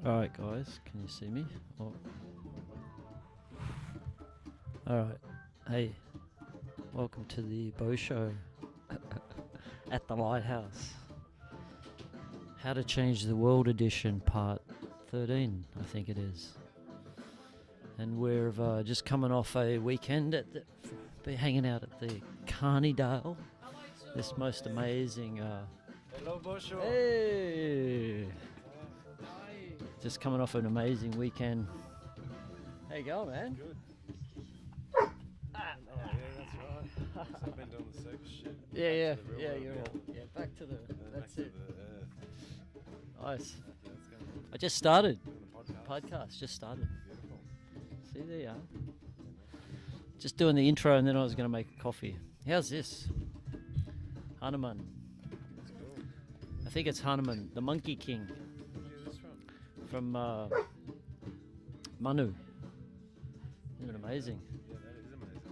Alright guys, can you see me? Oh. Alright, hey, welcome to the Boh Sho at the Lighthouse. How to Change the World Edition Part 13, I think it is. And we're just coming off a weekend at been hanging out at the Carnydale. This most amazing Hello, Boh Sho. Hey! Just coming off an amazing weekend. How you going, man? Good. Oh yeah, that's right. So I've been doing the sex shit. Yeah, Back to the real yeah, world you're now. all, yeah. Back to the. Back That's to it. the earth. Nice. Yeah, let's go. I just started. Doing the podcast. Podcast just started. Beautiful. See, there you are. Just doing the intro, and then I was going to make a coffee. How's this? Hanuman. That's cool. I think it's Hanuman, the Monkey King Where's this from? from Manu. Isn't it amazing? Yeah, that is amazing.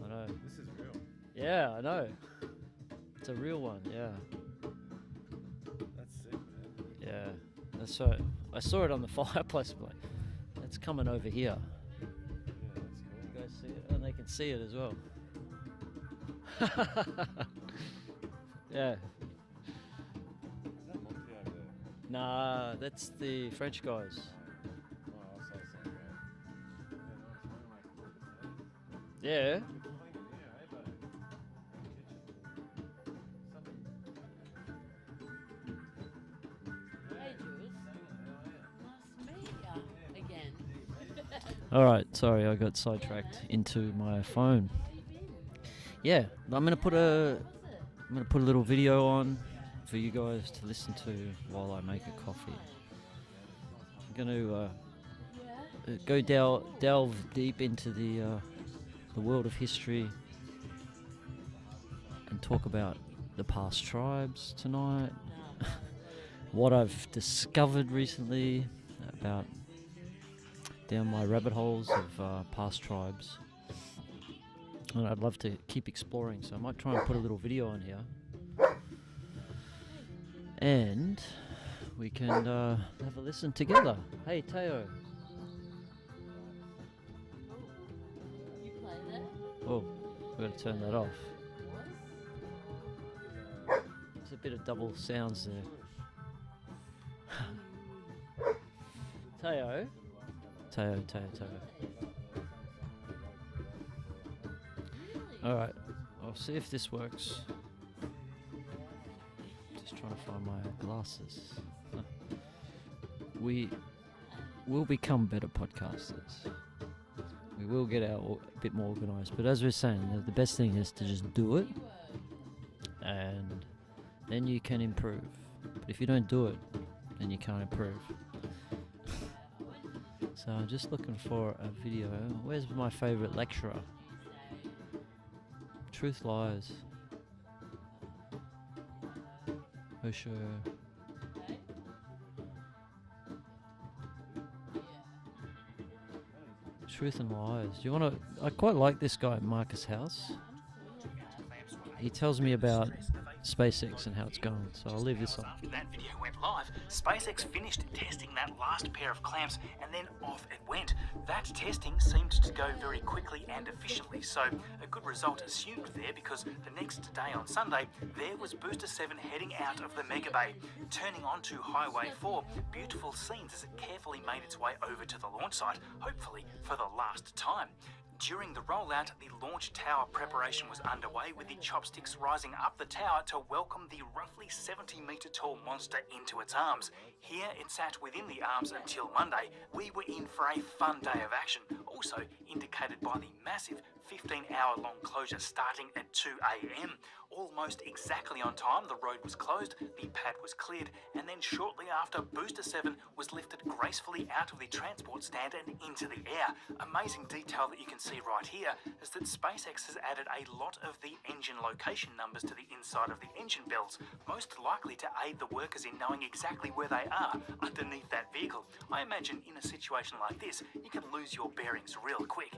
I know. This is real. Yeah, I know. It's a real one. Yeah, That's sick, man. yeah. That's right. I saw it on the fireplace. Like, it's coming over here. Yeah, that's cool. You guys see it, and they can see it as well. Yeah. Is that Monty over there? Nah, that's the French guys. Oh, I'll say something, man. Yeah. Yeah, nice. Good cleaning here, eh, bud? Hey Jules, nice to meet you again. All right. Sorry, I got sidetracked into my phone. How you been? Yeah, I'm gonna put a Was it? little video on for you guys to listen to while I make a coffee. I'm gonna Yeah. go delve deep into the world of history and talk about the past tribes tonight. No. What I've discovered recently about down my rabbit holes of past tribes. And I'd love to keep exploring, so I might try and put a little video on here. And we can have a listen together. Hey, Teo. You play that? Oh, we've got to turn that off. What? There's a bit of double sounds there. Teo. Teo. Alright, I'll see if this works. Just trying to find my glasses. We will become better podcasters. We will get a bit more organised. But as we're saying, the best thing is to just do it, and then you can improve. But if you don't do it, then you can't improve. So I'm just looking for a video. Where's my favourite lecturer? Truth Lies. Boh Sho. Truth and Lies. Do you want to? I quite like this guy, Marcus House. He tells me about SpaceX and how it's going, so I'll leave this on. After that video went live, SpaceX finished testing that last pair of clamps and then off it went. That testing seemed to go very quickly and efficiently, so a good result assumed there, because the next day on Sunday, there was Booster 7 heading out of the Mega Bay, turning onto Highway 4. Beautiful scenes as it carefully made its way over to the launch site, hopefully for the last time. During the rollout, the launch tower preparation was underway, with the chopsticks rising up the tower to welcome the roughly 70-metre tall monster into its arms. Here it sat within the arms until Monday. We were in for a fun day of action, also indicated by the massive 15-hour-long closure starting at 2 a.m. Almost exactly on time, the road was closed, the pad was cleared, and then shortly after, Booster 7 was lifted gracefully out of the transport stand and into the air. Amazing detail that you can see right here is that SpaceX has added a lot of the engine location numbers to the inside of the engine bells, most likely to aid the workers in knowing exactly where they are underneath that vehicle. I imagine in a situation like this, you can lose your bearings real quick.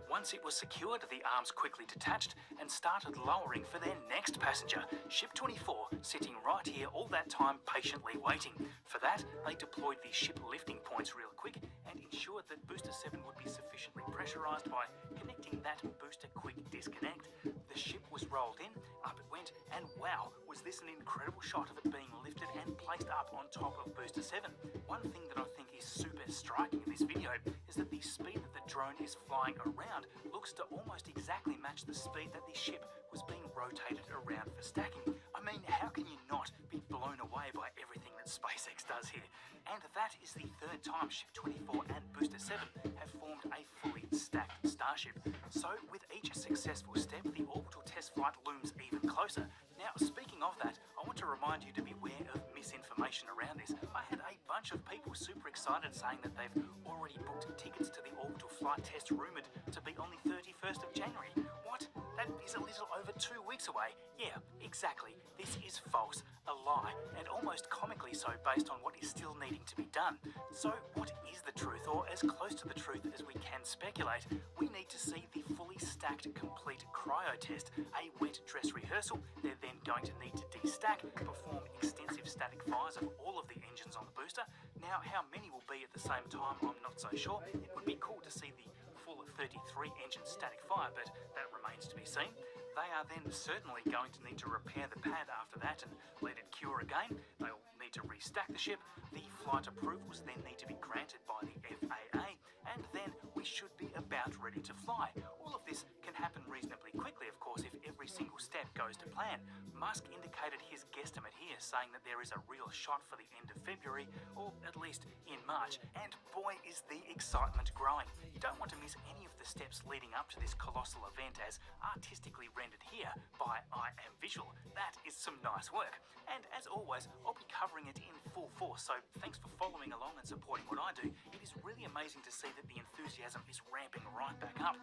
Once it was secured, the arms quickly detached and started lowering for their next next passenger, Ship 24, sitting right here all that time patiently waiting. For that, they deployed the ship lifting points real quick and ensured that Booster 7 would be sufficiently pressurised by connecting that booster quick disconnect. The ship was rolled in, up it went, and wow, was this an incredible shot of it being lifted and placed up on top of Booster 7. One thing that I think is super striking in this video is that the speed that the drone is flying around looks to almost exactly match the speed that the ship was being rotated around for stacking. I mean, how can you not be blown away by everything that SpaceX does here? And that is the third time Ship 24 and Booster 7 have formed a fully stacked Starship. So with each successful step, the orbital test flight looms even closer. Now, speaking of that, I want to remind you to beware of misinformation around this. I had a bunch of people super excited saying that they've already booked tickets to the orbital flight test rumoured to be on the 31st of January. What? That is a little over 2 weeks away. Yeah, exactly. This is false, a lie, and almost comically so based on what is still needing to be done. So what is the truth, or as close to the truth as we can speculate? We need to see the fully stacked complete cryo test, a wet dress rehearsal. They're then going to need to destack, perform extensive static fires of all of the engines on the booster. Now, how many will be at the same time, I'm not so sure. It would be cool to see the full 33 engine static fire, but that remains to be seen. They are then certainly going to need to repair the pad after that and let it cure again. They'll need to restack the ship. The flight approvals then need to be granted by the FAA, and then we should be about ready to fly. All of this can happen reasonably quickly, of course, if every single step goes to plan. Musk indicated his guesstimate here, saying that there is a real shot for the end of February, or at least in March, and boy is the excitement growing. You don't want to miss any of the steps leading up to this colossal event, as artistically rendered here by I Am Visual. That is some nice work. And as always, I'll be covering it in full force, so thanks for following along and supporting what I do. It is really amazing to see that the enthusiasm is ramping right back up.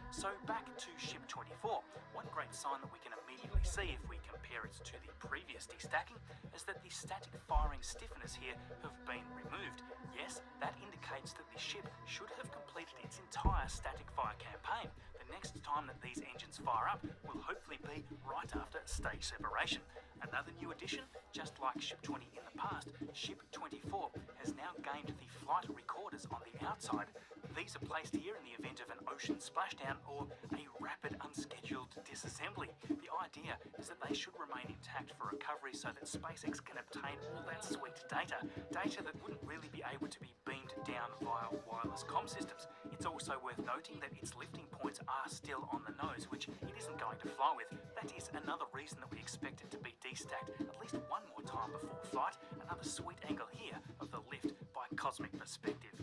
So back to Ship 24. One great sign that we can immediately see if we compare it to the previous destacking is that the static firing stiffeners here have been removed. Yes, that indicates that the ship should have completed its entire static fire campaign. The next time that these engines fire up will hopefully be right after stage separation. Another new addition, just like Ship 20 in the past, Ship 24 has now gained the flight recorders on the outside. These are placed here in the event of an ocean splashdown or a rapid unscheduled disassembly. The idea is that they should remain intact for recovery so that SpaceX can obtain all that sweet data that wouldn't really be able to be beamed down via wireless comm systems. It's also worth noting that its lifting points are still on the nose, which it isn't going to fly with. That is another reason that we expect it to be destacked at least one more time before flight. Another sweet angle here of the lift by cosmic perspective.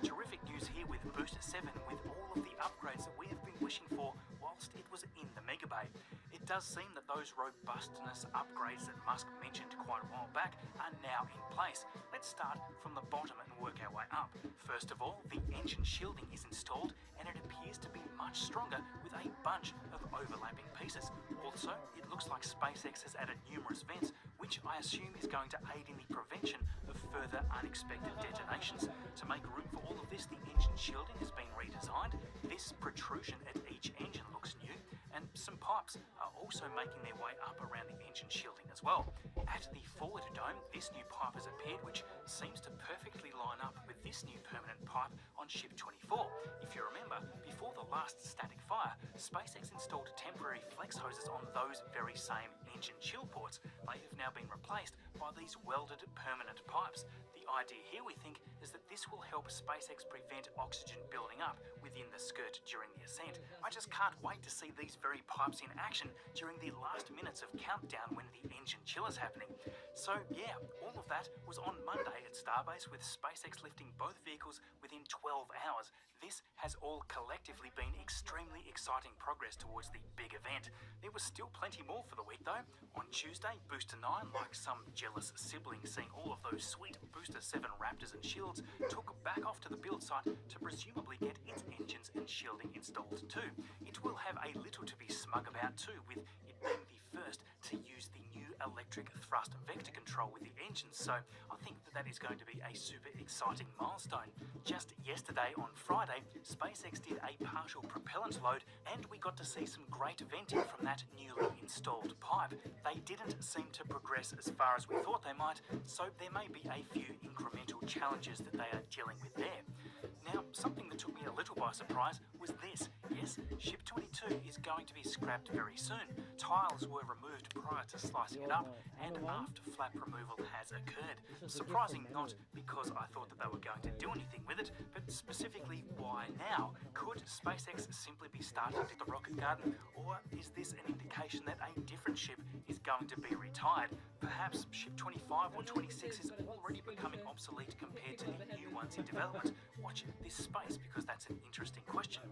Terrific news here with Booster 7 with all of the upgrades that we have been wishing for whilst it was in the Mega Bay. It does seem that those robustness upgrades that Musk mentioned quite a while back are now in place. Let's start from the bottom and work our way up. First of all, the engine shielding is installed and it appears to be much stronger with a bunch of overlapping pieces. Also, it looks like SpaceX has added numerous vents, which I assume is going to aid in the prevention of further unexpected detonations. To make room for all of this, the engine shielding has been redesigned. This protrusion at each engine looks new, and some pipes are also making their way up around the engine shielding as well. At the forward dome, this new pipe has appeared, which seems to perfectly line up with this new permanent pipe on Ship 24. If you remember, before the last static fire, SpaceX installed temporary flex hoses on those very same engine chill ports. They have now been replaced by these welded permanent pipes. The idea here, we think, is that this will help SpaceX prevent oxygen building up within the skirt during the ascent. I just can't wait to see these very pipes in action during the last minutes of countdown when the engine chill is happening. So yeah, all of that was on Monday at Starbase, with SpaceX lifting both vehicles within 12 hours. This has all collectively been extremely exciting progress towards the big event. There was still plenty more for the week though. On Tuesday, Booster 9, like some jealous sibling seeing all of those sweet Booster 7 Raptors and shields, took back off to the build site to presumably get its engines and shielding installed too. It will have a little to be smug about too, with it being the first to use the new electric thrust vector control with the engines, so I think that is going to be a super exciting milestone. Just yesterday on Friday, SpaceX did a partial propellant load and we got to see some great venting from that newly installed pipe. They didn't seem to progress as far as we thought they might, so there may be a few incremental challenges that they are dealing with there. Now, something that took me a little by surprise was this. Yes, Ship 22 is going to be scrapped very soon. Tiles were removed prior to slicing it up, and aft flap removal has occurred. Surprising not because I thought that they were going to do anything with it, but specifically why now? Could SpaceX simply be starting the rocket garden, or is this an indication that a different ship is going to be retired? Perhaps Ship 25 or 26 is already becoming obsolete compared to the new ones in development. Watch this space, because that's an interesting question.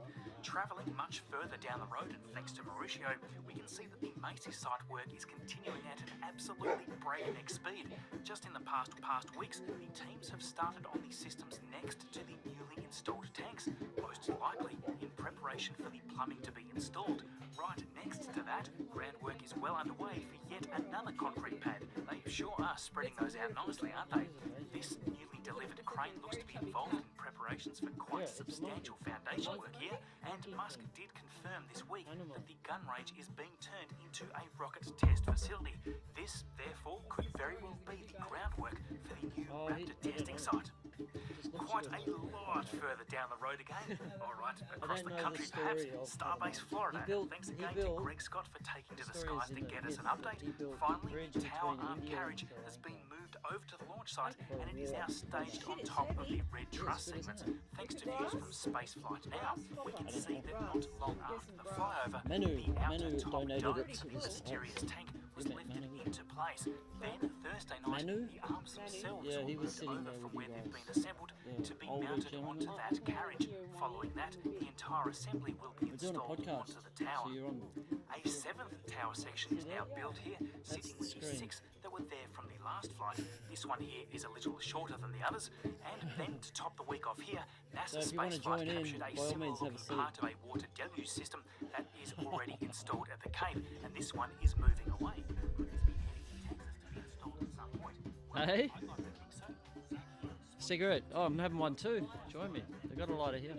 Travelling much further down the road, and thanks to Mauricio, we can see that the Macy site work is continuing at an absolutely breakneck speed. Just in the past weeks, the teams have started on the systems next to the newly installed tanks, most likely in preparation for the plumbing to be installed. Right next to that, groundwork is well underway for yet another concrete pad. They sure are spreading those out nicely, aren't they? This newly delivered crane looks to be involved in preparations for quite substantial foundation work here, and Musk did confirm this week that the gun range is being turned into a rocket test facility. This, therefore, could very well be the groundwork for the new Raptor testing site. Quite a lot further down the road again. Alright, across the country perhaps, Starbase Florida. And thanks again to Greg Scott for taking to the skies to get us an update. Finally, the tower arm carriage has been moved over to the launch site, and it is now staged on top of the red truss segments. Thanks to views from Spaceflight Now, we can see that not long after the flyover, the outer top dome in the mysterious tank was lifted into place. Then Thursday night, the arms themselves were moved over from where they've been assembled to be mounted onto that carriage. Following that, the entire assembly will be installed onto the tower. A seventh tower section is now built here, sitting with the six that were there from the last flight. This one here is a little shorter than the others, and then to top the week off here, NASA Spaceflight captured a similar looking part of a water deluge system that is already installed at the Cape, and this one is moving away. Could this be heading to Texas to be installed at some point? Well, Hey? I'd like to think so. Cigarette. Oh, I'm having one too. Join me. They got a lighter here.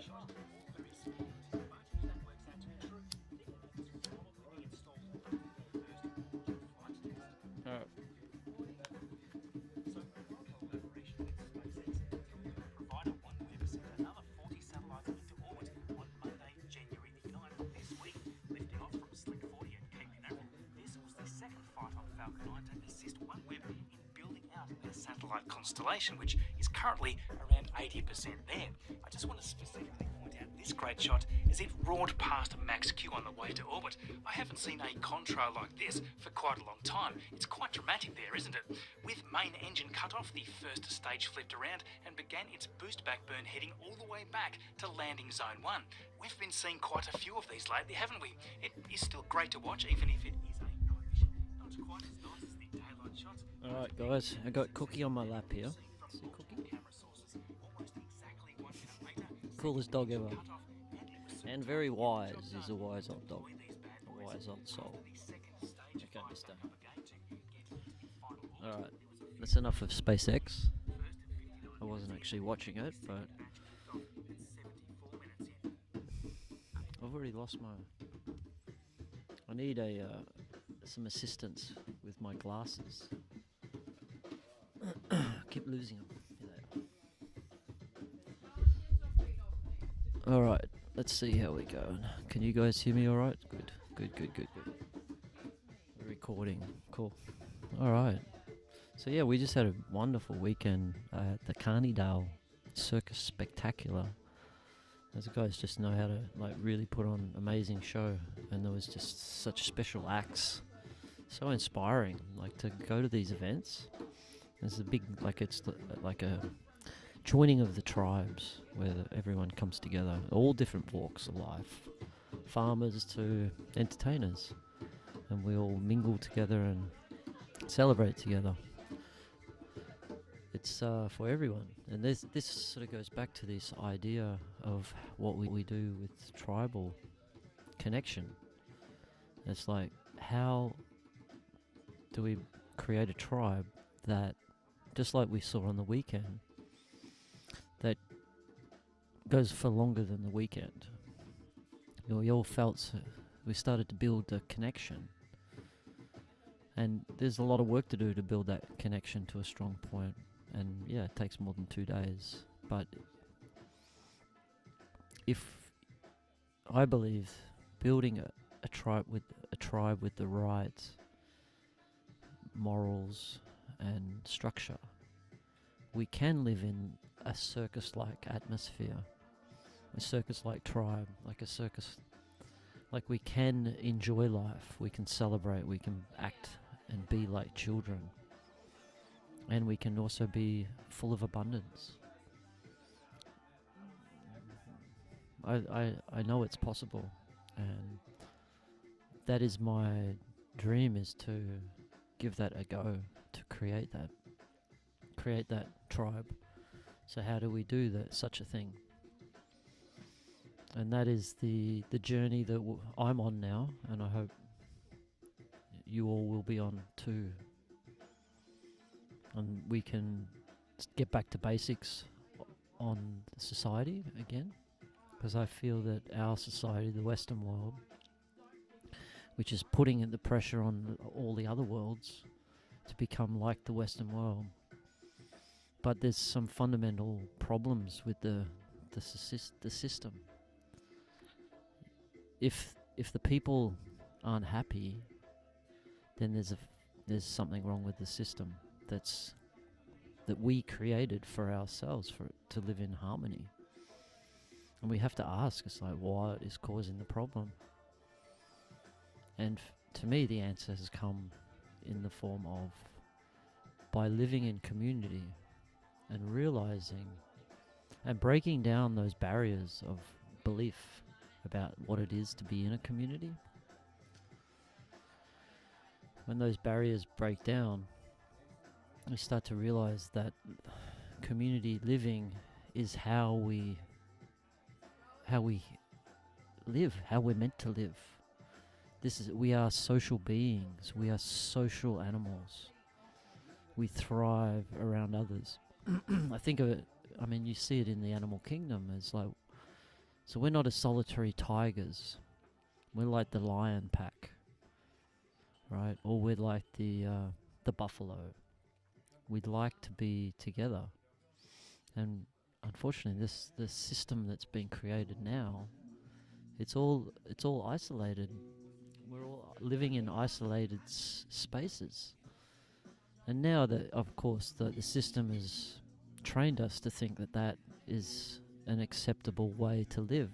Alright. Provider OneWeb sent another 40 satellites into orbit on Monday, January the 9th of this week, lifting off from Slick 40 at Cape Canaveral. This was the second flight on Falcon 9 to assist OneWeb in building out their satellite constellation, which is currently around 80% there. I just want to specifically point out this great shot as it roared past Max Q on the way to orbit. I haven't seen a contrail like this for quite a long time. It's quite dramatic there, isn't it? With main engine cut off, the first stage flipped around and began its boost back burn heading all the way back to landing zone 1. We've been seeing quite a few of these lately, haven't we? It is still great to watch, even if it is a night mission. Not quite as nice as the daylight shots. Alright guys, I got Cookie on my lap here. See Cookie? Coolest dog ever. And very wise. He's a wise old dog. A wise old soul. Okay, Mister. Alright, that's enough of SpaceX. I wasn't actually watching it, but I've already lost my... I need some assistance with my glasses. I keep losing them. Alright, let's see how we're going. Can you guys hear me alright? Good. We're recording. Cool. Alright. So yeah, we just had a wonderful weekend at the Carnydale Circus Spectacular. Those guys just know how to like really put on an amazing show, and there was just such special acts. So inspiring, like to go to these events. There's a big, like it's like a joining of the tribes where everyone comes together, all different walks of life, farmers to entertainers, and we all mingle together and celebrate together. It's for everyone, and this sort of goes back to this idea of what we do with tribal connection. It's like, how do we create a tribe that, just like we saw on the weekend, that goes for longer than the weekend. We all felt, we started to build a connection. And there's a lot of work to do to build that connection to a strong point. And yeah, it takes more than 2 days. But if I believe building a tribe with the right morals and structure, we can live in a circus-like atmosphere, a circus-like tribe, like a circus. Like we can enjoy life, we can celebrate, we can act and be like children, and we can also be full of abundance. I know it's possible, and that is my dream, is to give that a go, to create that tribe. So how do we do that, such a thing? And that is the journey that I'm on now, and I hope you all will be on too. And we can get back to basics on society again, because I feel that our society, the Western world, which is putting the pressure on all the other worlds to become like the Western world. But there's some fundamental problems with the system. If the people aren't happy, then there's something wrong with the system that we created for ourselves, to live in harmony. And we have to ask, it's like, what is causing the problem? And to me, the answer has come in the form of, by living in community and realizing and breaking down those barriers of belief about what it is to be in a community. When those barriers break down, we start to realize that community living is how we live, how we're meant to live. We are social beings, we are social animals. We thrive around others. I think of it, I mean, you see it in the animal kingdom, it's like, so we're not as solitary tigers. We're like the lion pack, right? Or we're like the buffalo. We'd like to be together. And unfortunately, this system that's been created now, it's all isolated. We're all living in isolated spaces. And now that, of course, the system has trained us to think that is an acceptable way to live.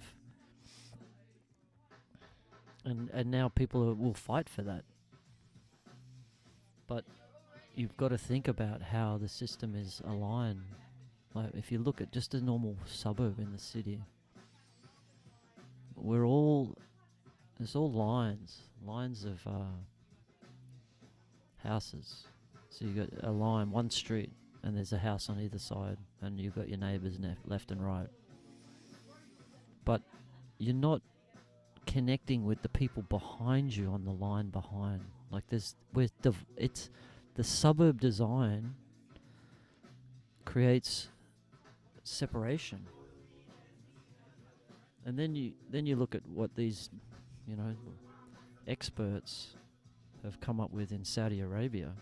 And now people will fight for that. But you've got to think about how the system is aligned. Like if you look at just a normal suburb in the city, there's all lines of houses. So you got a line, one street, and there's a house on either side, and you've got your neighbours left and right. But you're not connecting with the people behind you on the line behind. Like it's the suburb design creates separation. And then you look at what these, experts have come up with in Saudi Arabia.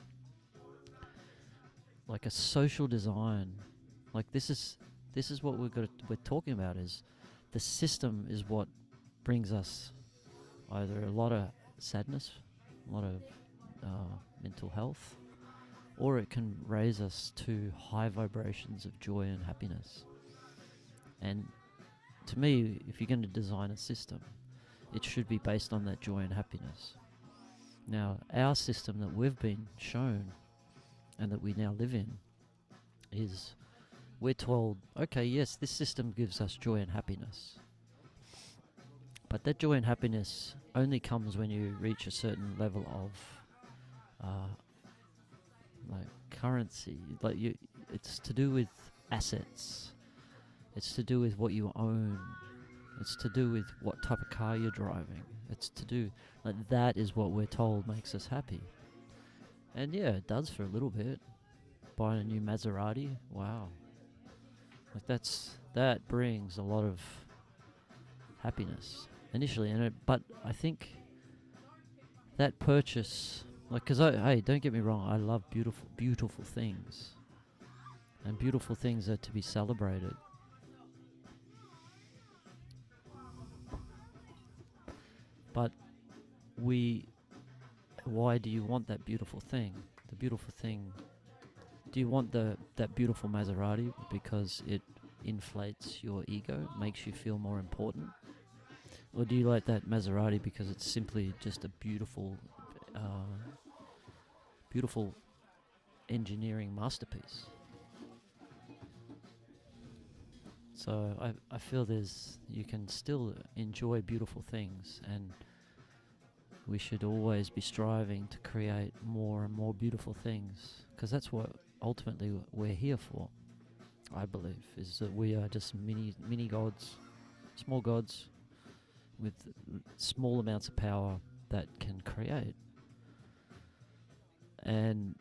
Like a social design. Like this is what we're talking about, is the system is what brings us either a lot of sadness, a lot of mental health, or it can raise us to high vibrations of joy and happiness. And to me, if you're going to design a system, it should be based on that joy and happiness. Now, our system that we've been shown and that we now live in is, we're told, okay, yes, this system gives us joy and happiness. But that joy and happiness only comes when you reach a certain level of currency. It's to do with assets. It's to do with what you own. It's to do with what type of car you're driving. It's to do, that is what we're told makes us happy. And yeah, it does for a little bit. Buying a new Maserati, wow. Like that brings a lot of happiness initially, but I think that purchase, like, hey, don't get me wrong, I love beautiful things, and beautiful things are to be celebrated. But why do you want that beautiful thing? The beautiful thing. Do you want that beautiful Maserati because it inflates your ego, makes you feel more important? Or do you like that Maserati because it's simply just a beautiful engineering masterpiece? So I feel you can still enjoy beautiful things, and we should always be striving to create more and more beautiful things, because that's what ultimately we're here for, I believe, is that we are just mini gods, small gods with small amounts of power that can create. And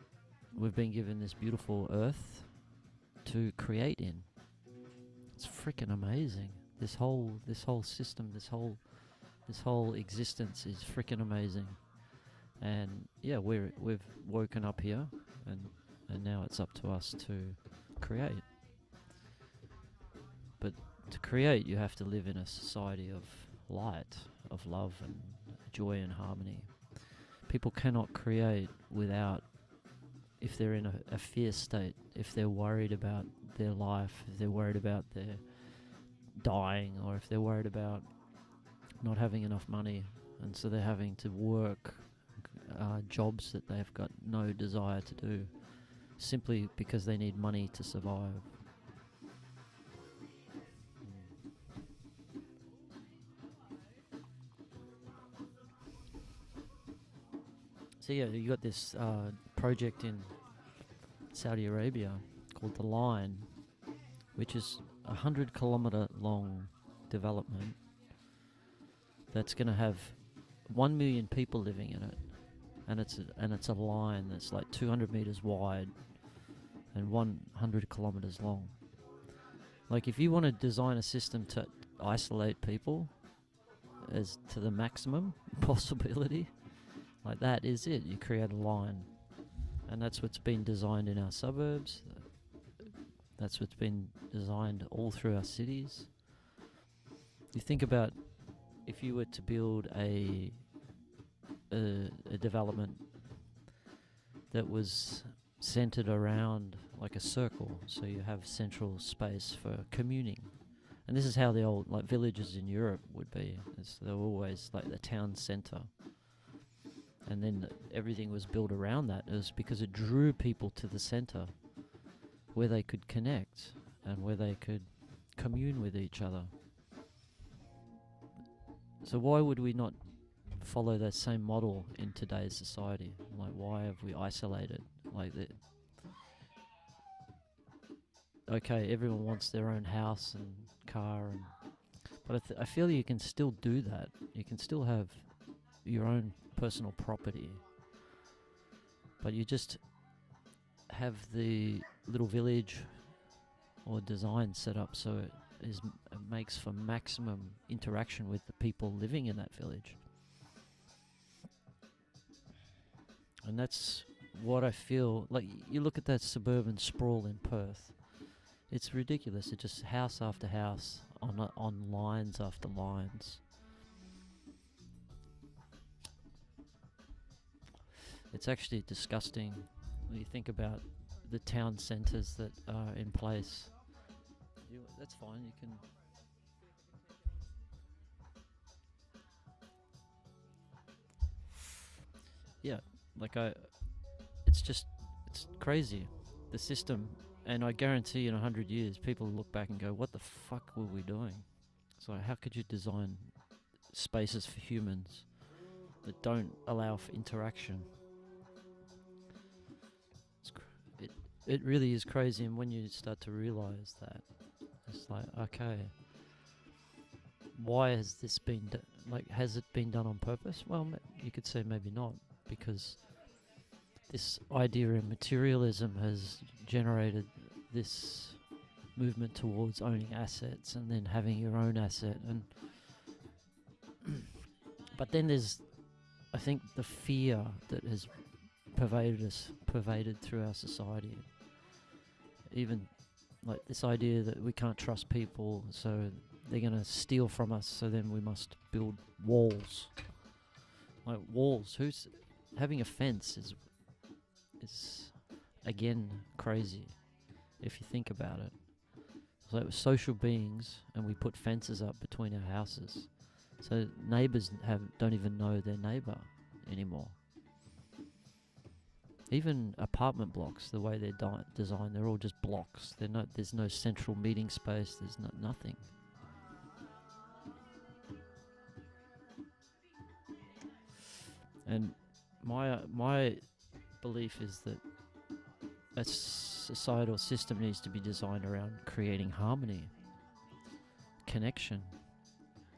we've been given this beautiful earth to create in. It's freaking amazing. This whole system, this whole existence is freaking amazing. And yeah, we've woken up here, and now it's up to us to create. But to create, you have to live in a society of light, of love and joy and harmony. People cannot create if they're in a fear state, if they're worried about their life, if they're worried about their dying, or if they're worried about not having enough money, and so they're having to work jobs that they've got no desire to do, simply because they need money to survive. So yeah, you got this project in Saudi Arabia called The Line, which is 100-kilometer long development that's going to have 1 million people living in it, and it's a line that's like 200 meters wide and 100 kilometers long. Like, if you want to design a system to isolate people as to the maximum possibility, like, that is it. You create a line, and that's what's been designed in our suburbs. That's what's been designed all through our cities. You think about if you were to build a development that was centered around like a circle, so you have central space for communing. And this is how the old like villages in Europe would be. They're always like the town center. And then everything was built around that. It was because it drew people to the center where they could connect and where they could commune with each other. So why would we not follow that same model in today's society? Like, why have we isolated like that? Okay, everyone wants their own house and car, but I feel you can still do that. You can still have your own personal property, but you just have the little village or design set up so it makes for maximum interaction with the people living in that village. And that's what I feel like. You look at that suburban sprawl in Perth, it's ridiculous. It's just house after house on lines after lines. It's actually disgusting when you think about the town centres that are in place. That's fine, you can... Yeah, like it's crazy, the system. And I guarantee in 100 years, people look back and go, what the fuck were we doing? So how could you design spaces for humans that don't allow for interaction? It really is crazy, and when you start to realize that, it's like, okay, why has this been has it been done on purpose? Well, you could say maybe not, because this idea of materialism has generated this movement towards owning assets and then having your own asset, and but then there's, I think, the fear that has pervaded through our society. Even like this idea that we can't trust people, so they're going to steal from us, so then we must build walls. Like walls, who's having a fence is again crazy if you think about it. So we're social beings, and we put fences up between our houses, so neighbours don't even know their neighbour anymore. Even apartment blocks, the way they're designed, they're all just blocks. There's no central meeting space. There's nothing. And my belief is that a societal system needs to be designed around creating harmony, connection,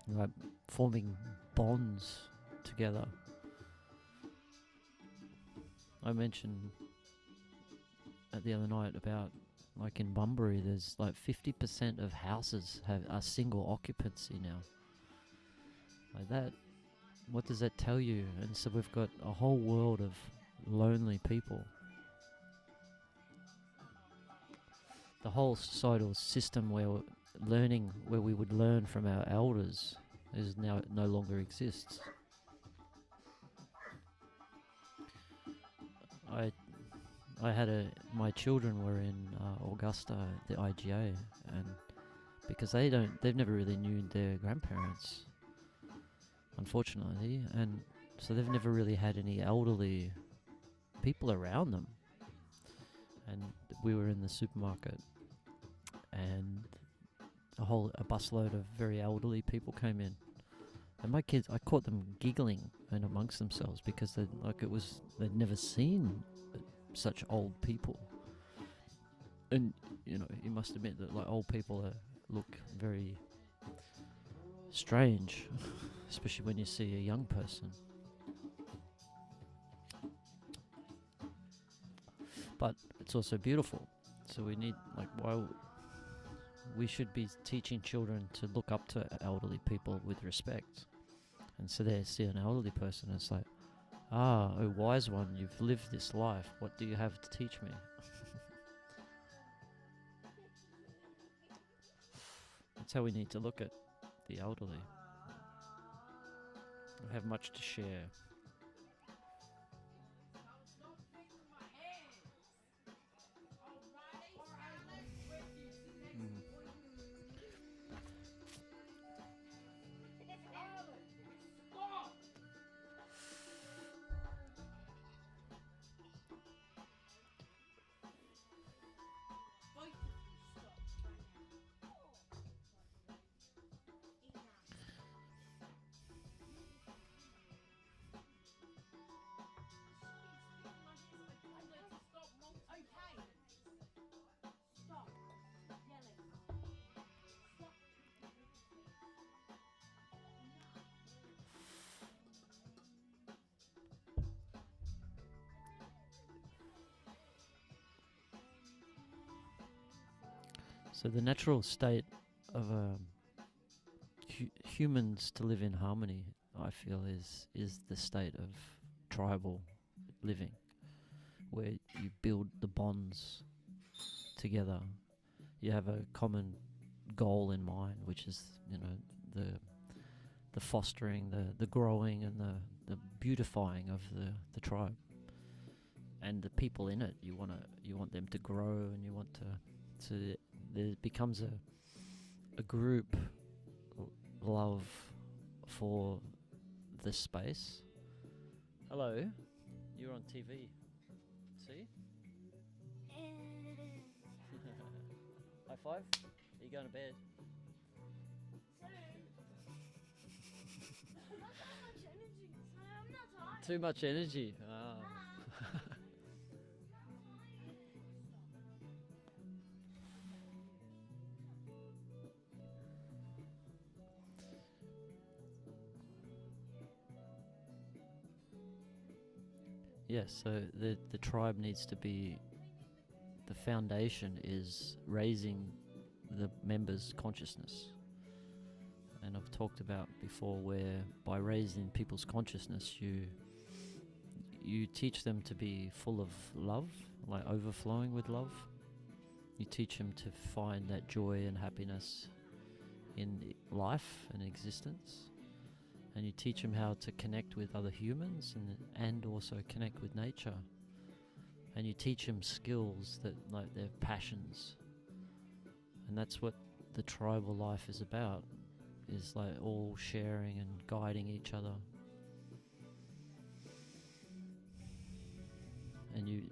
like forming bonds together. I mentioned the other night about, like in Bunbury, there's like 50% of houses are single occupancy now. Like that, what does that tell you? And so we've got a whole world of lonely people. The whole societal system where we would learn from our elders is now no longer exists. My children were in Augusta, the IGA, and because they've never really knew their grandparents, unfortunately, and so they've never really had any elderly people around them. And we were in the supermarket, and a busload of very elderly people came in, and my kids, I caught them giggling and amongst themselves because they'd never seen such old people. And you must admit that like old people look very strange, especially when you see a young person. But it's also beautiful. So we need, we should be teaching children to look up to elderly people with respect. And so they see an elderly person, and it's like, oh wise one, you've lived this life. What do you have to teach me? That's how we need to look at the elderly. We have much to share. So the natural state of humans to live in harmony, I feel, is the state of tribal living, where you build the bonds together. You have a common goal in mind, which is the fostering, the growing, and the beautifying of the tribe, and the people in it. You want them to grow, and you want to there becomes a group love for the space. Hello, you're on TV. See? High five. Are you going to bed? Too much energy. yes. So the tribe needs to be, the foundation is raising the members' consciousness. And I've talked about before where by raising people's consciousness, you teach them to be full of love, like overflowing with love. You teach them to find that joy and happiness in life and existence. And you teach them how to connect with other humans and also connect with nature. And you teach them skills that, like, their passions. And that's what the tribal life is about, is like all sharing and guiding each other. And you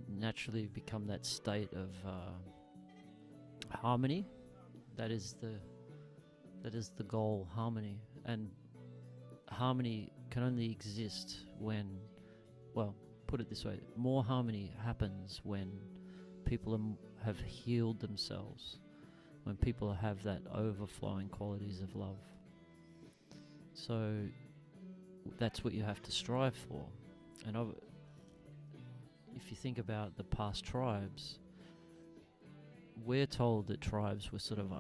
naturally become that state of harmony. That is the goal, harmony. And harmony can only exist when, well, put it this way, more harmony happens when people have healed themselves, when people have that overflowing qualities of love. So that's what you have to strive for. And if you think about the past tribes, we're told that tribes were sort of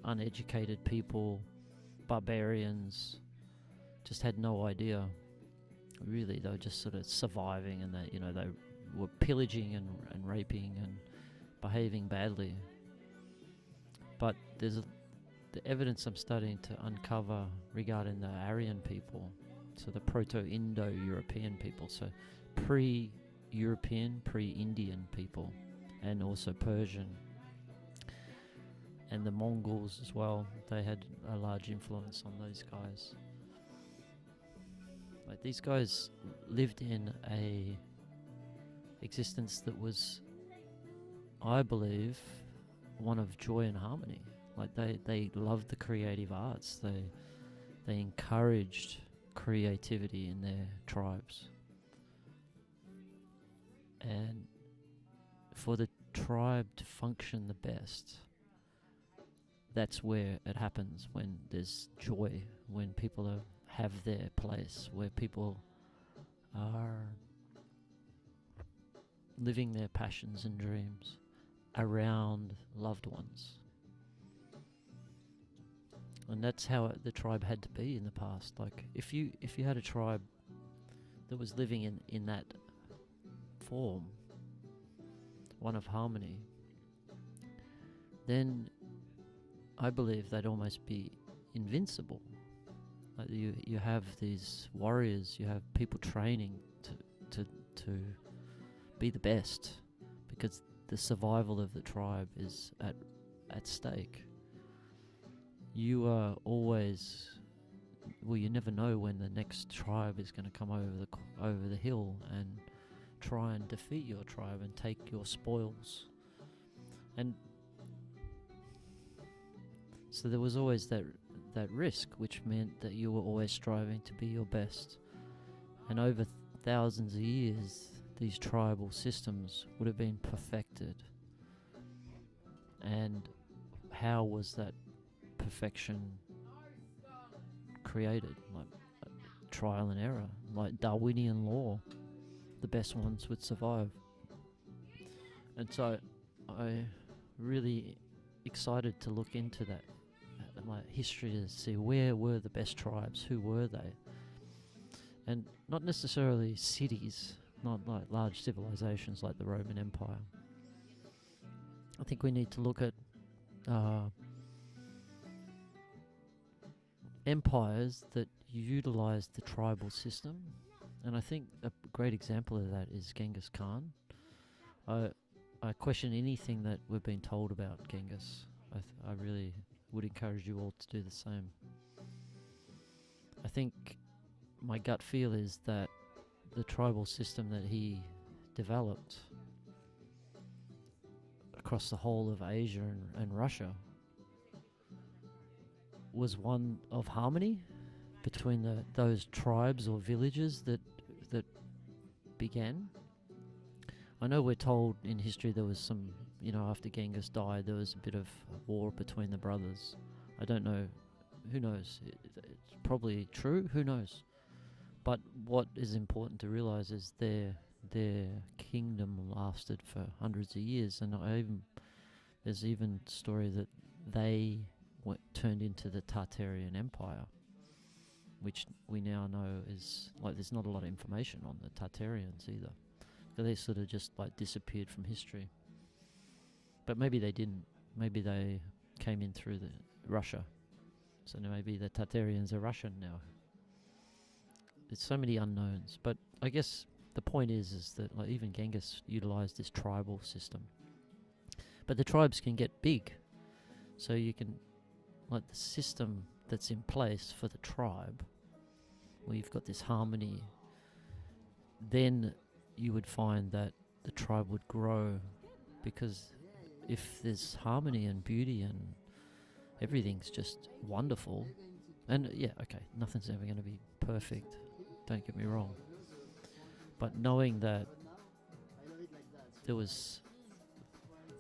uneducated people, barbarians, just had no idea. Really, they were just sort of surviving, and that, they were pillaging and raping and behaving badly. But there's the evidence I'm starting to uncover regarding the Aryan people, so the Proto-Indo-European people, so pre-European, pre-Indian people, and also Persian. And the Mongols as well, they had a large influence on those guys. Like, these guys lived in a existence that was, I believe, one of joy and harmony. Like, they loved the creative arts. They encouraged creativity in their tribes. And for the tribe to function the best, that's where it happens, when there's joy, when people have their place, where people are living their passions and dreams around loved ones. And that's how the tribe had to be in the past. Like, if you had a tribe that was living in that form, one of harmony, then I believe they'd almost be invincible. Like, you have these warriors, you have people training to be the best, because the survival of the tribe is at stake. You are always, well, you never know when the next tribe is going to come over the hill and try and defeat your tribe and take your spoils. And so there was always that risk, which meant that you were always striving to be your best. And over thousands of years, these tribal systems would have been perfected. And how was that perfection created? Like trial and error, like Darwinian law. The best ones would survive. And so I really excited to look into that, like history, to see where were the best tribes, who were they, and not necessarily cities, not like large civilizations like the Roman Empire. I think we need to look at empires that utilized the tribal system, and I think a great example of that is Genghis Khan. I question anything that we've been told about Genghis. I really would encourage you all to do the same. I think my gut feel is that the tribal system that he developed across the whole of Asia and Russia was one of harmony between those tribes or villages that began. I know we're told in history there was some, after Genghis died, there was a bit of war between the brothers. I don't know. Who knows? It's probably true. Who knows? But what is important to realize is their kingdom lasted for hundreds of years, and there's even story that they turned into the Tartarian Empire, which we now know is like there's not a lot of information on the Tartarians either. They sort of just like disappeared from history. But maybe they didn't. Maybe they came in through Russia. So maybe the Tartarians are Russian now. There's so many unknowns. But I guess the point is that like even Genghis utilized this tribal system. But the tribes can get big. So you can, like the system that's in place for the tribe, where you've got this harmony, then you would find that the tribe would grow, because if there's harmony and beauty and everything's just wonderful, and yeah, okay, nothing's ever going to be perfect, don't get me wrong, but knowing that there was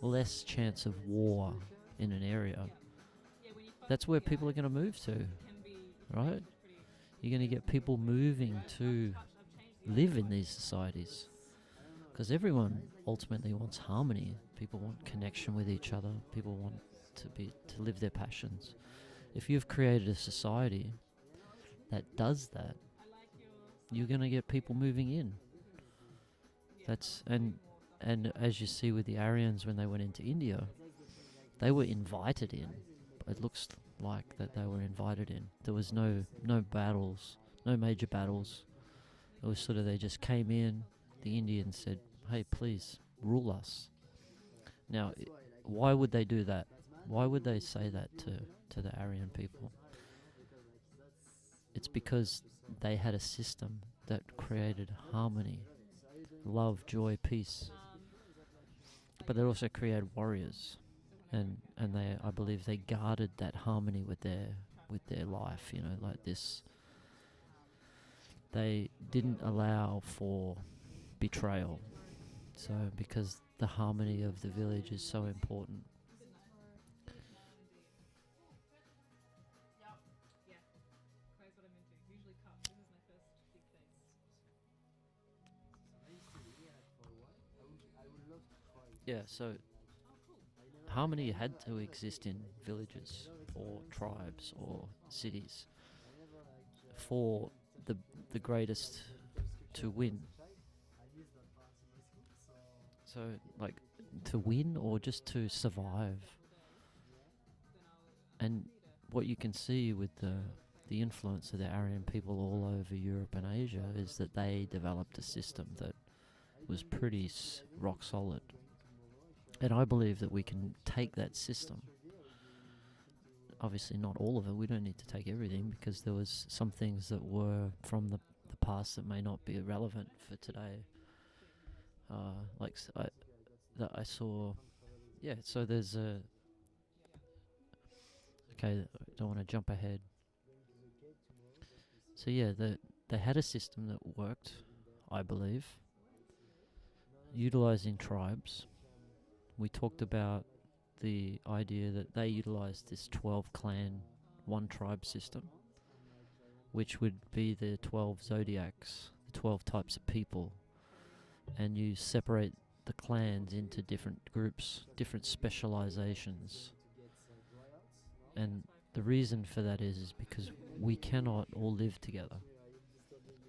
less chance of war in an area, that's where people are going to move to, right? You're going to get people moving to live in these societies, because everyone ultimately wants harmony. People want connection with each other. People want to live their passions. If you've created a society that does that, you're going to get people moving in. And as you see with the Aryans when they went into India, they were invited in. It looks like that they were invited in. There was no battles, no major battles. It was sort of they just came in, the Indians said, hey, please, rule us. Now, why would they do that? Why would they say that to the Aryan people? It's because they had a system that created harmony, love, joy, peace. But it also created warriors. And they, I believe they guarded that harmony with their life, like this. They didn't allow for betrayal. So because the harmony of the village is so important. Yeah, so harmony had to exist in villages or tribes or cities for the greatest to win. So, like, to win or just to survive. And what you can see with the influence of the Aryan people all over Europe and Asia is that they developed a system that was pretty rock solid. And I believe that we can take that system, obviously not all of it, we don't need to take everything, because there was some things that were from the past that may not be relevant for today. I saw, yeah, so there's okay, I don't want to jump ahead. So yeah, they had a system that worked, I believe, utilizing tribes. We talked about the idea that they utilized this 12 clan, one tribe system, which would be the 12 zodiacs, the 12 types of people, and you separate the clans into different groups, different specializations. And the reason for that is because we cannot all live together.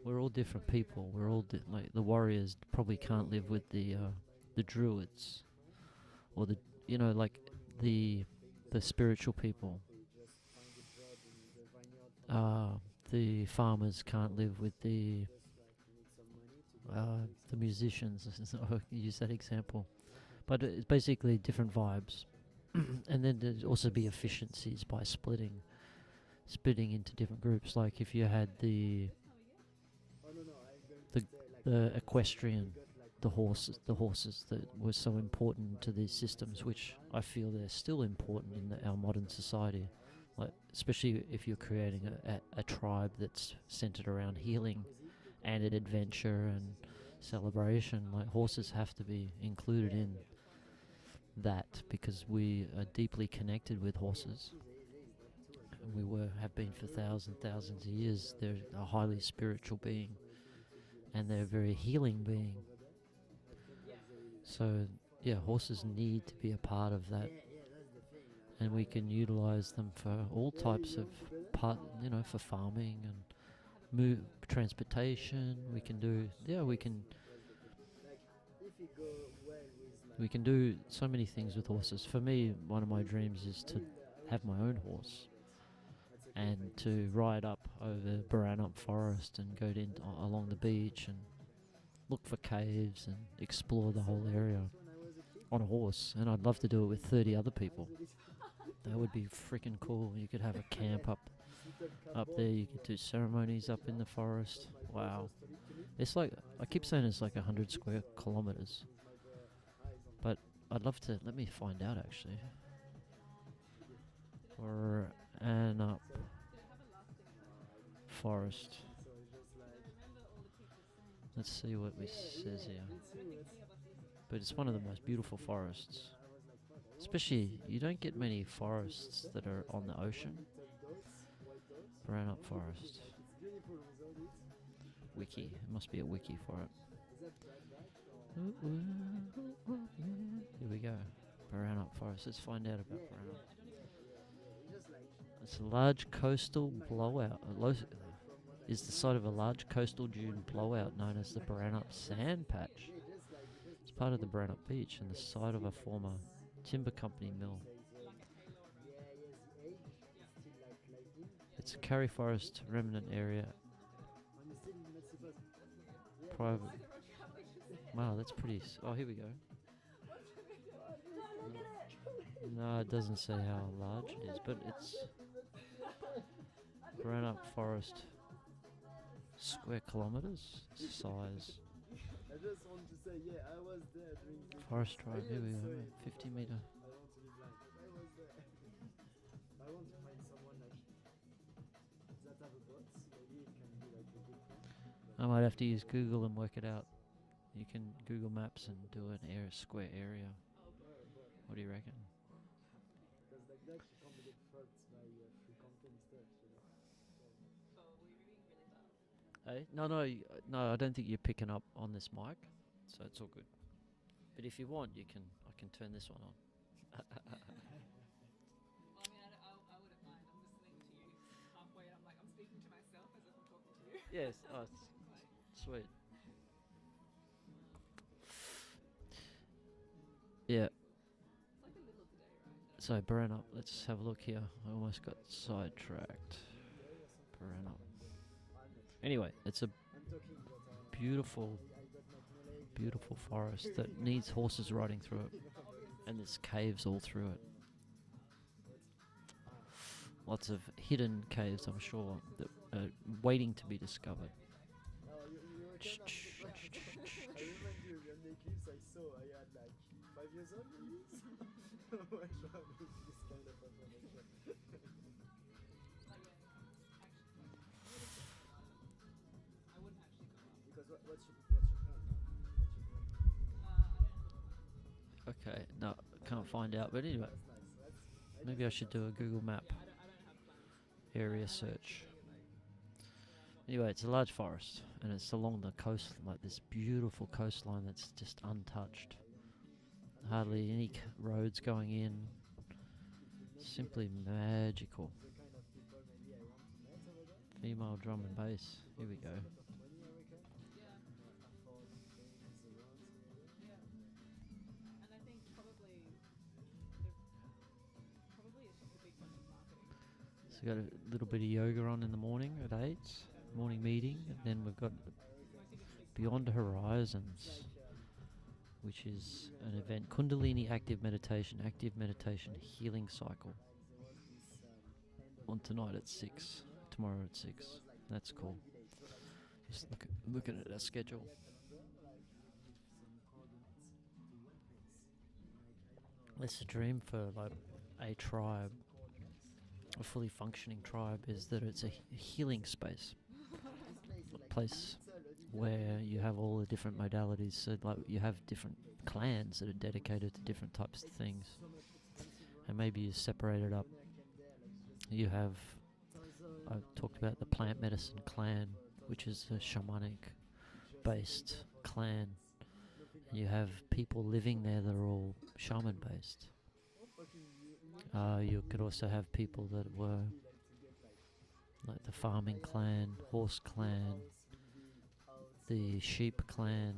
We're all different people. We're all like the warriors probably can't live with the druids, or the spiritual people. The farmers can't live with the musicians. I use that example, but it's basically different vibes. And then there'd also be efficiencies by splitting into different groups. Like if you had the equestrian, the horses that were so important to these systems, which I feel they're still important in our modern society. Like especially if you're creating a tribe that's centered around healing and an adventure and celebration, like horses have to be included in that, because we are deeply connected with horses. and we have been for thousands of years. They're a highly spiritual being, and they're a very healing being. So yeah, horses need to be a part of that, and we can utilize them for all types of for farming and transportation. We can do we can do so many things with horses. For me, one of my dreams is to have my own horse and to ride up over Boranup Forest and go along the beach and look for caves and explore the whole area on a horse. And I'd love to do it with 30 other people. That would be freaking cool. You could have a camp up there. You could do ceremonies up in the forest. Wow. It's like, I keep saying it's like 100 square kilometers. But I'd love to, let me find out actually. Boranup Forest. Let's see what it says here. But it's one of the most beautiful forests. Especially, you don't get many forests that are on the ocean. Boranup Forest. Wiki. It must be a wiki for it. Here we go. Boranup Forest. Let's find out about Boranup. It's a large coastal blowout. Is the site of a large coastal dune blowout known as the Boranup Sand Patch. It's part of the Boranup Beach and the site of a former timber company mill. It's a Karri Forest remnant area. Private. Wow, that's pretty. Oh, here we go. No, it doesn't say how large it is, but it's Boranup Forest. Square kilometers size. I just want to say, yeah, I was there during the Forest Drive, here we go, 50 meter. I want to be blind. I was there. I want to find someone like that have a boat. Maybe it can be like a good thing. I might have to use Google and work it out. You can Google Maps and do an square area. What do you reckon? Because like that you can't get fucked by free content stuff, you know. Hey? No, I don't think you're picking up on this mic, so it's all good. But if you want, I can turn this one on. Well, I mean, I wouldn't mind. I'm listening to you halfway, and I'm like, I'm speaking to myself as if I'm talking to you. Yes, sweet. Yeah. It's like the middle of the day, right? So Boranup, let's have a look here. I almost got sidetracked. Boranup. Anyway, it's a beautiful forest that needs horses riding through it, and there's caves all through it. Lots of hidden caves, I'm sure, that are waiting to be discovered. I remember you on the eclipse I saw, I had like 5 years old maybe? So I tried this kind of information. I wouldn't actually come up. Because what's your plan now? Okay, no, can't find out, but anyway, maybe I should do a Google Map area search. Anyway, it's a large forest, and it's along the coast, like this beautiful coastline that's just untouched. Hardly any roads going in. Simply magical. Female drum and bass. Here we go. And I think probably it's just a big bunch of marketing. So we got a little bit of yoga on in the morning at 8, morning meeting, and then we've got Beyond Horizons, which is an event, Kundalini active meditation healing cycle. On tonight at 6, tomorrow at 6. That's cool. Just looking at our schedule. That's a dream for like a tribe, a fully functioning tribe, is that it's a healing space, a place where you have all the different modalities. So like you have different clans that are dedicated to different types of things, and maybe you separate it up. You have I've talked about the plant medicine clan, which is a shamanic based clan. And you have people living there that are all shaman based. You could also have people that were like the farming clan, horse clan, the sheep clan.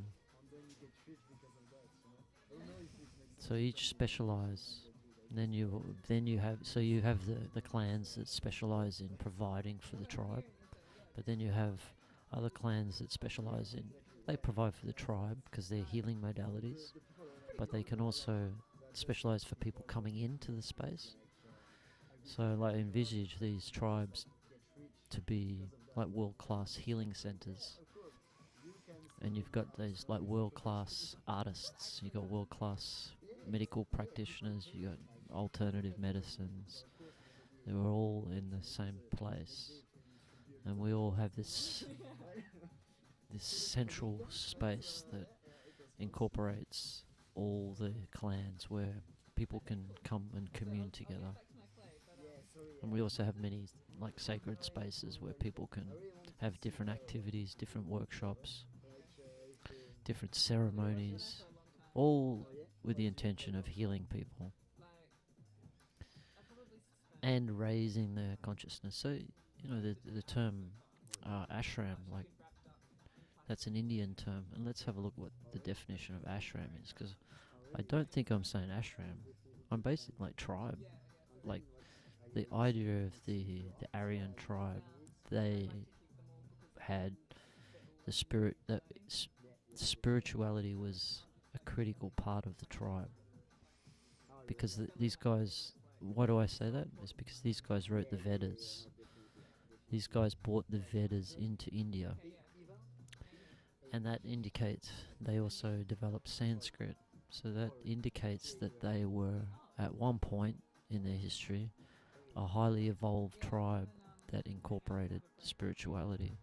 So each specialize. And then you have the clans that specialize in providing for the tribe, but then you have other clans that specialize in, they provide for the tribe because they're healing modalities, but they can also specialize for people coming into the space. So like envisage these tribes to be like world-class healing centers, and you've got these like world-class artists, you've got world-class medical practitioners, you got alternative medicines. They were all in the same place, and we all have this central space that incorporates all the clans where people can come and commune together. And we also have many like sacred spaces where people can have different activities, different workshops, different ceremonies, all with the intention of healing people and raising their consciousness. So, you know, the term ashram, like, that's an Indian term. And let's have a look what the definition of ashram is, because I don't think I'm saying ashram. I'm basically like tribe. Like, the idea of the Aryan tribe, they had the spirit, that spirituality was a critical part of the tribe. Because these guys, why do I say that? It's because these guys wrote the Vedas. These guys brought the Vedas into India. And that indicates they also developed Sanskrit. So that indicates that they were, at one point in their history, a highly evolved tribe that incorporated spirituality,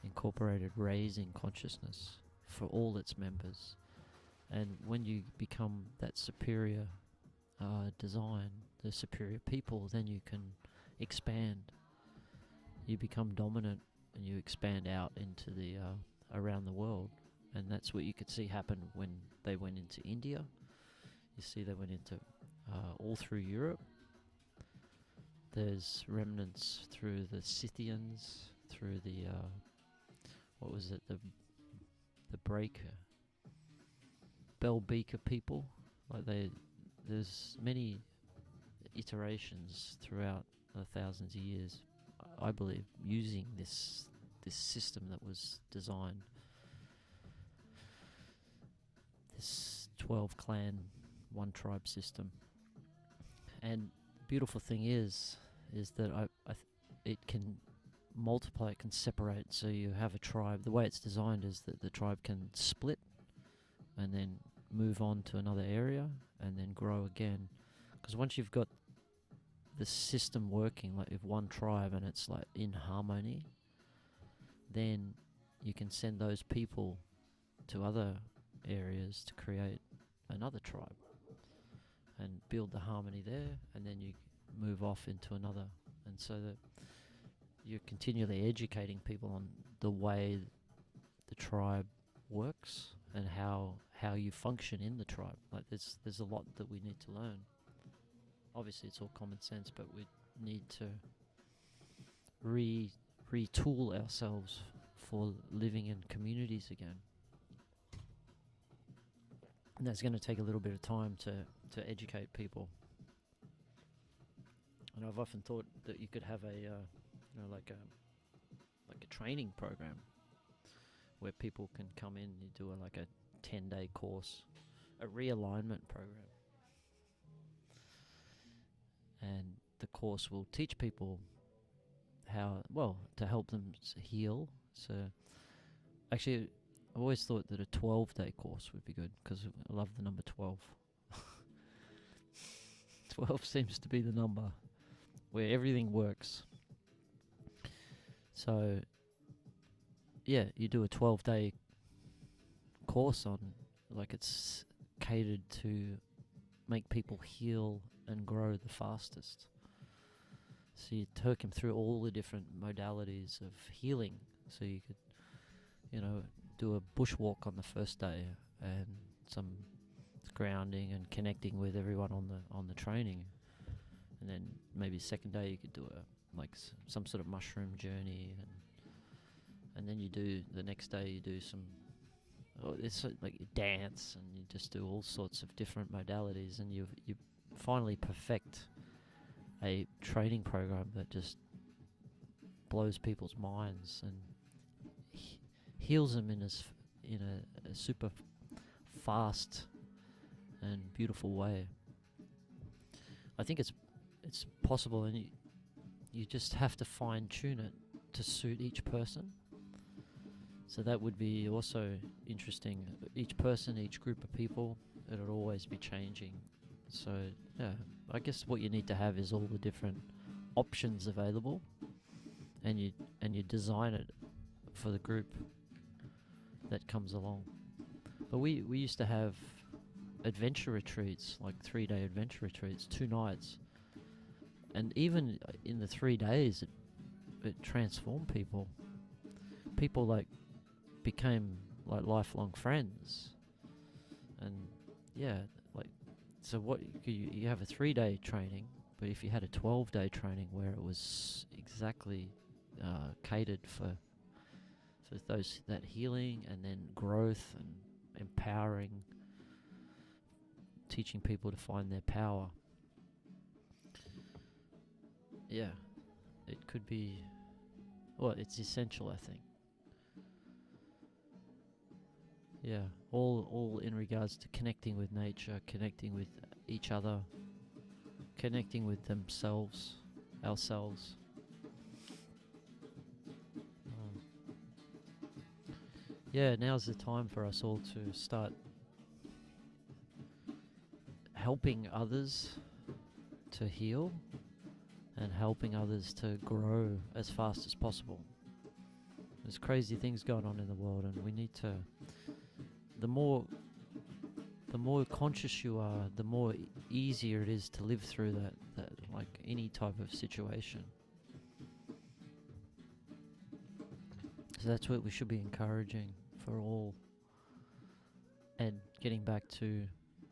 incorporated raising consciousness for all its members. And when you become that superior design, the superior people, then you can expand. You become dominant and you expand out into the around the world. And that's what you could see happen when they went into India. You see they went into all through Europe. There's remnants through the Scythians, through the what was it, the Bell-Beaker people. Like there's many iterations throughout the thousands of years, I believe, using this system that was designed. This 12 clan, one tribe system. And beautiful thing is that it can multiply, it can separate. So you have a tribe. The way it's designed is that the tribe can split and then move on to another area and then grow again. Because once you've got the system working, like if one tribe and it's like in harmony, then you can send those people to other areas to create another tribe and build the harmony there, and then you move off into another. And so that you're continually educating people on the way the tribe works and how you function in the tribe. Like there's a lot that we need to learn. Obviously it's all common sense, but we need to retool ourselves for living in communities again. And that's going to take a little bit of time to educate people. And I've often thought that you could have a like a training program where people can come in, you do like a 10-day course, a realignment program. And the course will teach people to help them heal. So actually, I've always thought that a 12-day course would be good, because I love the number 12. 12 seems to be the number where everything works. So, yeah, you do a 12-day course on, like, it's catered to make people heal and grow the fastest. So you took him through all the different modalities of healing. So you could, do a bushwalk on the first day and some grounding and connecting with everyone on the training. And then maybe second day you could do some sort of mushroom journey, and then you do the next day you do some. It's like you dance and you just do all sorts of different modalities, and you finally perfect a training program that just blows people's minds and heals them in a super fast and beautiful way. I think it's possible, and you just have to fine tune it to suit each person. So that would be also interesting. Each person, each group of people, it'll always be changing. So yeah, I guess what you need to have is all the different options available, and you design it for the group that comes along. But we used to have adventure retreats, like 3-day adventure retreats, 2 nights, and even in the 3 days, it transformed people. People became lifelong friends, and so what you have a 3-day training, but if you had a 12-day training where it was exactly catered for that healing and then growth and empowering, teaching people to find their power, it could be, it's essential, I think. Yeah, all in regards to connecting with nature, connecting with each other, connecting with ourselves. Now's the time for us all to start helping others to heal and helping others to grow as fast as possible. There's crazy things going on in the world, and we need to. The more conscious you are, the more easier it is to live through that like any type of situation. So that's what we should be encouraging for all. And getting back to,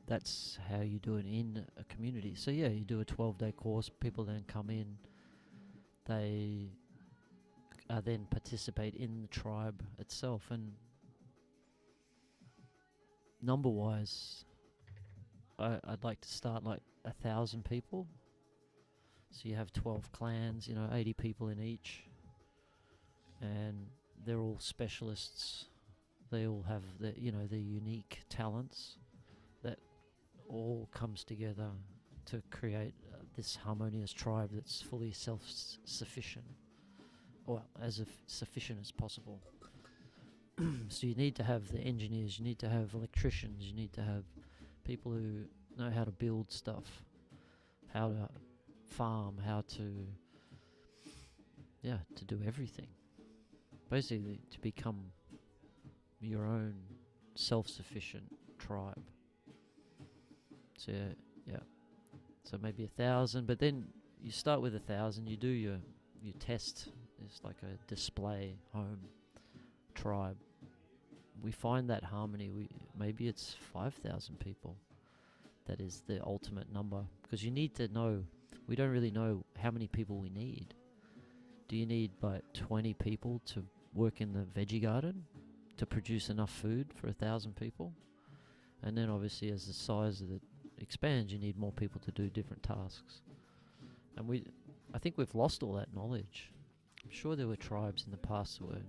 that's how you do it in a community. So yeah, you do a 12-day course, people then come in, they then participate in the tribe itself, and number-wise, I'd like to start 1,000 people. So you have 12 clans, 80 people in each, and they're all specialists. They all have their unique talents that all comes together to create this harmonious tribe that's fully self-sufficient, or as sufficient as possible. So you need to have the engineers, you need to have electricians, you need to have people who know how to build stuff, how to farm, how to do everything. Basically, to become your own self-sufficient tribe. So so maybe 1,000, but then you start with 1,000, you do your test. It's like a display home tribe. We find that harmony. Maybe it's 5,000 people. That is the ultimate number, because you need to know. We don't really know how many people we need. Do you need 20 people to work in the veggie garden to produce enough food for 1,000 people? And then obviously as the size of it expands, you need more people to do different tasks. And I think we've lost all that knowledge. I'm sure there were tribes in the past that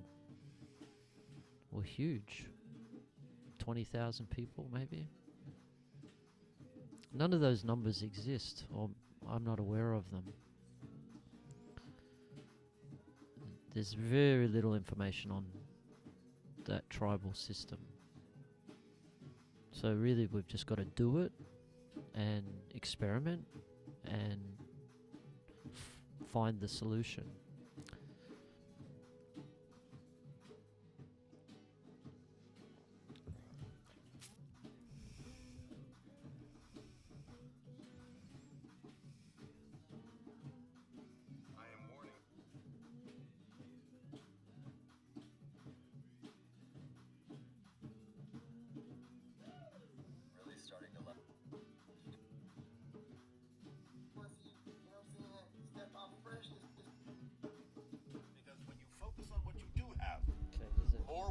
were huge. 20,000 people maybe. None of those numbers exist, or I'm not aware of them. There's very little information on that tribal system. So really we've just got to do it and experiment and find the solution.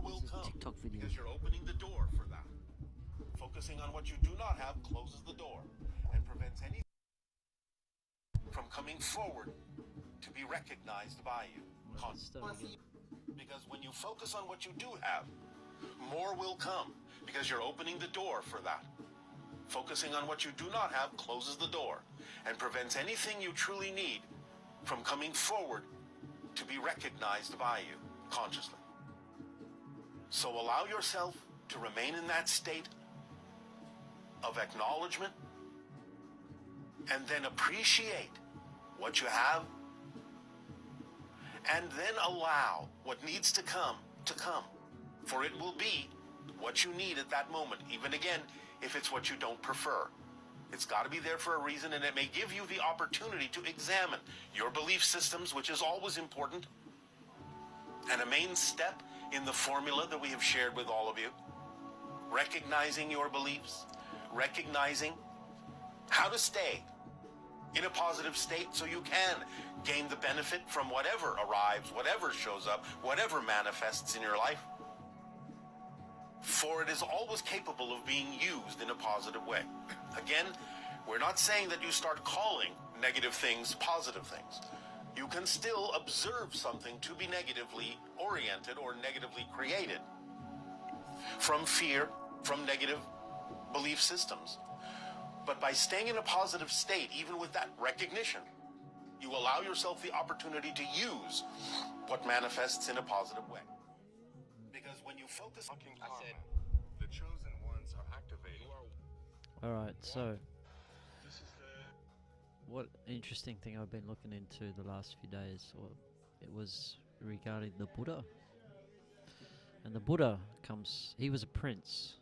will It's a come TikTok video. because you're opening the door for that. Focusing on what you do not have closes the door and prevents anything from coming forward to be recognized by you. Because when you focus on what you do have, more will come because you're opening the door for that. Focusing on what you do not have closes the door and prevents anything you truly need from coming forward to be recognized by you consciously. So allow yourself to remain in that state of acknowledgement and then appreciate what you have, and then allow what needs to come, for it will be what you need at that moment, even again, if it's what you don't prefer. It's got to be there for a reason, and it may give you the opportunity to examine your belief systems, which is always important, and a main step in the formula that we have shared with all of you, recognizing your beliefs, recognizing how to stay in a positive state so you can gain the benefit from whatever arrives, whatever shows up, whatever manifests in your life. For it is always capable of being used in a positive way. Again, we're not saying that you start calling negative things positive things. You can still observe something to be negatively oriented or negatively created from fear, from negative belief systems. But by staying in a positive state, even with that recognition, you allow yourself the opportunity to use what manifests in a positive way. Because when you focus on karma, The chosen ones are activated. Alright, so what interesting thing I've been looking into the last few days, or it was regarding the Buddha. And the Buddha he was a prince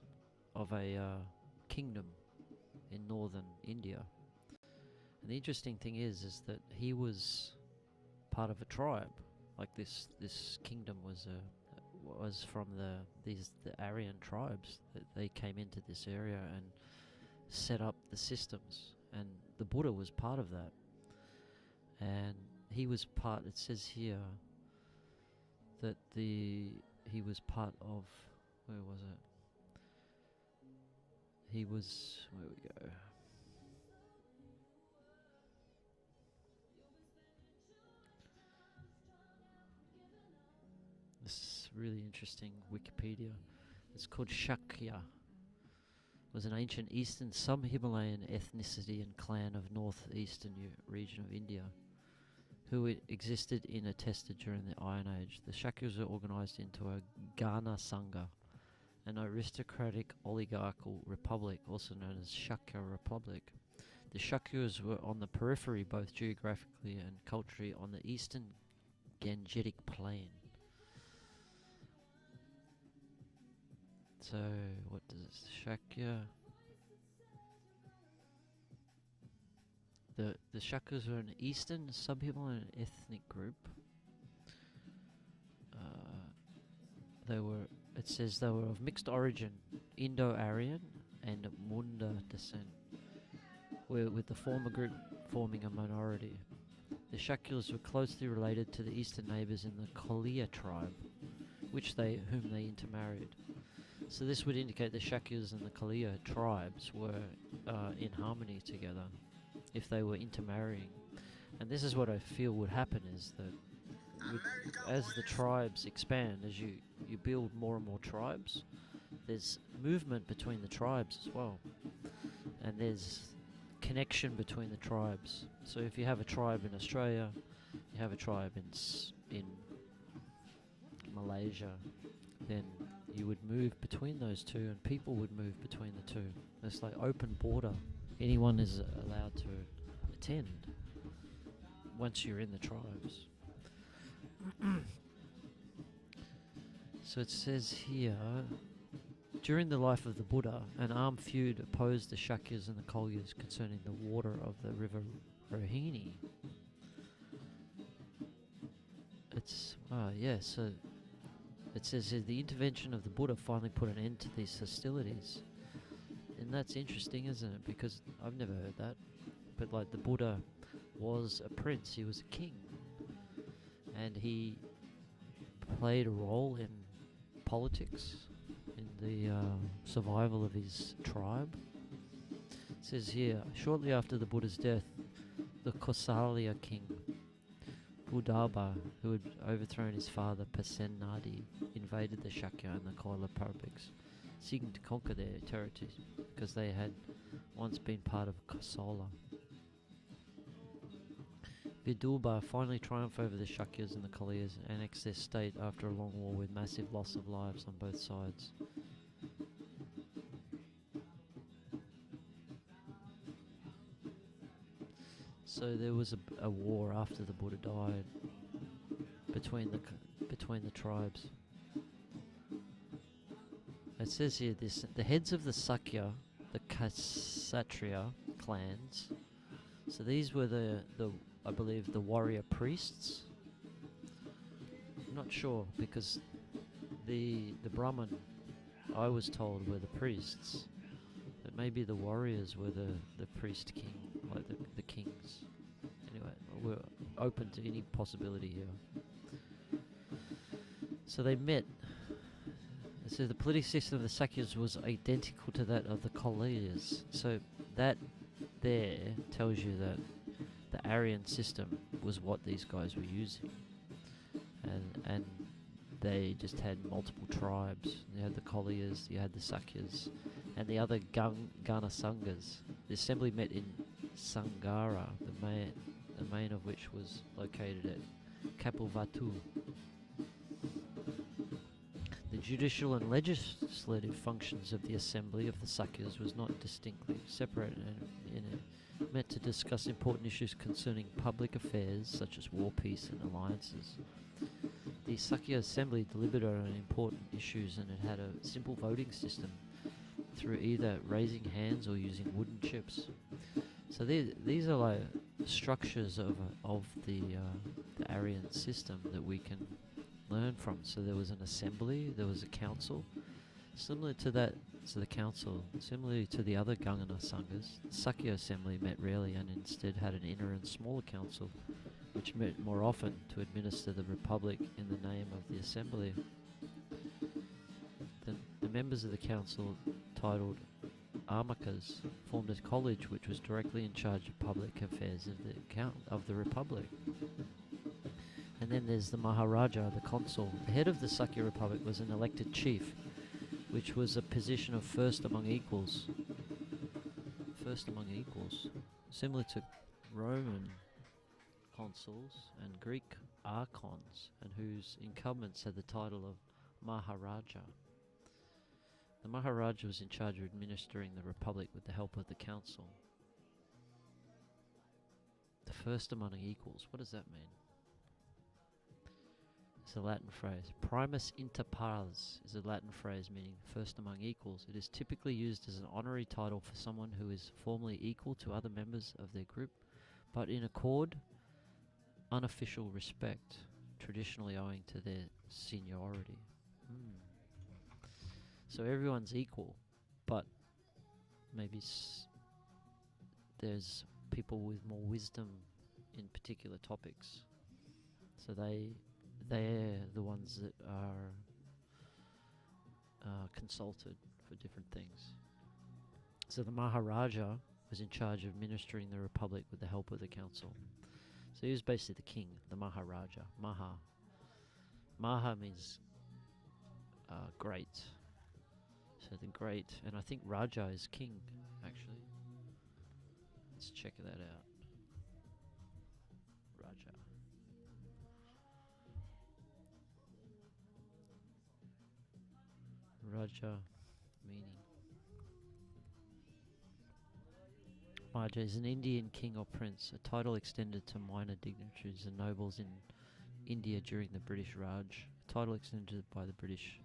of a kingdom in northern India. And the interesting thing is that he was part of a tribe. Like this kingdom was from the Aryan tribes that they came into this area and set up the systems, and the Buddha was part of that. And he was part, it says here that he was part of, where was it? He was, where we go? This is really interesting Wikipedia. It's called Shakya. Was an ancient eastern sub-Himalayan ethnicity and clan of northeastern region of India, who existed and attested during the Iron Age. The Shakyas were organized into a Gana Sangha, an aristocratic oligarchical republic, also known as Shakya Republic. The Shakyas were on the periphery, both geographically and culturally, on the eastern Gangetic plain. So, what does it Shakya? The Shakyas were an eastern sub-Himalayan ethnic group. It says they were of mixed origin, Indo-Aryan and Munda descent, with the former group forming a minority. The Shakyas were closely related to the eastern neighbours in the Koliya tribe, whom they intermarried. So this would indicate the Shakyas and the Koliya tribes were in harmony together if they were intermarrying. And this is what I feel would happen, is that as the tribes expand, as you build more and more tribes, there's movement between the tribes as well. And there's connection between the tribes. So if you have a tribe in Australia, you have a tribe in Malaysia, then you would move between those two, and people would move between the two. It's like open border. Anyone is allowed to attend once you're in the tribes. So it says here, during the life of the Buddha, an armed feud opposed the Shakyas and the Kolyas concerning the water of the river Rohini. So it says here, the intervention of the Buddha finally put an end to these hostilities. And that's interesting, isn't it? Because I've never heard that. But like, the Buddha was a prince, he was a king. And he played a role in politics, in the survival of his tribe. It says here, shortly after the Buddha's death, the Kosalya king, Budaba, who had overthrown his father Pasenadi, invaded the Shakya and the Koila republics, seeking to conquer their territories because they had once been part of Kosala. Vidurba finally triumphed over the Shakyas and the Kaliyas and annexed their state after a long war with massive loss of lives on both sides. So there was a war after the Buddha died between the tribes. It says here the heads of the Sakya, the Kshatriya clans. So these were the I believe the warrior priests. I'm not sure because the Brahman I was told were the priests, but maybe the warriors were the priest king, like the kings. Anyway, we're open to any possibility here. So they met. So the political system of the Sakyas was identical to that of the Koliyas. So that there tells you that the Aryan system was what these guys were using, and they just had multiple tribes. You had the Koliyas, you had the Sakyas, and the other Gana Sanghas. The assembly met in Sangara, the main of which was located at Kapilvatthu. The judicial and legislative functions of the assembly of the Sakyas was not distinctly separated in it, meant to discuss important issues concerning public affairs such as war, peace and alliances. The Sakya assembly deliberated on important issues, and it had a simple voting system through either raising hands or using wooden chips. So these are like structures of the Aryan system that we can learn from. So there was an assembly, there was a council, similar to that. So the council, similarly to the other Gangana Sanghas, the Sakya assembly met rarely and instead had an inner and smaller council, which met more often to administer the republic in the name of the assembly. The members of the council, titled Armakas, formed a college which was directly in charge of public affairs of the republic. And then there's the Maharaja, the consul. The head of the Sakya Republic was an elected chief, which was a position of first among equals. First among equals. Similar to Roman consuls and Greek archons, and whose incumbents had the title of Maharaja. The Maharaja was in charge of administering the republic with the help of the council. The first among equals, what does that mean? It's a Latin phrase. Primus inter pares is a Latin phrase meaning first among equals. It is typically used as an honorary title for someone who is formally equal to other members of their group, but in accord unofficial respect, traditionally owing to their seniority. So everyone's equal, but maybe there's people with more wisdom in particular topics. So they're the ones that are consulted for different things. So the Maharaja was in charge of administering the republic with the help of the council. So he was basically the king, the Maharaja. Maha means great. So the great, and I think Raja is king, actually. Let's check that out. Raja. Raja meaning. Raja is an Indian king or prince, a title extended to minor dignitaries and nobles in India during the British Raj. A title extended by the British.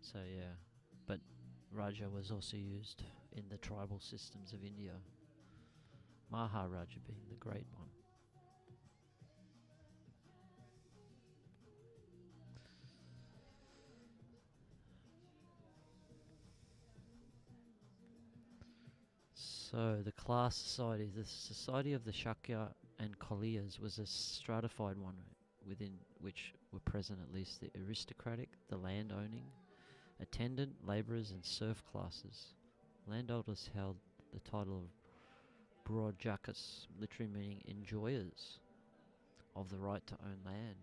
So yeah, but Raja was also used in the tribal systems of India. Maharaja being the great one. So the class society, the society of the Shakya and Koliyas was a stratified one, within which were present at least the aristocratic, the land-owning, attendant, labourers and serf classes. Landowners held the title of brojakas, literally meaning enjoyers of the right to own land,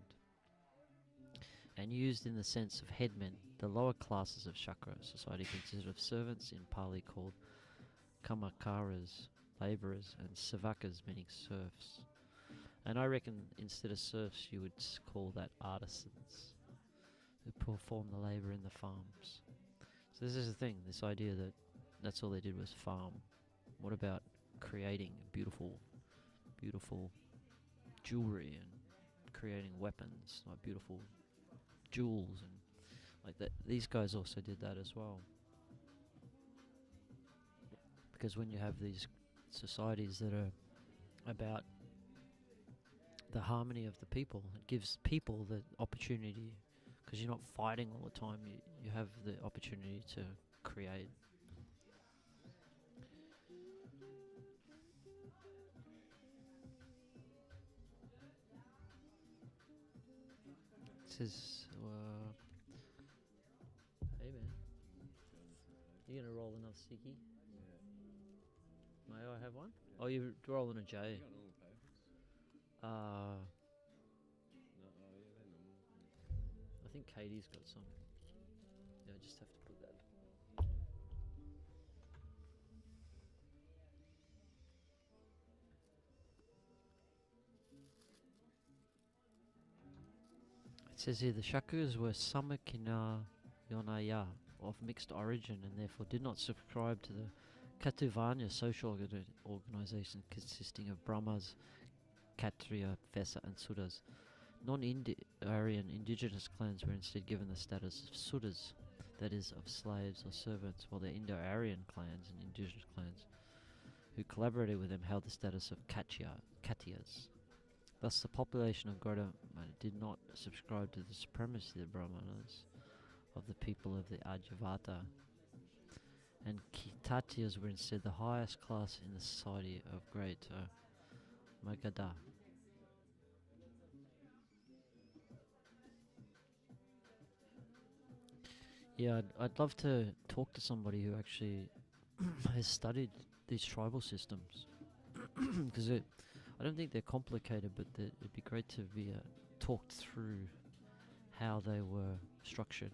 and used in the sense of headmen. The lower classes of Shakra society consisted of servants, in Pali called kamakaras, labourers, and savakas, meaning serfs. And I reckon instead of serfs you would call that artisans, who perform the labour in the farms. So this is the thing, this idea that that's all they did was farm. What about creating beautiful jewellery and creating weapons, like beautiful jewels and like that? These guys also did that as well. Because when you have these societies that are about the harmony of the people, it gives people the opportunity, because you're not fighting all the time, you have the opportunity to create. It says, hey man, you gonna roll another sickie? May I have one? Oh, you're rolling a J. I think Katie's got some. Yeah, I just have to put that. It says here the Shakus were Samakina Yonaya of mixed origin and therefore did not subscribe to the Katuvanya social organization consisting of Brahmas, Kshatriya, Vesa and Sudras. Non-Aryan indigenous clans were instead given the status of Sudras, that is, of slaves or servants, while the Indo-Aryan clans and indigenous clans who collaborated with them held the status of Khattiyas. Thus, the population of Gautamana did not subscribe to the supremacy of the Brahmanas, of the people of the Aryavata, and Khattiyas were instead the highest class in the society of Great Magadha. Yeah, I'd love to talk to somebody who actually has studied these tribal systems, because I don't think they're complicated, but it'd be great to be talked through how they were structured.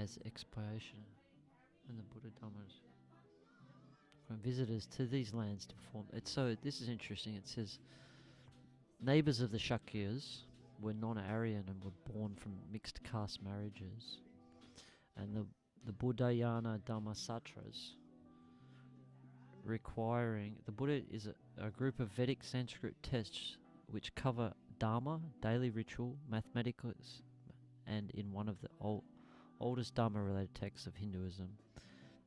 As expiation, and the Buddha Dhammas from visitors to these lands to perform. This is interesting. It says neighbours of the Shakyas were non-Aryan and were born from mixed caste marriages, and the Buddhayana Dhammasatras requiring the Buddha is a group of Vedic Sanskrit texts which cover Dharma, daily ritual, mathematics, and in one of the oldest Dharma-related texts of Hinduism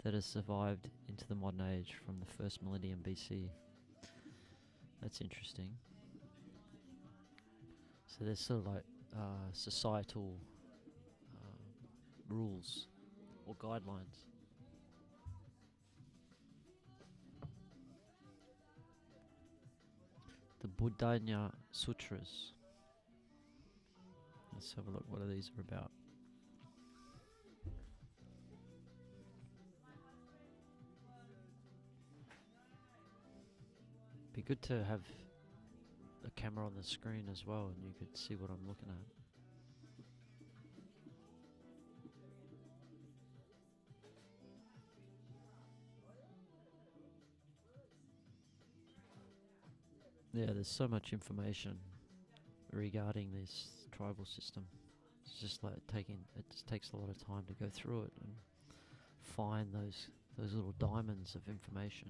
that has survived into the modern age from the first millennium BC. That's interesting. So there's sort of like societal rules or guidelines. The Buddhanya Sutras. Let's have a look what these are about. Be good to have a camera on the screen as well, and you could see what I'm looking at. Yeah, there's so much information regarding this tribal system. It's just like it just takes a lot of time to go through it and find those little diamonds of information.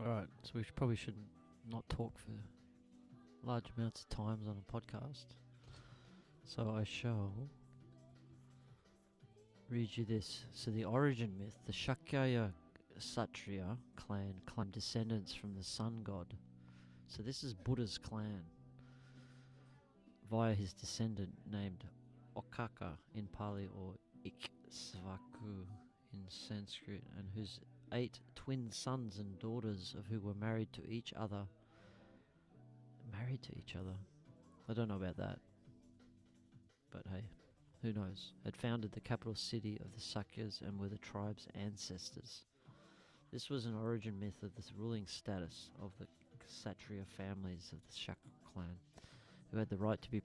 Alright, so we probably should not talk for large amounts of times on a podcast. So I shall read you this. So the origin myth, the Shakyaya Kshatriya clan claimed descendants from the sun god. So this is Buddha's clan via his descendant named Okaka in Pali or Iksvaku in Sanskrit, and whose 8 twin sons and daughters of who were married to each other. Married to each other? I don't know about that. But hey, who knows? Had founded the capital city of the Sakyas and were the tribe's ancestors. This was an origin myth of the ruling status of the Kshatriya families of the Shaka clan, who had the right to be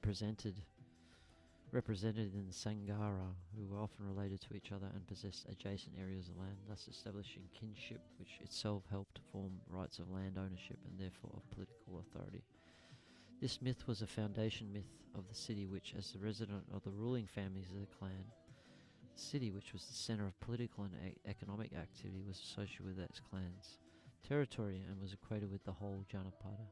represented in the Sangara, who were often related to each other and possessed adjacent areas of land, thus establishing kinship, which itself helped form rights of land ownership and therefore of political authority. This myth was a foundation myth of the city which, as the resident of the ruling families of the clan, the city which was the centre of political and economic activity was associated with its clan's territory and was equated with the whole Janapada.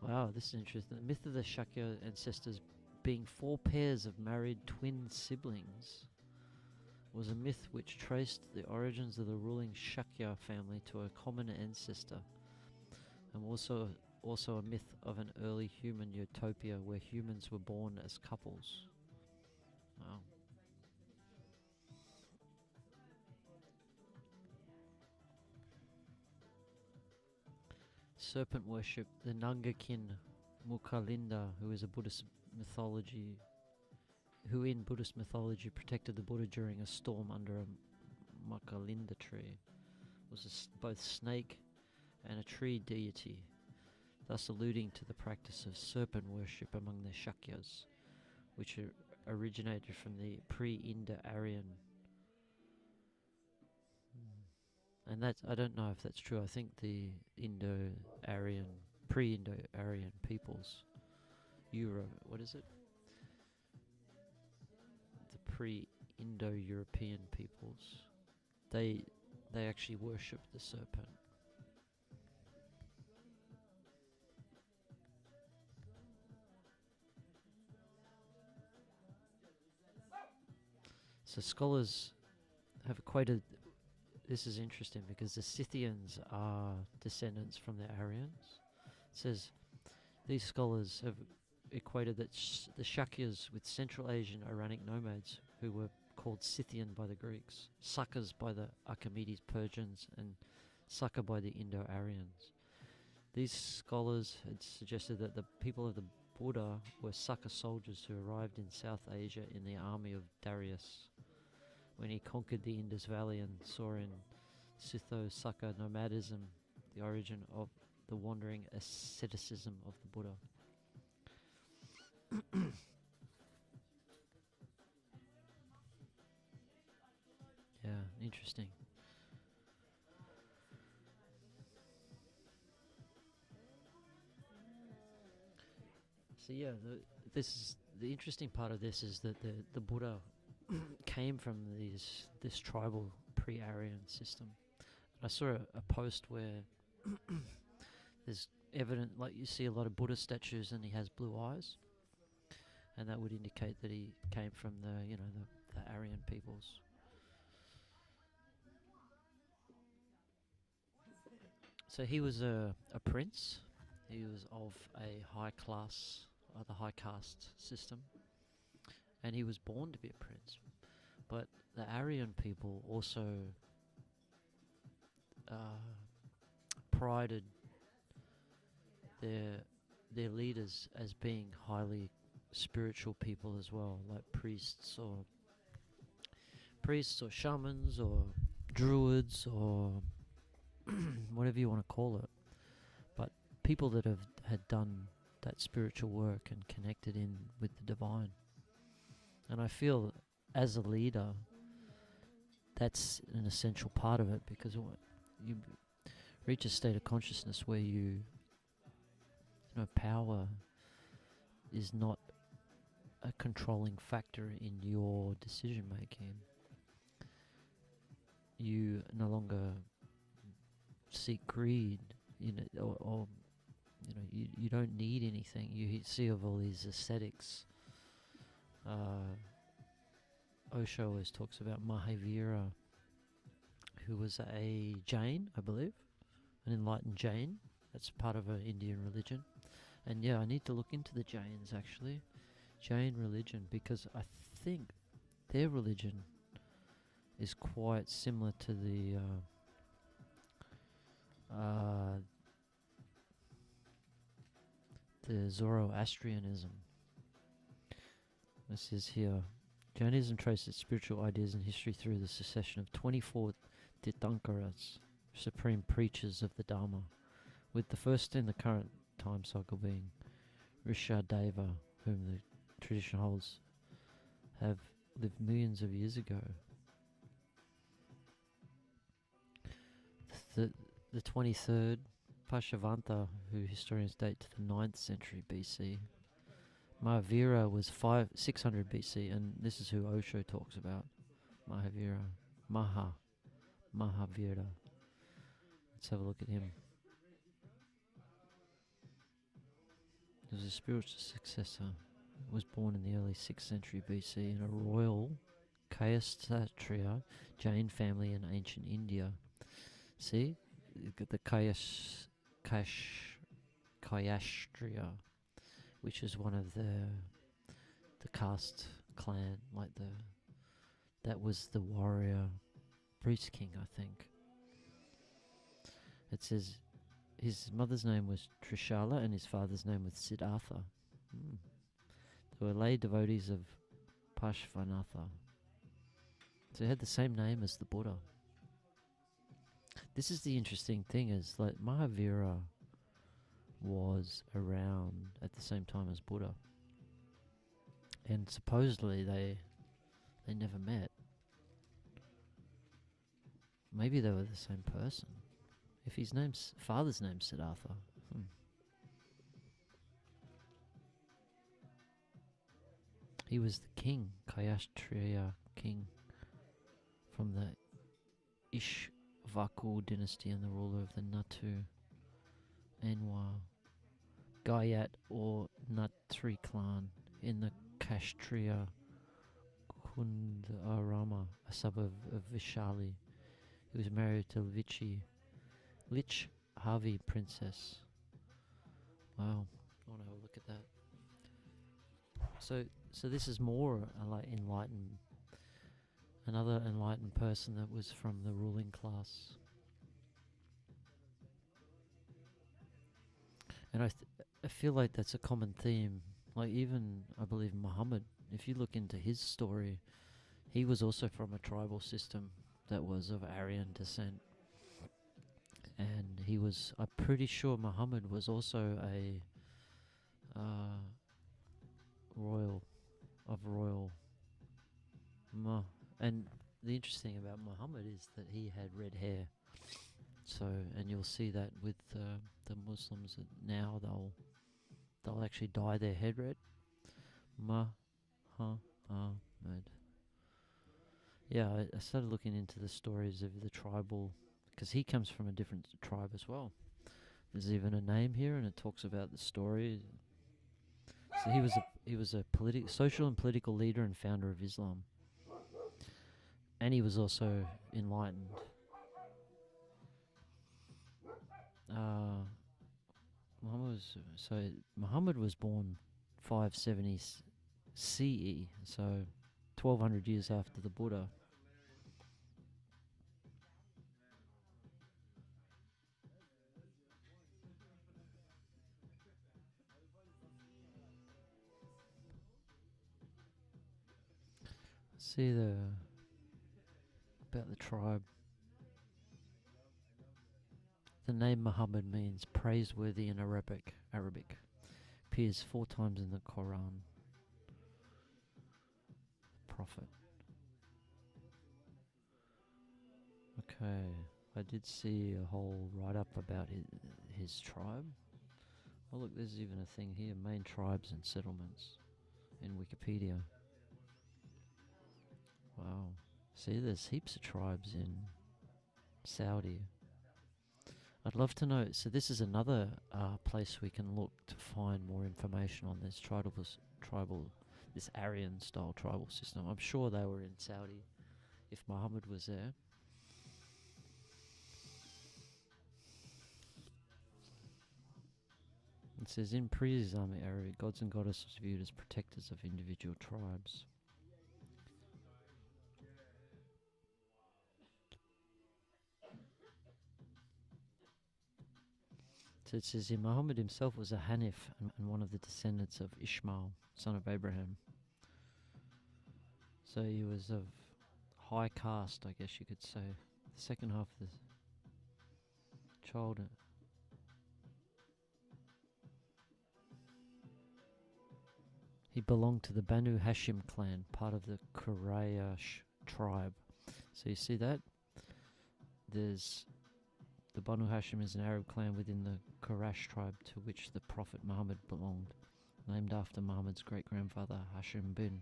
Wow, this is interesting. The myth of the Shakya ancestors being 4 pairs of married twin siblings was a myth which traced the origins of the ruling Shakya family to a common ancestor, and also a myth of an early human utopia where humans were born as couples. Wow. Serpent worship. The Nangakin Mukhalinda, who in Buddhist mythology protected the Buddha during a storm under a Mukhalinda tree, was both snake and a tree deity, thus alluding to the practice of serpent worship among the Shakyas, which originated from the pre-Indo-Aryan. And that's, I don't know if that's true. I think the pre-Indo-Aryan peoples, what is it? The pre-Indo-European peoples, they actually worship the serpent. So scholars have equated. This is interesting because the Scythians are descendants from the Aryans. It says these scholars have equated that the Shakyas with Central Asian Iranic nomads who were called Scythian by the Greeks, Sakas by the Archimedes Persians, and Saka by the Indo-Aryans. These scholars had suggested that the people of the Buddha were Saka soldiers who arrived in South Asia in the army of Darius when he conquered the Indus Valley and saw in Scytho-Saka nomadism the origin of the wandering asceticism of the Buddha. Yeah, interesting. So yeah, the interesting part of this is that the Buddha came from this tribal pre-Aryan system. I saw a post where there's evident, like you see a lot of Buddha statues and he has blue eyes, and that would indicate that he came from the Aryan peoples. So he was a prince. He was of a high class, the high caste system, and he was born to be a prince. But the Aryan people also prided their leaders as being highly spiritual people as well, like priests or shamans or druids or whatever you want to call it. But people that had done that spiritual work and connected in with the divine. And I feel as a leader, that's an essential part of it, because you reach a state of consciousness where power is not a controlling factor in your decision making. You no longer seek greed, or you don't need anything. You see of all these ascetics. Osho always talks about Mahavira, who was a Jain, I believe, an enlightened Jain. That's part of an Indian religion. And yeah, I need to look into the Jains actually. Jain religion, because I think their religion is quite similar to the Zoroastrianism. This is here. Jainism traces spiritual ideas and history through the succession of 24 Tirthankaras, supreme preachers of the Dharma, with the first in the current time cycle being Rishadeva, whom the tradition holds have lived millions of years ago. The 23rd Pashavanta, who historians date to the 9th century BC. Mahavira was 600 BC, and this is who Osho talks about. Mahavira. Mahavira. Let's have a look at him. He was a spiritual successor. Was born in the early 6th century BC in a royal Kayasthatra Jain family in ancient India. See? You've got the Kayasthria, which is one of the caste clan, that was the warrior priest king, I think. It says his mother's name was Trishala and his father's name was Siddhartha. They were lay devotees of Pashvanatha. So he had the same name as the Buddha. This is the interesting thing, is like Mahavira was around at the same time as Buddha. And supposedly they never met. Maybe they were the same person. If his father's name's Siddhartha. He was the king, Kayasthriya king, from the Ishvaku dynasty and the ruler of the Natu, Anwar, Gayat or Natri clan in the Kashtriya Kundarama, a suburb of Vishali. He was married to Lich Harvey princess. Wow, I want to have a look at that. So this is more enlightened, another enlightened person that was from the ruling class. And I feel like that's a common theme. Like even, I believe, Muhammad, if you look into his story, he was also from a tribal system that was of Aryan descent. And I'm pretty sure Muhammad was also a royal. And the interesting about Muhammad is that he had red hair. So, and you'll see that with the Muslims that now they'll actually dye their head red. Muhammad. Yeah, I started looking into the stories of the tribal, because he comes from a different tribe as well. There's even a name here, and it talks about the story. So he was a social and political leader and founder of Islam, and he was also enlightened. Muhammad was born 570 CE, so 1200 years after the Buddha. See about the tribe. The name Muhammad means praiseworthy in Arabic. Appears 4 times in the Quran. Prophet. Okay, I did see a whole write-up about his tribe. Oh look, there's even a thing here, main tribes and settlements in Wikipedia. Wow. See, there's heaps of tribes in Saudi. I'd love to know, so this is another place we can look to find more information on this this Aryan style tribal system. I'm sure they were in Saudi if Muhammad was there. It says in pre-Islamic era, gods and goddesses viewed as protectors of individual tribes. So it says here, Muhammad himself was a Hanif and one of the descendants of Ishmael, son of Abraham. So he was of high caste, I guess you could say. The second half of the child. He belonged to the Banu Hashim clan, part of the Quraysh tribe. So you see that? There's the Banu Hashim is an Arab clan within the Quraysh tribe to which the Prophet Muhammad belonged, named after Muhammad's great-grandfather Hashim bin.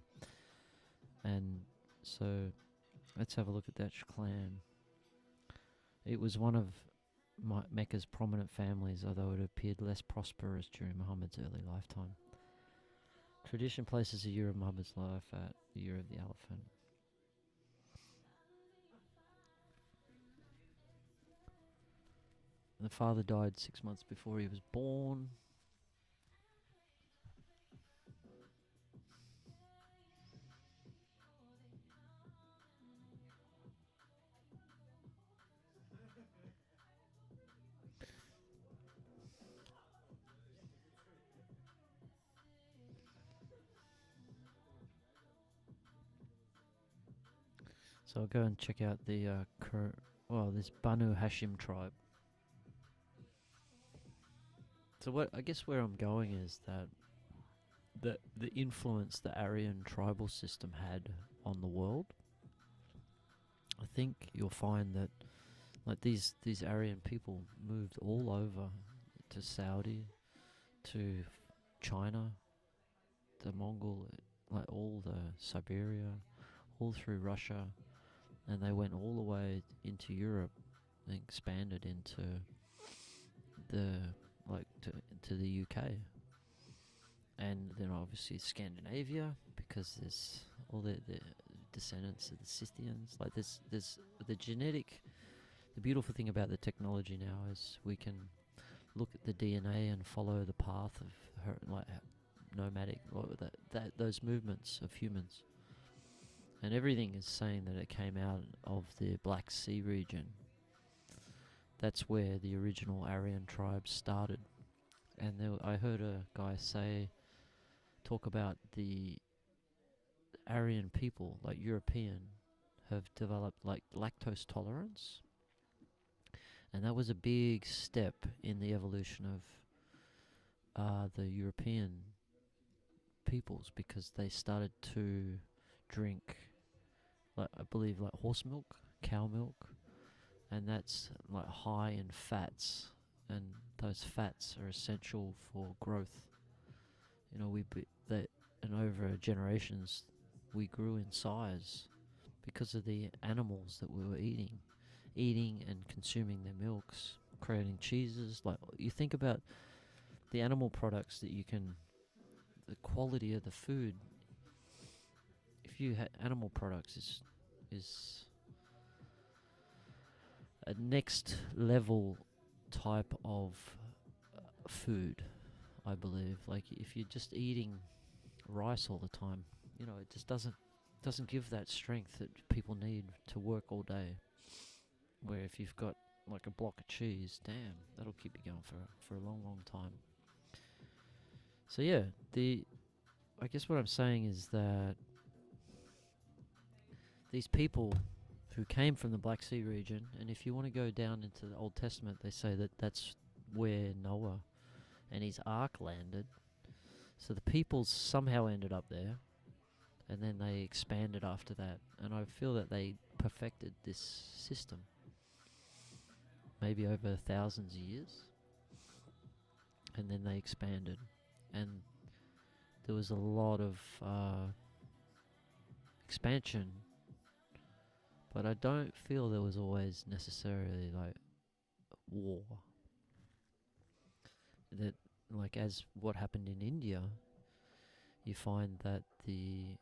And so let's have a look at that clan. It was one of Mecca's prominent families, although it appeared less prosperous during Muhammad's early lifetime. Tradition places the year of Muhammad's life at the year of the elephant. The father died 6 months before he was born. So I'll go and check out the this Banu Hashim tribe. So what I guess where I'm going is that the influence the Aryan tribal system had on the world. I think you'll find that like these Aryan people moved all over to Saudi, to China, the Mongol, like all the Siberia, all through Russia, and they went all the way into Europe and expanded into to the UK, and then obviously Scandinavia, because there's all the descendants of the Scythians. Like there's the genetic. The beautiful thing about the technology now is we can look at the DNA and follow the path of nomadic, or those movements of humans. And everything is saying that it came out of the Black Sea region. That's where the original Aryan tribes started. And I heard a guy talk about the Aryan people, like European, have developed like lactose tolerance. And that was a big step in the evolution of the European peoples, because they started to drink, like I believe, like horse milk, cow milk, and that's like high in fats, and those fats are essential for growth. You know, and over generations, we grew in size because of the animals that we were eating and consuming their milks, creating cheeses. Like you think about the animal products that the quality of the food. If you had animal products, is a next level type of food, I believe. Like if you're just eating rice all the time, you know, it just doesn't give that strength that people need to work all day. Where if you've got like a block of cheese, damn, that'll keep you going for a long, long time. So yeah, I guess what I'm saying is that these people who came from the Black Sea region, and if you want to go down into the Old Testament, they say that that's where Noah and his ark landed. So the peoples somehow ended up there, and then they expanded after that. And I feel that they perfected this system, maybe over thousands of years. and then they expanded, and there was a lot of expansion, but I don't feel there was always necessarily like war. That, like, as what happened in India, you find that the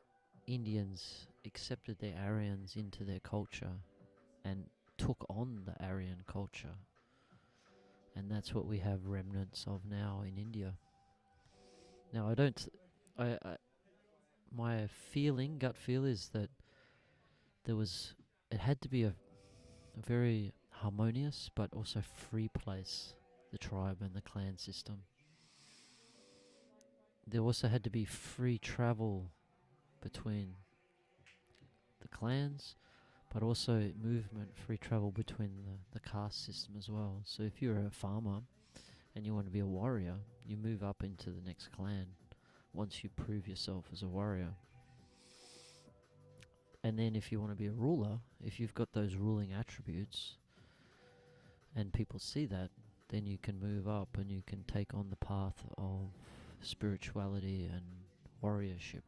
Indians accepted the Aryans into their culture and took on the Aryan culture, and that's what we have remnants of now in India. Now, I don't, I my feeling, gut feel, is that it had to be a very harmonious but also free place, the tribe and the clan system. There also had to be free travel between the clans, but also free travel between the caste system as well. So if you're a farmer and you want to be a warrior, you move up into the next clan once you prove yourself as a warrior. And then if you want to be a ruler, if you've got those ruling attributes and people see that, then you can move up and you can take on the path of spirituality and warriorship.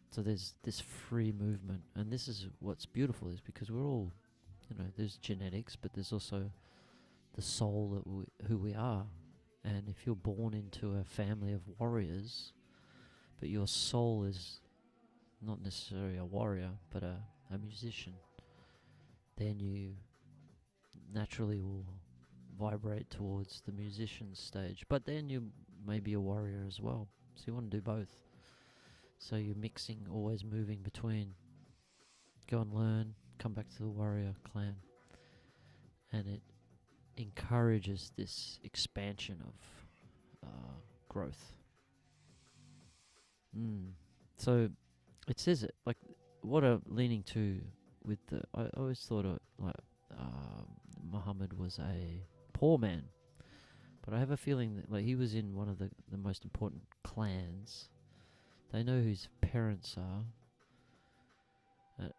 So there's this free movement, and this is what's beautiful, is because we're all, there's genetics, but there's also the soul that who we are. And if you're born into a family of warriors, but your soul is not necessarily a warrior, but a musician, then you naturally will vibrate towards the musician stage. But then you may be a warrior as well, so you want to do both. So you're mixing, always moving between. Go and learn, come back to the warrior clan, and it encourages this expansion of growth. So it says it, like, what I'm leaning to with I always thought Muhammad was a poor man, but I have a feeling that, like, he was in one of the most important clans. They know who his parents are.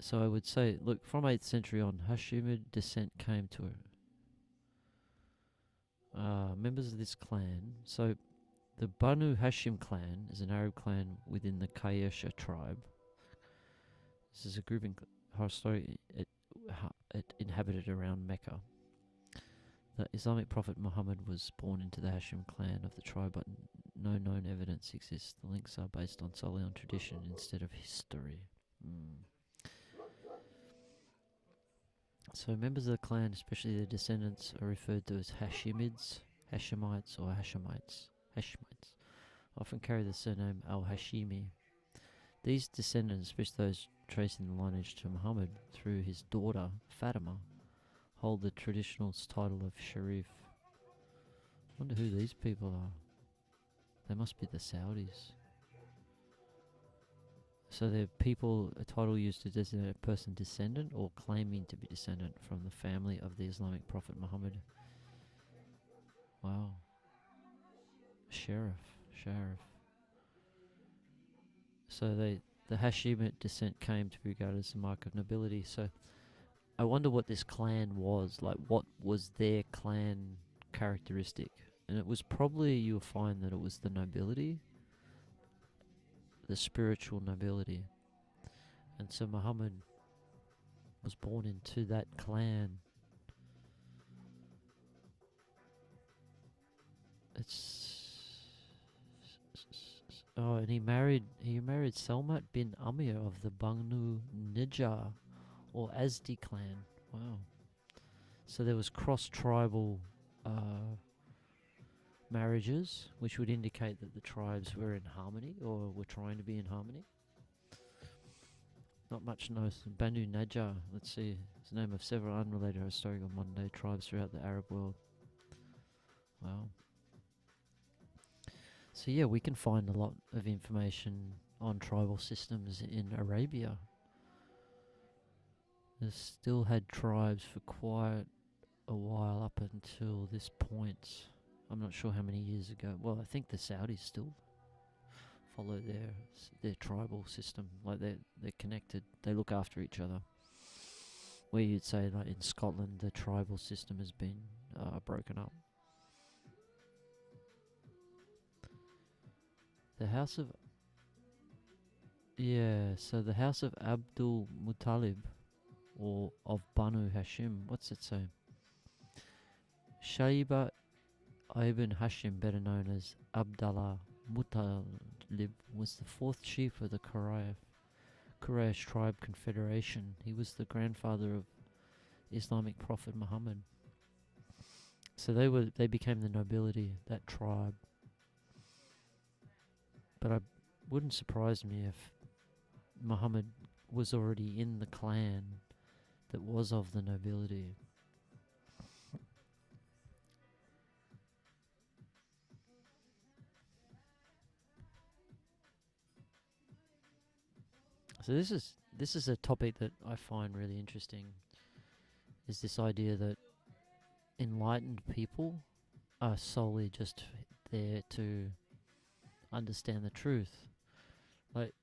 So I would say, look, from 8th century on, Hashemite descent came to members of this clan. So the Banu Hashim clan is an Arab clan within the Quraysh tribe. This is a group historically it inhabited around Mecca. The Islamic prophet Muhammad was born into the Hashim clan of the tribe, but no known evidence exists. The links are based solely on tradition instead of history. So members of the clan, especially their descendants, are referred to as Hashimids, Hashemites, or Hashemites. Often carry the surname al-Hashimi. These descendants, especially those tracing the lineage to Muhammad through his daughter Fatima, hold the traditional title of Sharif. I wonder who these people are. They must be the Saudis. So they're people, a title used to designate a person descendant or claiming to be descendant from the family of the Islamic prophet Muhammad. Wow. Sharif. So the Hashemite descent came to be regarded as a mark of nobility. So I wonder what this clan was, like what was their clan characteristic. And it was probably, you'll find that it was the nobility, the spiritual nobility. And so Muhammad was born into that clan. And he married Salmat bin Amir of the Banu Najjar or Azdi clan. Wow. So there was cross-tribal marriages, which would indicate that the tribes were in harmony or were trying to be in harmony. Not much known. Banu Najjar, let's see, it's the name of several unrelated historical modern-day tribes throughout the Arab world. Wow. So yeah, we can find a lot of information on tribal systems in Arabia. They still had tribes for quite a while up until this point. I'm not sure how many years ago. Well, I think the Saudis still follow their tribal system. Like they're connected. They look after each other. Where you'd say, like in Scotland, the tribal system has been broken up. The house of so the house of Abdul Muttalib, or of Banu Hashim. What's it say? Shaiba ibn Hashim, better known as Abdallah Muttalib, was the fourth chief of the Quraysh tribe confederation. He was the grandfather of Islamic prophet Muhammad. So they became the nobility, that tribe. But it wouldn't surprise me if Muhammad was already in the clan that was of the nobility. So this is a topic that I find really interesting, is this idea that enlightened people are solely just there to understand the truth. Like,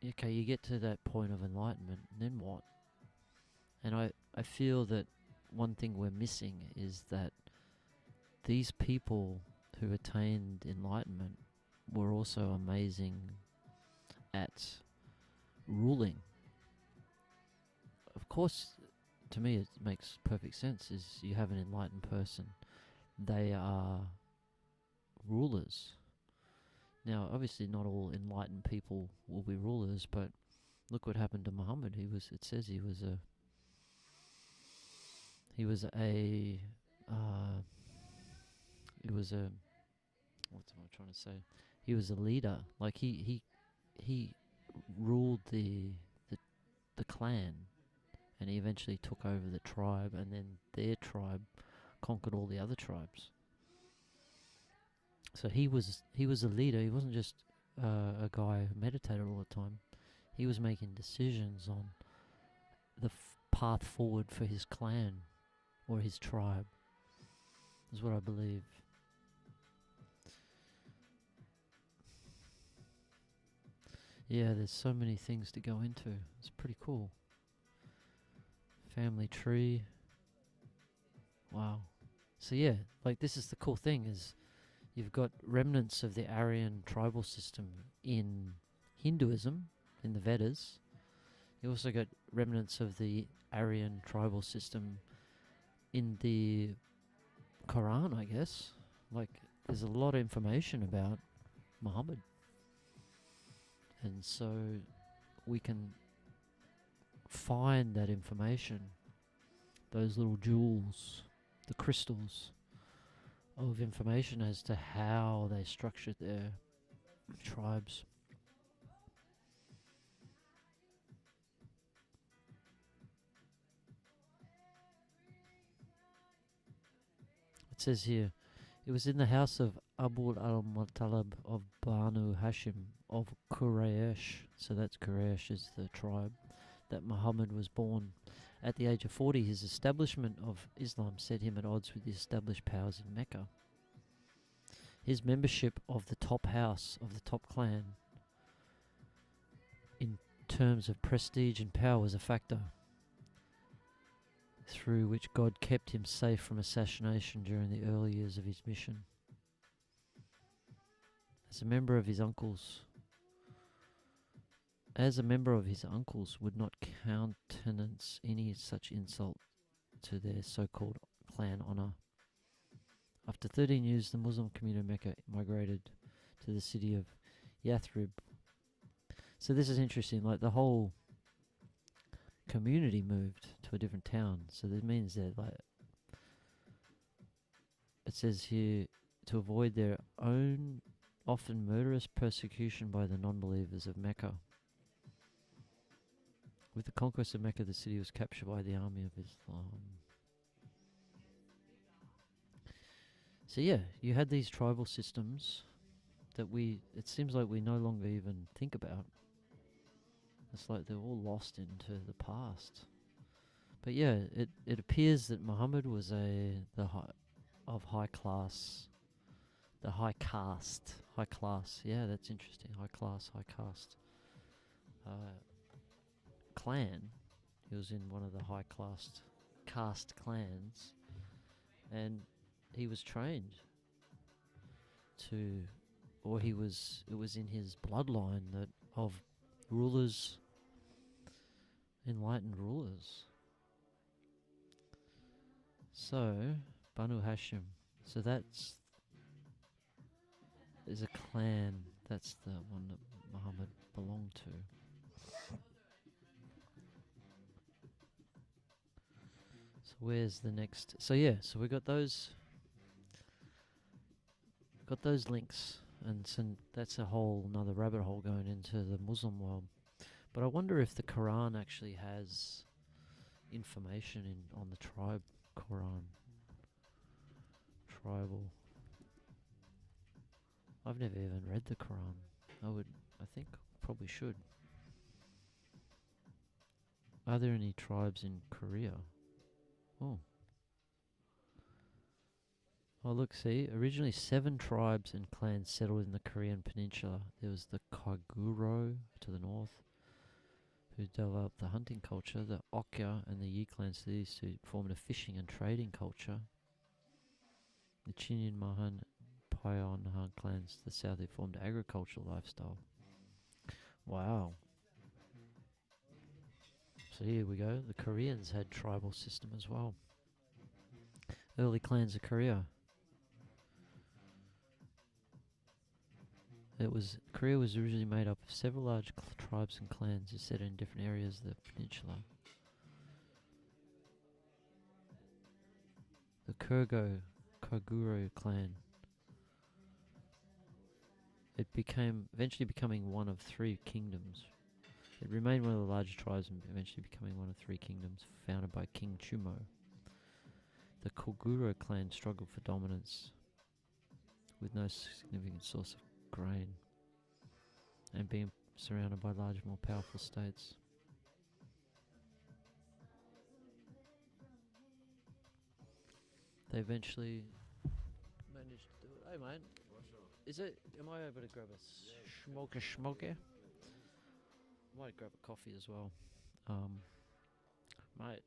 okay, you get to that point of enlightenment, and then what? And I feel that one thing we're missing is that these people who attained enlightenment were also amazing at ruling. Of course, to me it makes perfect sense, is you have an enlightened person, they are rulers. Now, obviously not all enlightened people will be rulers, but look what happened to Muhammad. It says he was a what am I trying to say? He was a leader. Like he ruled the clan, and he eventually took over the tribe, and then their tribe conquered all the other tribes. So he was a leader. He wasn't just a guy who meditated all the time. He was making decisions on the path forward for his clan or his tribe, is what I believe. Yeah, there's so many things to go into. It's pretty cool. Family tree. Wow. So yeah, like this is the cool thing, is you've got remnants of the Aryan tribal system in Hinduism, in the Vedas. You also got remnants of the Aryan tribal system in the Quran, I guess. Like, there's a lot of information about Muhammad. And so we can find that information, those little jewels, the crystals of information as to how they structured their tribes. It says here, it was in the house of Abu al-Muttalib of Banu Hashim of Quraysh, so that's Quraysh is the tribe, that Muhammad was born. At the age of 40, his establishment of Islam set him at odds with the established powers in Mecca. His membership of the top house, of the top clan, in terms of prestige and power, was a factor through which God kept him safe from assassination during the early years of his mission. As a member of his uncles would not countenance any such insult to their so-called clan honour. After 13 years, the Muslim community of Mecca migrated to the city of Yathrib. So this is interesting, like the whole community moved to a different town. So that means that, like, it says here, to avoid their own often murderous persecution by the non-believers of Mecca. With the conquest of Mecca, the city was captured by the army of Islam. So yeah, you had these tribal systems that it seems like we no longer even think about. It's like they're all lost into the past. But yeah, it appears that Muhammad was high class. Yeah, that's interesting. High caste clan. He was in one of the high caste clans, and he was trained to or it was in his bloodline that of rulers, enlightened rulers. So, Banu Hashim. So that's is a clan. That's the one that Muhammad belonged to. So where's the next? So yeah, so we got those links, and so that's a whole another rabbit hole going into the Muslim world. But I wonder if the Quran actually has information on the tribe Quran. Tribal. I've never even read the Quran. I think probably should. Are there any tribes in Korea? Oh. Oh, look, see, originally 7 tribes and clans settled in the Korean peninsula. There was the Kaguro to the north, who developed the hunting culture. The Okya and the Yi clans to the east, who formed a fishing and trading culture. The Chinyan Mahan, Pyeonhan clans to the south, who formed an agricultural lifestyle. Wow. So here we go. The Koreans had tribal system as well. Early clans of Korea. Korea was originally made up of several large tribes and clans who settled in different areas of the peninsula. The Kaguro clan. It eventually becoming one of 3 kingdoms. It remained one of the largest tribes and eventually becoming one of 3 kingdoms founded by King Chumo. The Kaguro clan struggled for dominance with no significant source of grain and being surrounded by large, more powerful states. They eventually managed to do it. Hey, mate. Am I able to grab a smoker? Might grab a coffee as well. Mate,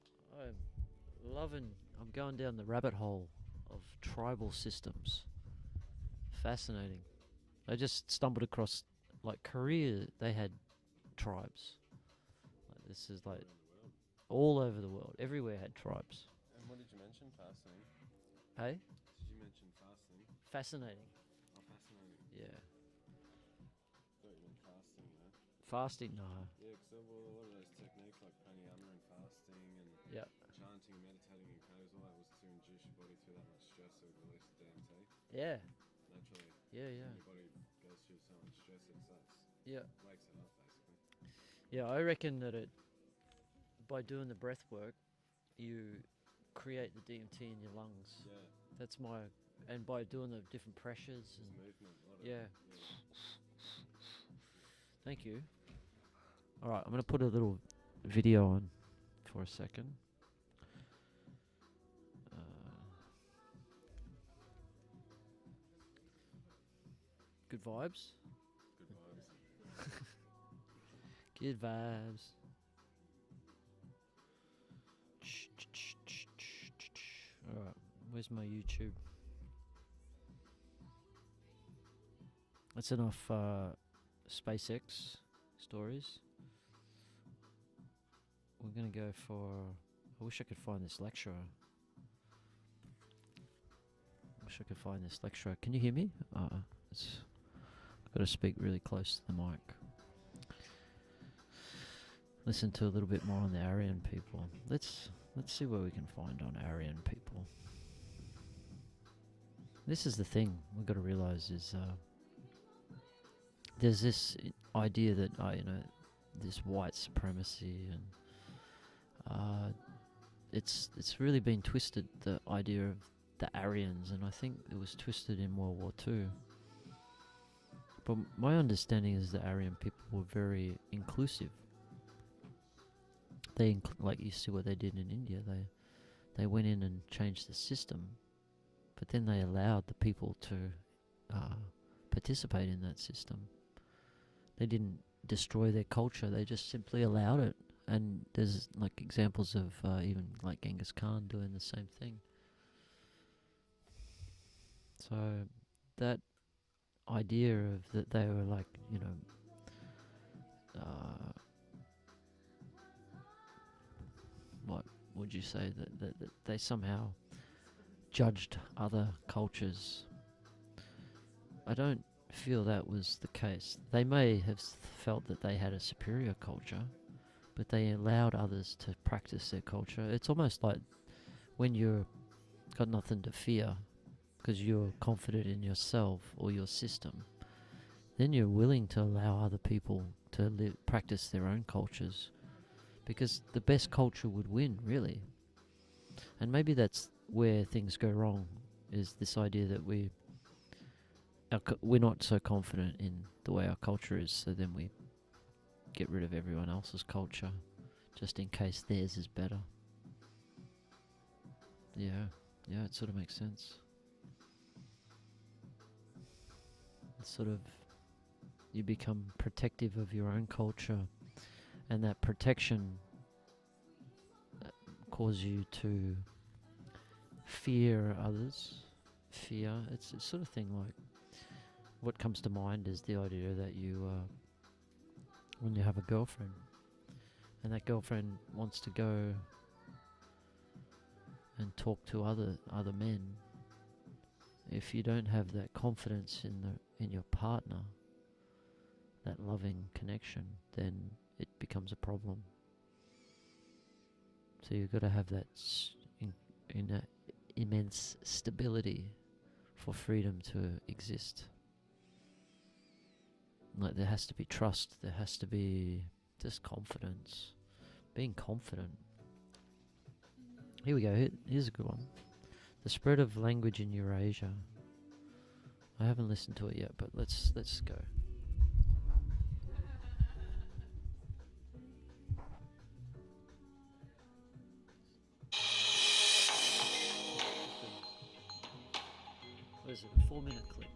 I'm going down the rabbit hole of tribal systems. Fascinating. I just stumbled across, like, Korea, they had tribes. Like, this is like all over the world. Everywhere had tribes. And what did you mention? Fasting? Hey? Did you mention fasting? Fascinating. Oh, fascinating. Yeah. Thought you meant fasting, you know? Fasting, no. Yeah, because a lot of those techniques like pranayama and fasting and Yeah. chanting and meditating in caves, all that was to induce your body through that much stress, so it would release the DMT Yeah. naturally. Yeah, yeah. When your body goes through so much stress, it Yeah. wakes it up basically. Yeah, I reckon that by doing the breath work, you create the DMT in your lungs. Yeah. That's and by doing the different pressures It's and movement. A lot of yeah. Thank you. All right, I'm going to put a little video on for a second. Good vibes. Good vibes. Good vibes. Alright, where's my YouTube? That's enough SpaceX stories. We're gonna go for... I wish I could find this lecturer. Can you hear me? I've got to speak really close to the mic. Listen to a little bit more on the Aryan people. Let's see what we can find on Aryan people. This is the thing we've got to realize is there's this idea that this white supremacy and it's really been twisted, the idea of the Aryans, and I think it was twisted in World War II. But my understanding is the Aryan people were very inclusive. They like you see what they did in India. They went in and changed the system, but then they allowed the people to participate in that system. They didn't destroy their culture. They just simply allowed it. And there's like examples of even like Genghis Khan doing the same thing. So that idea of that they were like, what would you say, that they somehow judged other cultures. I don't feel that was the case. They may have felt that they had a superior culture, but they allowed others to practice their culture. It's almost like when you're got nothing to fear because you're confident in yourself or your system, then you're willing to allow other people to practice their own cultures, because the best culture would win, really. And maybe that's where things go wrong, is this idea that we're not so confident in the way our culture is, so then we get rid of everyone else's culture just in case theirs is better. Yeah, it sort of makes sense. It's sort of, you become protective of your own culture, and that protection causes you to fear others. It's a sort of thing like, what comes to mind is the idea that you, when you have a girlfriend, and that girlfriend wants to go and talk to other men, if you don't have that confidence in your partner, that loving connection, then it becomes a problem. So you've got to have that immense stability for freedom to exist. Like, there has to be trust, there has to be just confidence, being confident. Here we go, here's a good one. The spread of language in Eurasia. I haven't listened to it yet, but let's go. What is it, a 4-minute clip?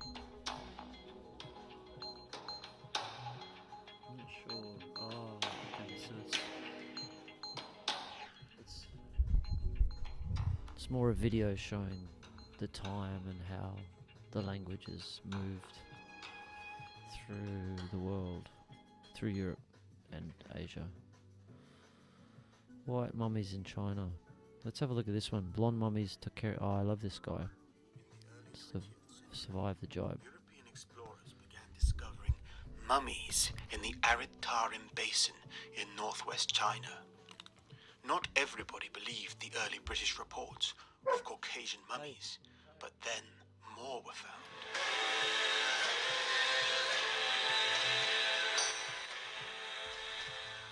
I'm not sure. Oh, okay, so it's more a video showing the time and how the languages moved through the world, through Europe and Asia. White mummies in China. Let's have a look at this one. Blonde mummies took care. Oh, I love this guy. Survived the jibe. European explorers began discovering mummies in the arid Tarim Basin in northwest China. Not everybody believed the early British reports of Caucasian mummies, but then more were found.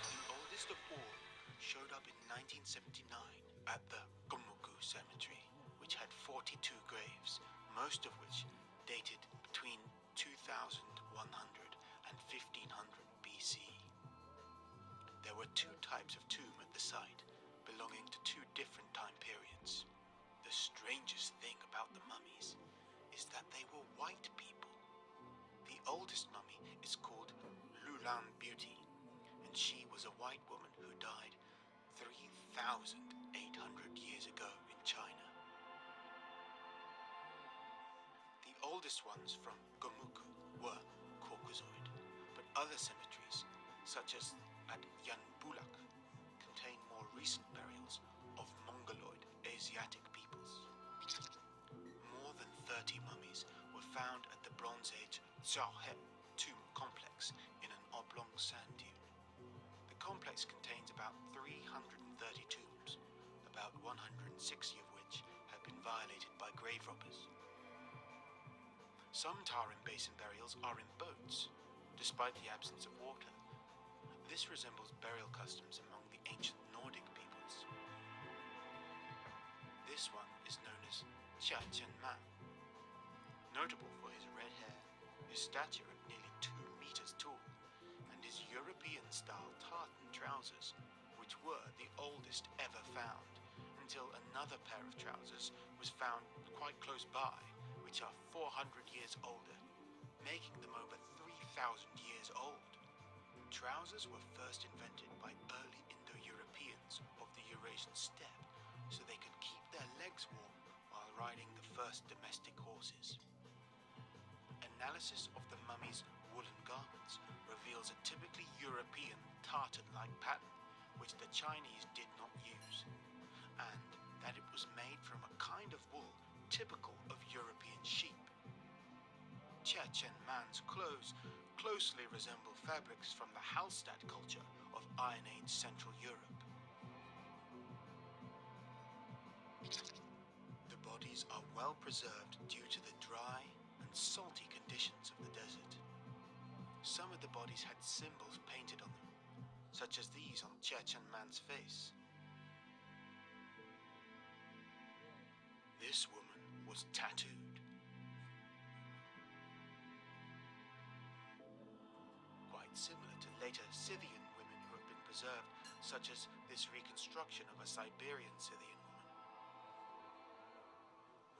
The oldest of all showed up in 1979 at the Gomuku Cemetery, which had 42 graves, most of which dated between 2100 and 1500 BC. There were two types of tomb at the site, belonging to two different time periods. The strangest thing about the mummies is that they were white people. The oldest mummy is called Lulan Beauty, and she was a white woman who died 3,800 years ago in China. The oldest ones from Gomuku were Caucasoid, but other cemeteries, such as at Yanbulak, contain more recent burials of Mongoloid Asiatic peoples. More than 30 mummies were found at the Bronze Age Zhaohe tomb complex in an oblong sand dune. The complex contains about 330 tombs, about 160 of which have been violated by grave robbers. Some Tarim Basin burials are in boats, despite the absence of water. This resembles burial customs among the ancient Nordic peoples. This one is known as Jia Chen Man. Notable for his red hair, his stature at nearly 2 meters tall, and his European-style tartan trousers, which were the oldest ever found, until another pair of trousers was found quite close by, which are 400 years older, making them over 3,000 years old. Trousers were first invented by early Indo-Europeans of the Eurasian steppe, so they could keep their legs warm while riding the first domestic horses. analysis of the mummy's woolen garments reveals a typically European tartan-like pattern, which the Chinese did not use, and that it was made from a kind of wool typical of European sheep. Chechen man's clothes closely resemble fabrics from the Hallstatt culture of Iron Age Central Europe. The bodies are well preserved due to the dry and salty conditions of the desert. Some of the bodies had symbols painted on them, such as these on Chechen man's face. This woman was tattooed. Quite similar to later Scythian women who have been preserved, such as this reconstruction of a Siberian Scythian woman.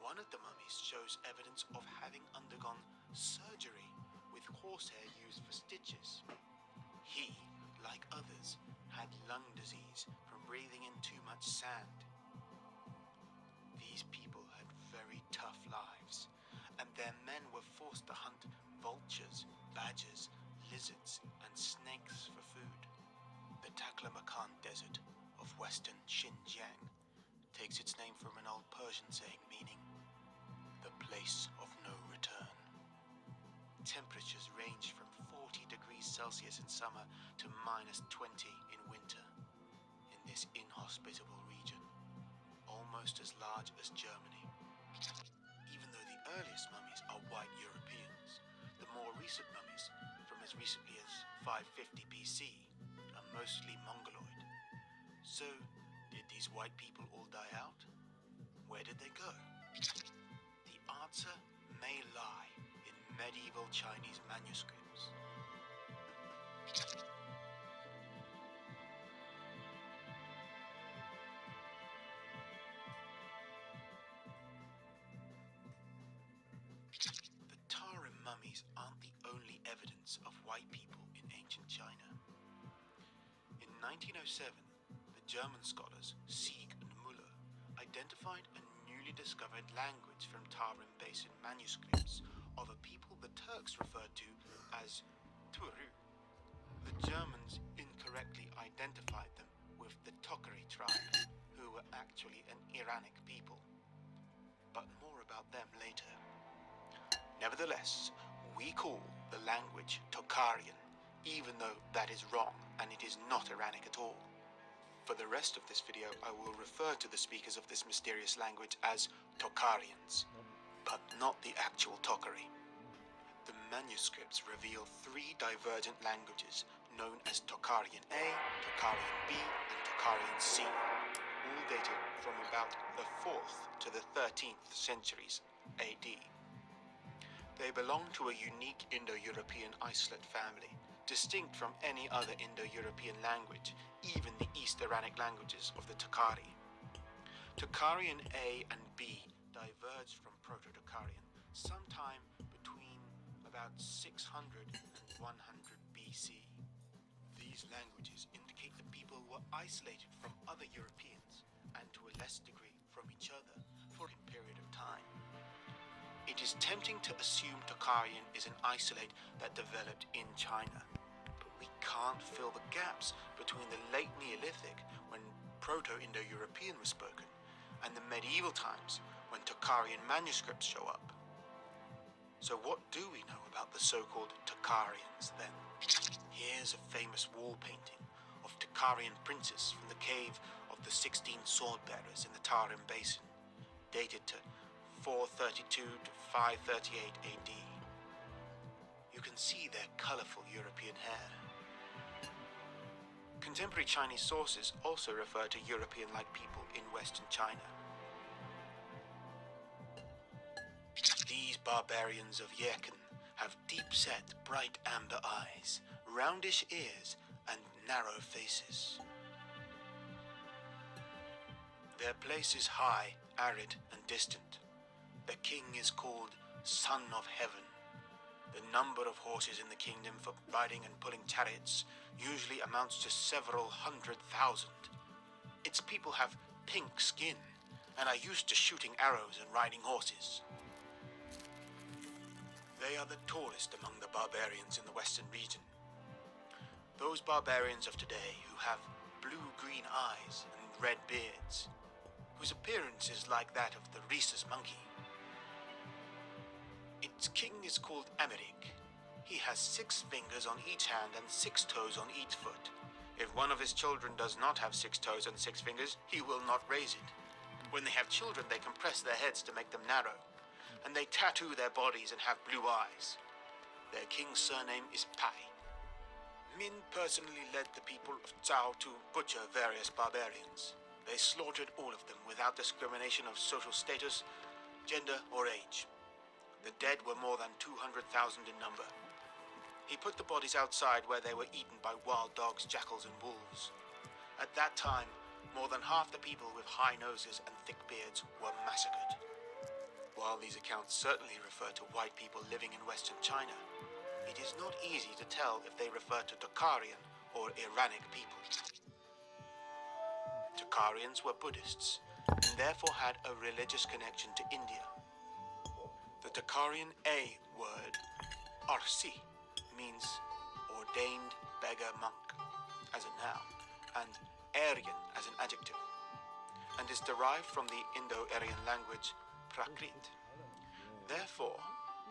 One of the mummies shows evidence of having undergone surgery with horsehair used for stitches. He, like others, had lung disease from breathing in too much sand. These people had very tough lives, and their men were forced to hunt vultures, badgers, lizards, and snakes for food. The Taklamakan Desert of western Xinjiang takes its name from an old Persian saying meaning the place of no return. Temperatures range from 40 degrees Celsius in summer to -20 in winter in this inhospitable region, almost as large as Germany. Even though the earliest mummies are white Europeans, the more recent mummies, from as recently as 550 BC, are mostly Mongoloid. So, did these white people all die out? Where did they go? The answer may lie in medieval Chinese manuscripts. The Tarim mummies aren't the only evidence of white people in ancient China. In 1907, the German scholars Sieg and Müller identified a newly discovered language from Tarim Basin manuscripts of a people the Turks referred to as Turu. The Germans incorrectly identified them with the Tokhari tribe, who were actually an Iranic people. But more about them later. Nevertheless, we call the language Tokharian, even though that is wrong and it is not Iranic at all. For the rest of this video, I will refer to the speakers of this mysterious language as Tokharians, but not the actual Tokhari. The manuscripts reveal three divergent languages known as Tokharian A, Tokharian B, and Tokharian C, all dated from about the 4th to the 13th centuries AD. They belong to a unique Indo-European isolate family, distinct from any other Indo-European language, even the East Iranic languages of the Tokhari. Tokharian A and B diverged from Proto-Tokharian sometime between about 600 and 100 BC. These languages indicate that people were isolated from other Europeans and to a less degree from each other for a period of time. It is tempting to assume Tokharian is an isolate that developed in China, but we can't fill the gaps between the late Neolithic, when Proto-Indo-European was spoken, and the medieval times, when Tokharian manuscripts show up. So what do we know about the so-called Tokharians then? Here's a famous wall painting of Tokharian princes from the cave of the 16 sword-bearers in the Tarim Basin, dated to 432 to 538 AD. You can see their colourful European hair. Contemporary Chinese sources also refer to European-like people in Western China. These barbarians of Yekin have deep-set, bright amber eyes, roundish ears, and narrow faces. Their place is high, arid, and distant. The king is called Son of Heaven. The number of horses in the kingdom for riding and pulling chariots usually amounts to several 100,000. Its people have pink skin and are used to shooting arrows and riding horses. They are the tallest among the barbarians in the western region. Those barbarians of today who have blue-green eyes and red beards, whose appearance is like that of the rhesus monkey. Its king is called Americ. He has 6 fingers on each hand and 6 toes on each foot. If one of his children does not have 6 toes and 6 fingers, he will not raise it. When they have children, they compress their heads to make them narrow, and they tattoo their bodies and have blue eyes. Their king's surname is Pai. Min personally led the people of Zhao to butcher various barbarians. They slaughtered all of them without discrimination of social status, gender, or age. The dead were more than 200,000 in number. He put the bodies outside where they were eaten by wild dogs, jackals, and wolves. At that time, more than half the people with high noses and thick beards were massacred. While these accounts certainly refer to white people living in Western China, it is not easy to tell if they refer to Tocharian or Iranic people. Tocharians were Buddhists, and therefore had a religious connection to India. The Tocharian A word, Arsi, means ordained beggar monk, as a noun, and Aryan as an adjective, and is derived from the Indo-Aryan language Prakrit. Therefore,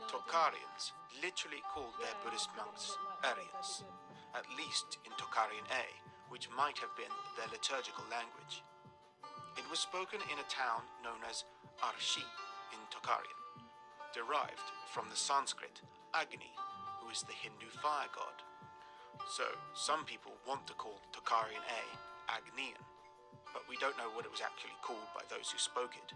Tocharians literally called their Buddhist monks Aryans, at least in Tocharian A, which might have been their liturgical language. It was spoken in a town known as Arshi in Tocharian, derived from the Sanskrit Agni, who is the Hindu fire god. So, some people want to call Tocharian A Agnian, but we don't know what it was actually called by those who spoke it.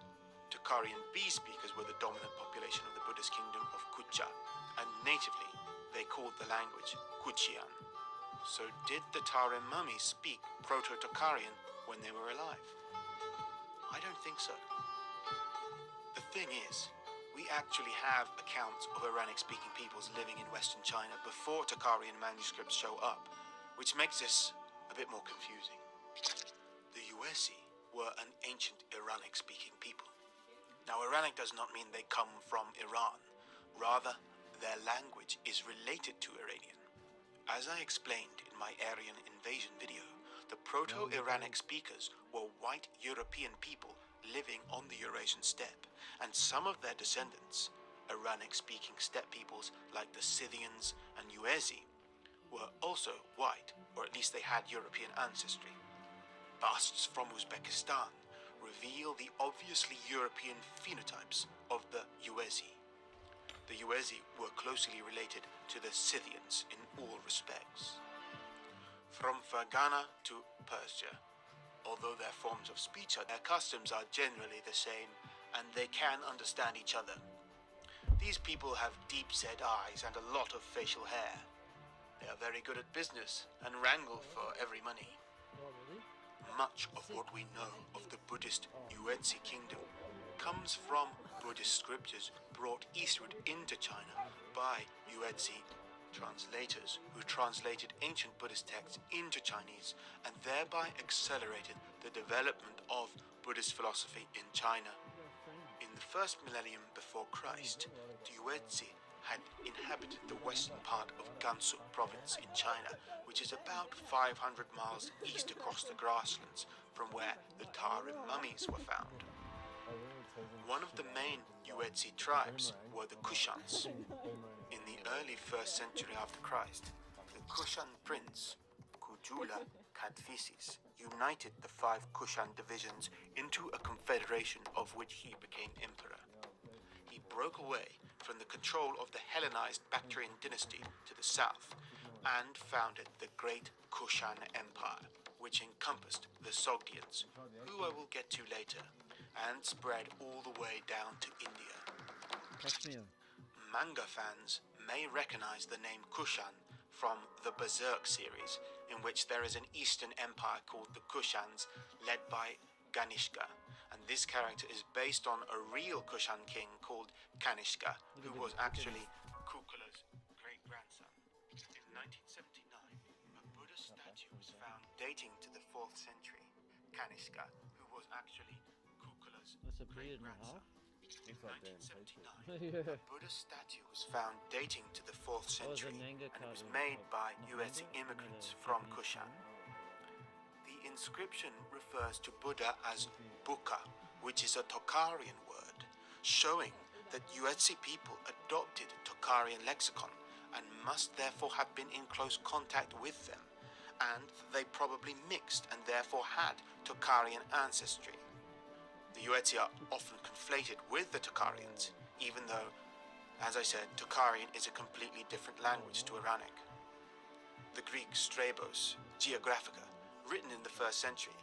Tocharian B speakers were the dominant population of the Buddhist kingdom of Kucha, and natively they called the language Kuchian. So did the Tarim mummies speak Proto-Tocharian when they were alive? I don't think so. The thing is, we actually have accounts of Iranic-speaking peoples living in Western China before Tocharian manuscripts show up, which makes this a bit more confusing. The Uesi were an ancient Iranic-speaking people. Now, Iranic does not mean they come from Iran. Rather, their language is related to Iranian. As I explained in my Aryan invasion video, the Proto-Iranic speakers were white European people living on the Eurasian steppe, and some of their descendants, Iranic-speaking steppe peoples like the Scythians and Uezi, were also white, or at least they had European ancestry. Busts from Uzbekistan reveal the obviously European phenotypes of the Uezi. The Uezi were closely related to the Scythians in all respects. From Fergana to Persia, although their forms of speech and their customs are generally the same, and they can understand each other. These people have deep-set eyes and a lot of facial hair. They are very good at business and wrangle for every money. Much of what we know of the Buddhist Yuezhi kingdom comes from Buddhist scriptures brought eastward into China by Yuezhi translators who translated ancient Buddhist texts into Chinese and thereby accelerated the development of Buddhist philosophy in China. In the first millennium before Christ, the Yuezhi had inhabited the western part of Gansu province in China, which is about 500 miles east across the grasslands from where the Tarim mummies were found. One of the main Yuezhi tribes were the Kushans. In the early 1st century after Christ, the Kushan prince, Kujula Kadphises, united the 5 Kushan divisions into a confederation of which he became emperor. He broke away from the control of the Hellenized Bactrian dynasty to the south and founded the Great Kushan Empire, which encompassed the Sogdians, who I will get to later, and spread all the way down to India. Manga fans may recognize the name Kushan from the Berserk series, in which there is an eastern empire called the Kushans, led by Ganishka, and this character is based on a real Kushan king called Kanishka, who was actually Kukula's great-grandson. In 1979, a Buddha statue was found dating to the 4th century. Kanishka, who was actually Kukula's great-grandson. In Looks like damn 1979, a Buddha statue was found dating to the 4th century, and it was made by Yuezhi immigrants from Kushan. The inscription refers to Buddha as Buka, which is a Tocharian word, showing that Yuezhi people adopted Tocharian lexicon and must therefore have been in close contact with them, and they probably mixed and therefore had Tocharian ancestry. The Yuezhi are often conflated with the Tocharians, even though, as I said, Tocharian is a completely different language to Iranic. The Greek Strabos, Geographica, written in the 1st century,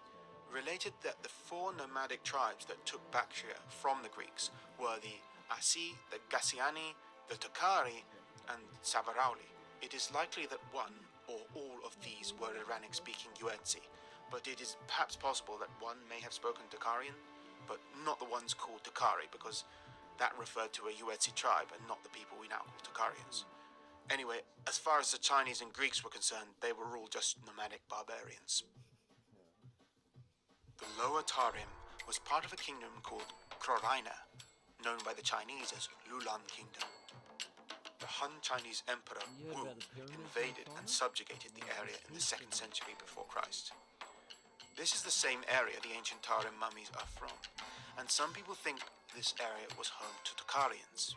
related that the 4 nomadic tribes that took Bactria from the Greeks were the Asi, the Gassiani, the Tokhari, and Savarauli. It is likely that one or all of these were Iranic-speaking Yuezhi, but it is perhaps possible that one may have spoken Tocharian, but not the ones called Tokhari, because that referred to a Yuezhi tribe and not the people we now call Tocharians. Anyway, as far as the Chinese and Greeks were concerned, they were all just nomadic barbarians. The Lower Tarim was part of a kingdom called Kroraina, known by the Chinese as Lulan Kingdom. The Han Chinese Emperor Wu invaded and subjugated the area in the 2nd century before Christ. This is the same area the ancient Tarim mummies are from, and some people think this area was home to Tocharians.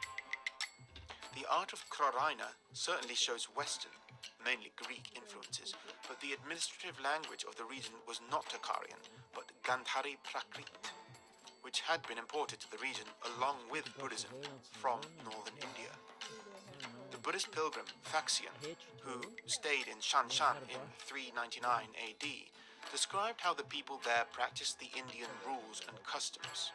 The art of Kroraina certainly shows Western, mainly Greek influences, but the administrative language of the region was not Tocharian, but Gandhari Prakrit, which had been imported to the region along with Buddhism from northern India. The Buddhist pilgrim Faxian, who stayed in Shanshan in 399 AD, described how the people there practiced the Indian rules and customs.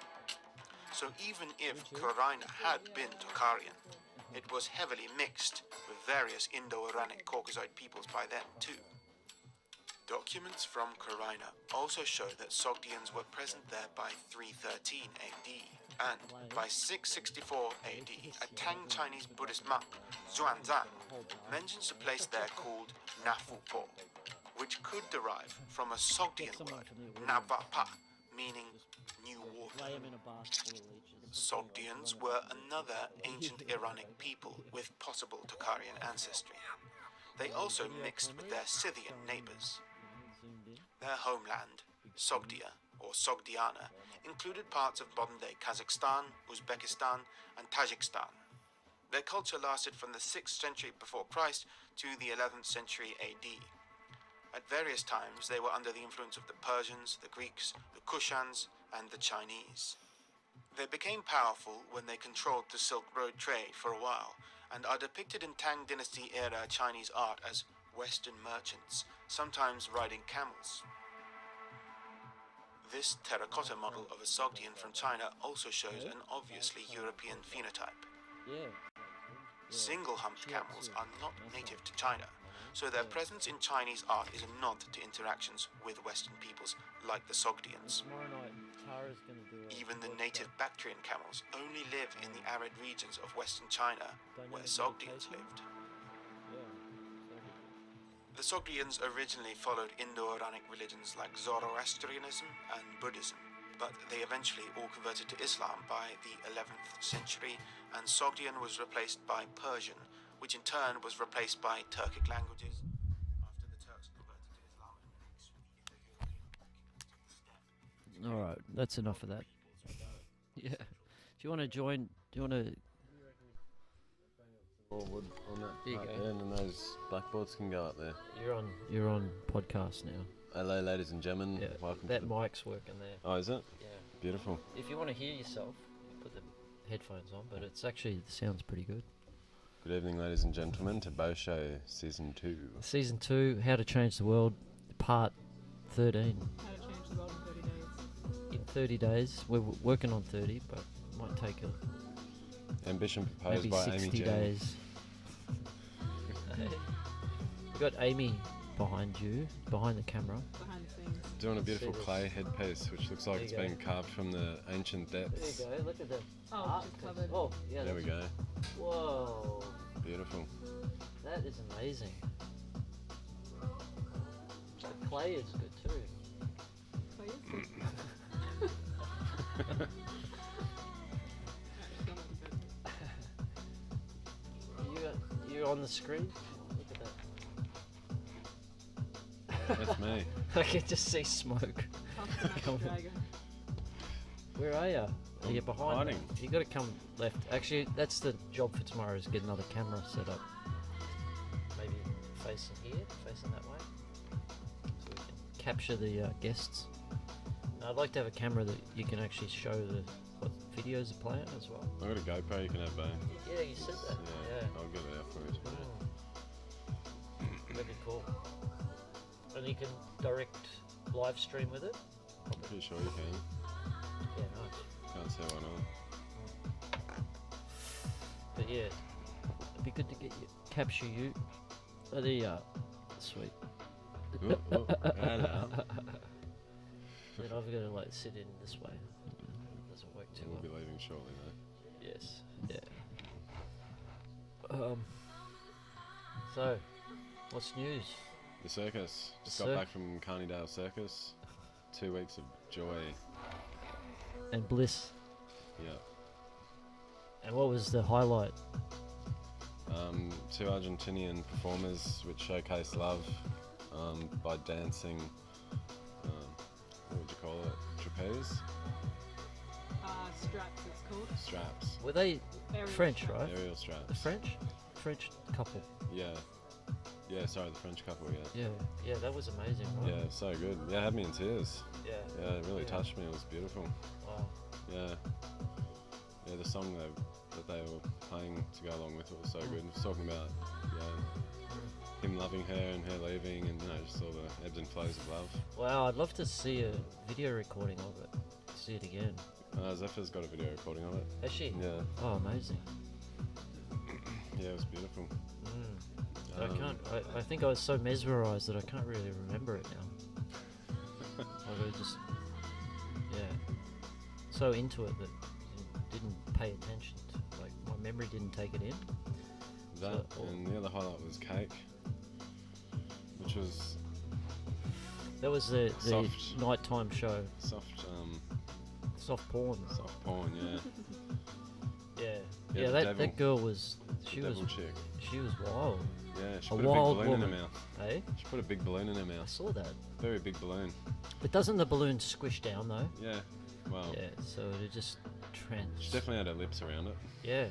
So even if Kroraina had been Tocharian, it was heavily mixed with various Indo-Iranic Caucasoid peoples by then too. Documents from Kroraina also show that Sogdians were present there by 313 AD, and by 664 AD, a Tang Chinese Buddhist monk, Zhuanzang, mentions a place there called Nafupo, which could derive from a Sogdian word, Navapa, meaning new water. Sogdians were another ancient Iranic people with possible Tocharian ancestry. They also mixed with their Scythian neighbors. Their homeland, Sogdia, or Sogdiana, included parts of modern-day Kazakhstan, Uzbekistan, and Tajikistan. Their culture lasted from the 6th century before Christ to the 11th century AD. At various times, they were under the influence of the Persians, the Greeks, the Kushans, and the Chinese. They became powerful when they controlled the Silk Road trade for a while, and are depicted in Tang Dynasty-era Chinese art as Western merchants, sometimes riding camels. This terracotta model of a Sogdian from China also shows an obviously European phenotype. Single-humped camels are not native to China, so their presence in Chinese art is a nod to interactions with Western peoples like the Sogdians. Even the native Bactrian camels only live in the arid regions of Western China, where Sogdians lived. The Sogdians originally followed Indo-Iranic religions like Zoroastrianism and Buddhism, but they eventually all converted to Islam by the 11th century, and Sogdian was replaced by Persian, which in turn was replaced by Turkic languages after the Turks converted to Islam and mixed with the Indo-European took the steppe. Alright, that's enough of that. Yeah. Do you want to join? Do you want to? More wood on that There you part go. there, and then those blackboards can go up there. You're on podcast now. Hello, ladies and gentlemen. Yeah. Welcome That to the... mic's working there. Oh, is it? Yeah. Beautiful. If you want to hear yourself, put the headphones on. But it's actually the sound's pretty good. Good evening, ladies and gentlemen, to Boh Sho Season 2. Season 2, How to Change the World, Part 13. How to change the world in 30 days. In 30 days, we're working on 30, but might take Ambition proposed maybe by 60 Amy J. days. We've got Amy behind you, behind the camera. Behind the scenes. Doing a beautiful See this. clay headpiece, which looks like There it's you go. been carved from the ancient depths. There you go, look at the Oh, art just piece. covered. Oh, yeah. There we go. Whoa, Beautiful. that is amazing. The clay is good too. Please. on the screen? Look at that. That's me. I can just see smoke. Half the dragon. Where are you? Are you I'm behind? hiding. me? You got to come left. Actually, that's the job for tomorrow. Is get another camera set up. Maybe facing here, facing that way, so we can capture the guests. Now, I'd like to have a camera that you can actually show the what videos are playing as well. I got a GoPro you can have, Boh. Yeah, you said that. Yeah, I'll get it out for you today. That'd be cool. And you can direct live stream with it. I'm pretty sure you can. Yeah, nice. Can't see why not. But yeah, it'd be good to get you capture you. Oh, there you are. Sweet. Ooh, ooh, hello. Then I've got to like sit in this way. Doesn't work too We'll well. be leaving shortly though. Yes. Yeah. So, what's news? The circus. Just The got back from Carnydale Circus. 2 weeks of joy. And bliss. Yeah. And what was the highlight? 2 Argentinian performers which showcase love by dancing. What would you call it? Trapeze? Straps, it's called. Straps. Were they Aerial French, straps. right? Aerial The straps. French couple. Yeah. Yeah, sorry, the French couple, yeah. Yeah, that was amazing, right? Yeah, so good. Yeah, it had me in tears. Yeah. Yeah, it really Yeah. touched me. It was beautiful. Wow. Yeah. Yeah, the song that they were playing to go along with it was so good. It was talking about, him loving her and her leaving and, just all the ebbs and flows of love. Wow, I'd love to see a video recording of it. See it again. Zephyr's got a video recording of it. Has she? Yeah. Oh, amazing. Yeah, it was beautiful. I can't. I think I was so mesmerised that I can't really remember it now. Like I just, so into it that I didn't pay attention to. Like my memory didn't take it in. That, and the other highlight was Cake, which was That was the Soft. nighttime show. soft Soft porn. porn, yeah. Yeah. the That devil- girl was. She the was. devil chick. She was wild. Yeah, she A put a big wild balloon in woman. her mouth. Hey, She put a big balloon in her I mouth. saw that. Very big balloon. But doesn't the balloon squish down though? Yeah. Well, Yeah. So it just trans. she definitely had her lips around it. Yeah.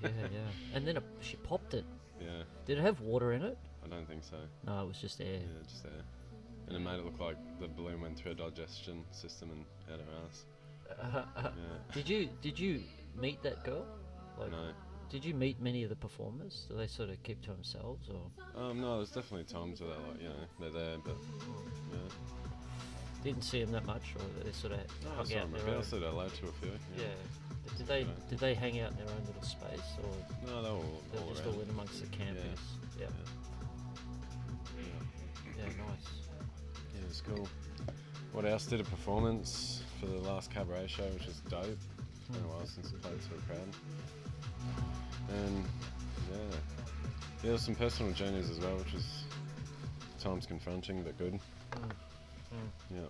yeah. And then she popped it. Yeah, Did it have water in it? I don't think so. No, it was just air. Yeah, just there. And it made it look like the balloon went through a digestion system and out her ass. Yeah. Did you meet that girl? Like, No. Did you meet many of the performers? Do they sort of keep to themselves, or No, there's definitely times where they're like, they're there, but yeah. didn't see them that much, or they sort of No, I hung saw out them in a their bit. I own? said hello to a few. Yeah. But Yeah. did they hang out in their own little space, or No, they were they're all just around. all in amongst the campers? Yeah. Yeah. Nice. Yeah, it was cool. What else? Did a performance for the last cabaret show, which was dope. It's been a while since I played to a crowd. And there was some personal journeys as well, which was times confronting but good. Yeah.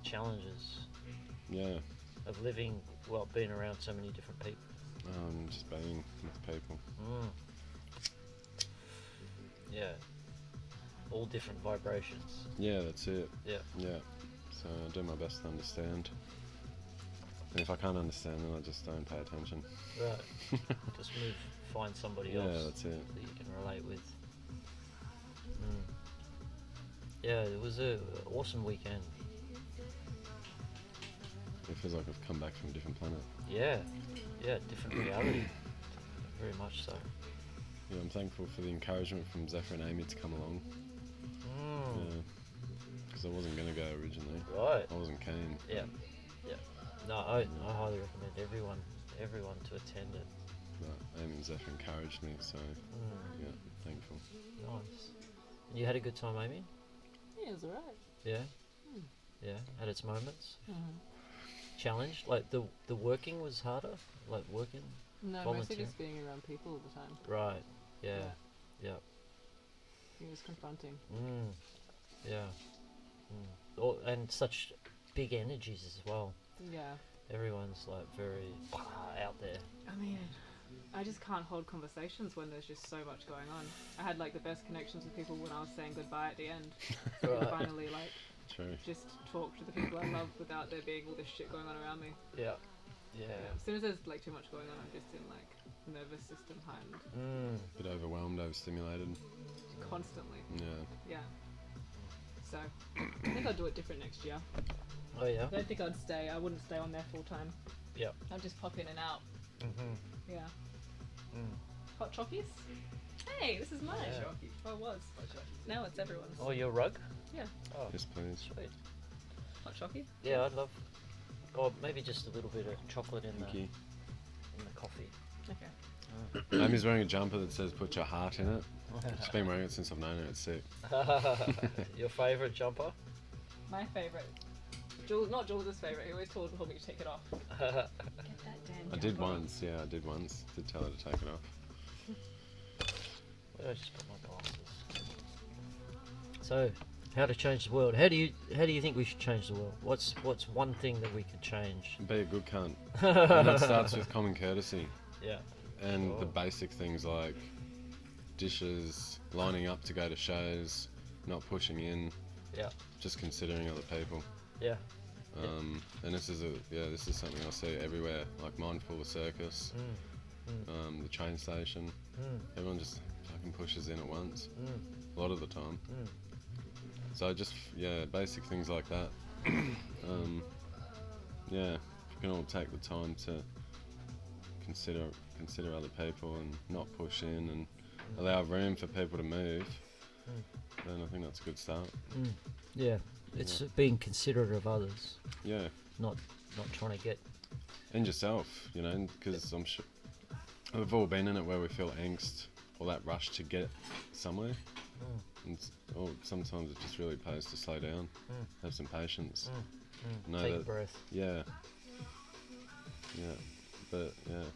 Challenges Yeah. of living, being around so many different people. Just being with people. Yeah. All different vibrations. Yeah, that's it. Yeah. Yeah. So I do my best to understand. And if I can't understand, then I just don't pay attention. Right. Just find somebody Yeah, else that's it. that you can relate with. Yeah, it was a awesome weekend. It feels like I've come back from a different planet. Yeah, different reality. Very much so. Yeah, I'm thankful for the encouragement from Zephyr and Amy to come along. Yeah. Because I wasn't going to go originally. Right. I wasn't keen. Yeah. No, I highly recommend everyone to attend it. But Amy and Zephyr encouraged me, so yeah, thankful. Nice. And you had a good time, Amy? Yeah, it was alright. Yeah. Yeah, had its moments. Challenged, like the working was harder, like working. No, mostly Volunteer? just being around people all the time. Right. Yeah. It was confronting. Yeah. And such big energies as well. Yeah. Everyone's like very out there. I mean, I just can't hold conversations when there's just so much going on. I had like the best connections with people when I was saying goodbye at the end. So I could finally like True. just talk to the people I love without there being all this shit going on around me. Yeah. Yeah. As soon as there's like too much going on, I'm just in like nervous system heightened Bit overwhelmed, overstimulated. constantly. Yeah. Yeah. So I think I'll do it different next year. Oh yeah. I don't think I'd stay. I wouldn't stay on there full time. Yep. I'd just pop in and out. Mm-hmm. Yeah. Hot chockies? Hey, this is mine. Yeah. Oh, it was. Now it's everyone's. Oh, your rug? Yeah. Oh, Yes, please. sweet. Hot chocky? Yeah, I'd love. Or maybe just a little bit of chocolate in Thank you. the coffee. Okay. Amy's wearing a jumper that says "Put your heart in it." She's been wearing it since I've known her. It's sick. Your favourite jumper? My favourite. Jules, not Jules' favourite. He always told me to take it off. Get that damn I did jumper. once. Yeah, I did once. Did tell her to take it off. Where did I just put my glasses? So, how to change the world? How do you think we should change the world? What's one thing that we could change? Be a good cunt. And that starts with common courtesy Yeah. and the Sure. basic things like dishes, lining up to go to shows, not pushing in, Yeah. just considering other people. Yeah. And this is something I see everywhere, like Mindful Circus, the train station. Everyone just fucking pushes in at once, a lot of the time. So just basic things like that. If we can all take the time to consider other people and not push in and allow room for people to move, then I think that's a good start. Yeah. It's being considerate of others, Yeah, not trying to get. and yourself, because I'm sure we've all been in it where we feel angst or that rush to get somewhere. Or sometimes it just really pays to slow down, have some patience. Know Take a that- breath. Yeah. But it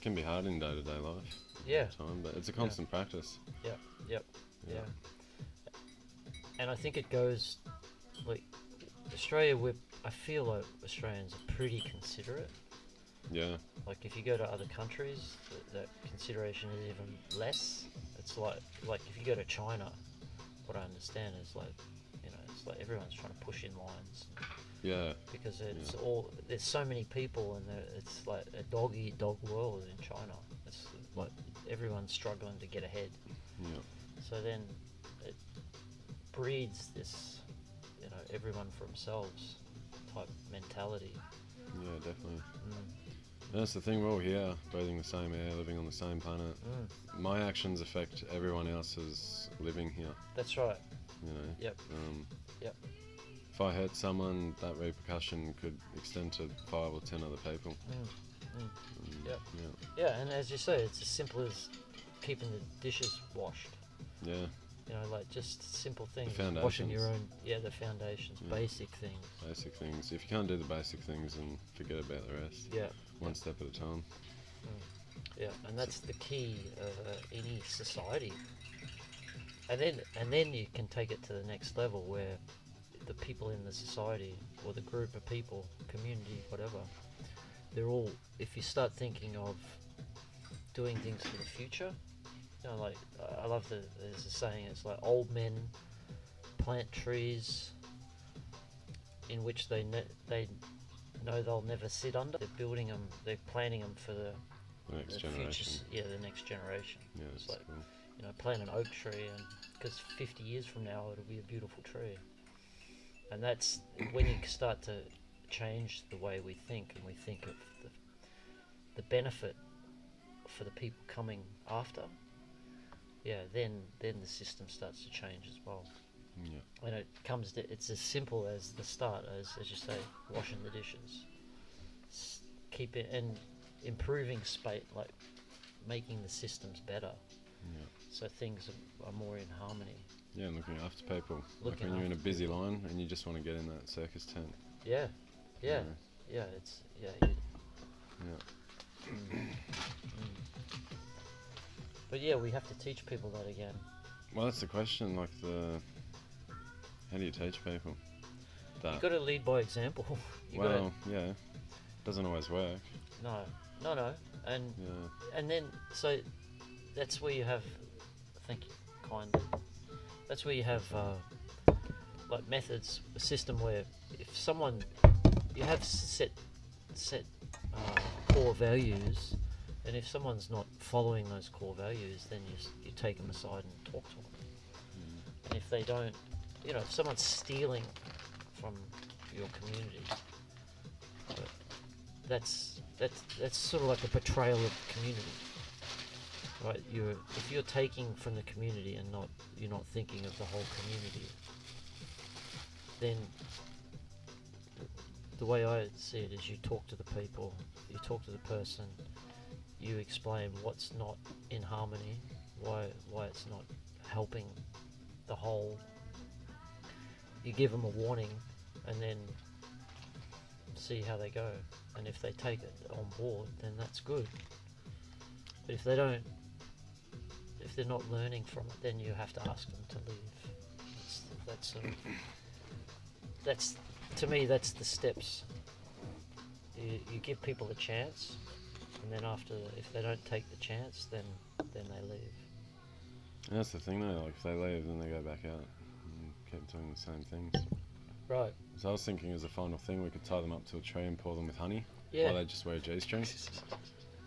can be hard in day-to-day life. Yeah. Time, but it's a constant practice. Yep. Yeah. And I think it goes like Australia. I feel like Australians are pretty considerate. Yeah. Like if you go to other countries, that consideration is even less. It's like if you go to China, what I understand is like, it's like everyone's trying to push in lines Yeah. because it's there's so many people and it's like a dog-eat-dog world in China. It's like everyone's struggling to get ahead. Yeah. So then it breeds this, everyone for themselves type mentality. Yeah, definitely. And that's the thing, we're all here, breathing the same air, living on the same planet. My actions affect everyone else's living here, That's right. Yep. Yep. If I hurt someone, that repercussion could extend to 5 or 10 other people. Yep. Yeah. Yeah, and as you say, it's as simple as keeping the dishes washed. Yeah. Like just simple things. foundations. Washing your own, the foundations, basic things. Basic things. If you can't do the basic things, then forget about the rest. Yeah. One step at a time. Yeah, and that's the key of any society. And then you can take it to the next level where the people in the society or the group of people, community, whatever, they're all. If you start thinking of doing things for the future, like I love there's a saying. It's like old men plant trees in which they know they'll never sit under. They're building them. They're planting them for the Next future. generation. Yeah, the next generation. Yeah, It's that's like cool. plant an oak tree, and because 50 years from now it'll be a beautiful tree. And that's when you start to change the way we think, and we think of the benefit for the people coming after. Yeah, then the system starts to change as well. Yeah. And it's as simple as the start, as you say, washing the dishes, keep it and improving space, like making the systems better, so things are more in harmony. Yeah, and looking after people. Like Looking when you're in a after busy line and you just want to get in that circus tent. Yeah. Yeah. But yeah, we have to teach people that again. Well, that's the question. Like how do you teach people that? You've got to lead by example. Well, yeah. Doesn't always work. No, and Yeah. and then so that's where you have, thank you kindly. That's where you have like methods, a system where if someone you have set core values, and if someone's not following those core values, then you take them aside and talk to them. And if they don't, if someone's stealing from your community, that's sort of like a betrayal of the community, right? If you're taking from the community and you're not thinking of the whole community, then the way I see it is you talk to the people, you talk to the person, you explain what's not in harmony, why it's not helping the whole. You give them a warning, and then see how they go. And if they take it on board, then that's good. But if they don't, if they're not learning from it, then you have to ask them to leave. That's to me, that's the steps. You give people a chance, and then if they don't take the chance, then they leave. And that's the thing though, like if they leave, then they go back out and keep doing the same things. Right. So I was thinking as a final thing, we could tie them up to a tree and pour them with honey. Yeah. While they just wear a G-string.